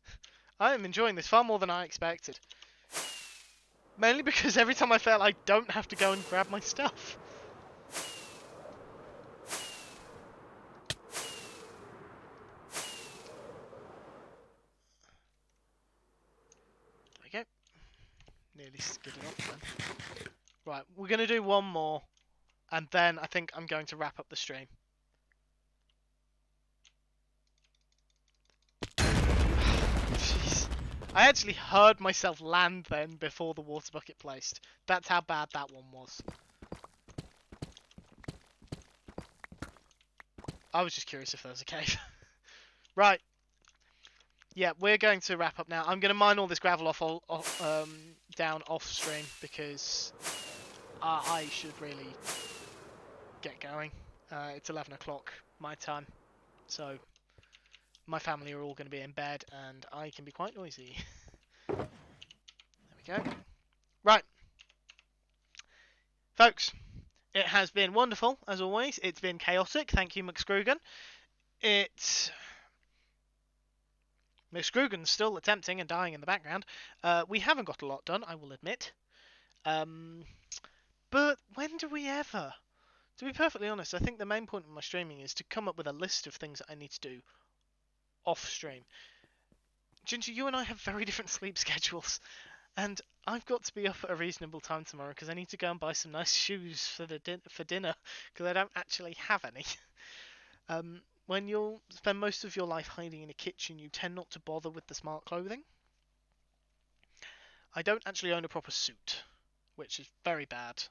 I am enjoying this far more than I expected. Mainly because every time I fail, I don't have to go and grab my stuff. Right, we're going to do one more, and then I think I'm going to wrap up the stream. Jeez. I actually heard myself land then before the water bucket placed. That's how bad that one was. I was just curious if there was a cave. Right. Yeah, we're going to wrap up now. I'm going to mine all this gravel down off stream because I should really get going. It's 11 o'clock my time, so my family are all going to be in bed and I can be quite noisy. There we go. Right. Folks, it has been wonderful, as always. It's been chaotic. Thank you, McScrewgunn. McScrewgunn's still attempting and dying in the background. We haven't got a lot done, I will admit. But when do we ever? To be perfectly honest, I think the main point of my streaming is to come up with a list of things that I need to do off stream. Ginger, you and I have very different sleep schedules, and I've got to be up at a reasonable time tomorrow because I need to go and buy some nice shoes for dinner because I don't actually have any. When you'll spend most of your life hiding in a kitchen, you tend not to bother with the smart clothing. I don't actually own a proper suit, which is very bad.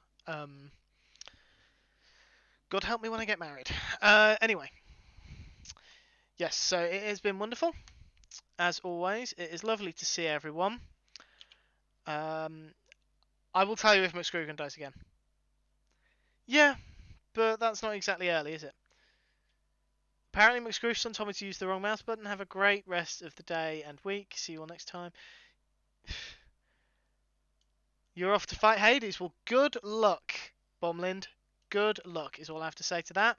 God help me when I get married. Anyway. Yes, so it has been wonderful. As always, it is lovely to see everyone. I will tell you if McScrewgunn dies again. Yeah, but that's not exactly early, is it? Apparently McScrewgunn told me to use the wrong mouse button. Have a great rest of the day and week. See you all next time. You're off to fight Hades. Well, good luck, Bomlind. Good luck is all I have to say to that.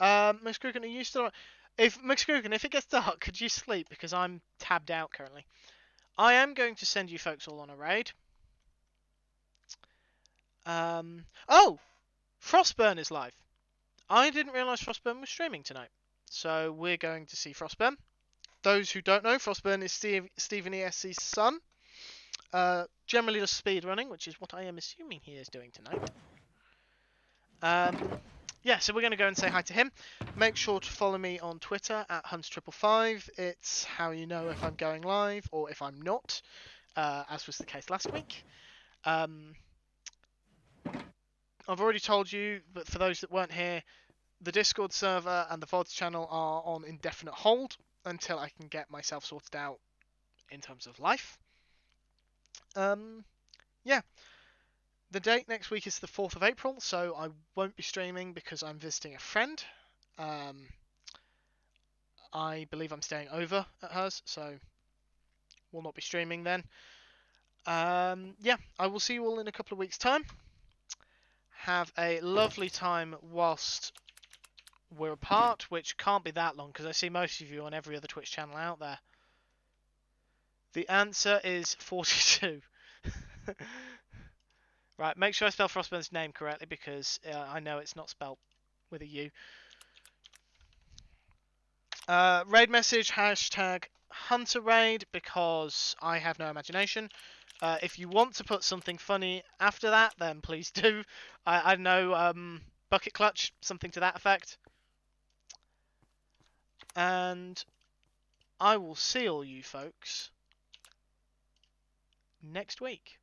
McScrewgunn, are you still... McScrewgunn, if it gets dark, could you sleep? Because I'm tabbed out currently. I am going to send you folks all on a raid. Oh! Frostburn is live. I didn't realise Frostburn was streaming tonight. So we're going to see Frostburn. Those who don't know, Frostburn is Stephen ESC's son. Generally does speedrunning, which is what I am assuming he is doing tonight. Yeah, so we're going to go and say hi to him. Make sure to follow me on Twitter at Huns555. It's how you know if I'm going live or if I'm not, as was the case last week. I've already told you, but for those that weren't here, the Discord server and the VODs channel are on indefinite hold until I can get myself sorted out in terms of life. Yeah. The date next week is the 4th of April, so I won't be streaming because I'm visiting a friend. I believe I'm staying over at hers, so will not be streaming then. Yeah, I will see you all in a couple of weeks' time. Have a lovely time whilst we're apart, which can't be that long because I see most of you on every other Twitch channel out there. The answer is 42. Right, make sure I spell Frostburn's name correctly because I know it's not spelled with a U. Raid message, hashtag Hunter Raid because I have no imagination. If you want to put something funny after that, then please do. I know Bucket Clutch, something to that effect. And I will see all you folks next week.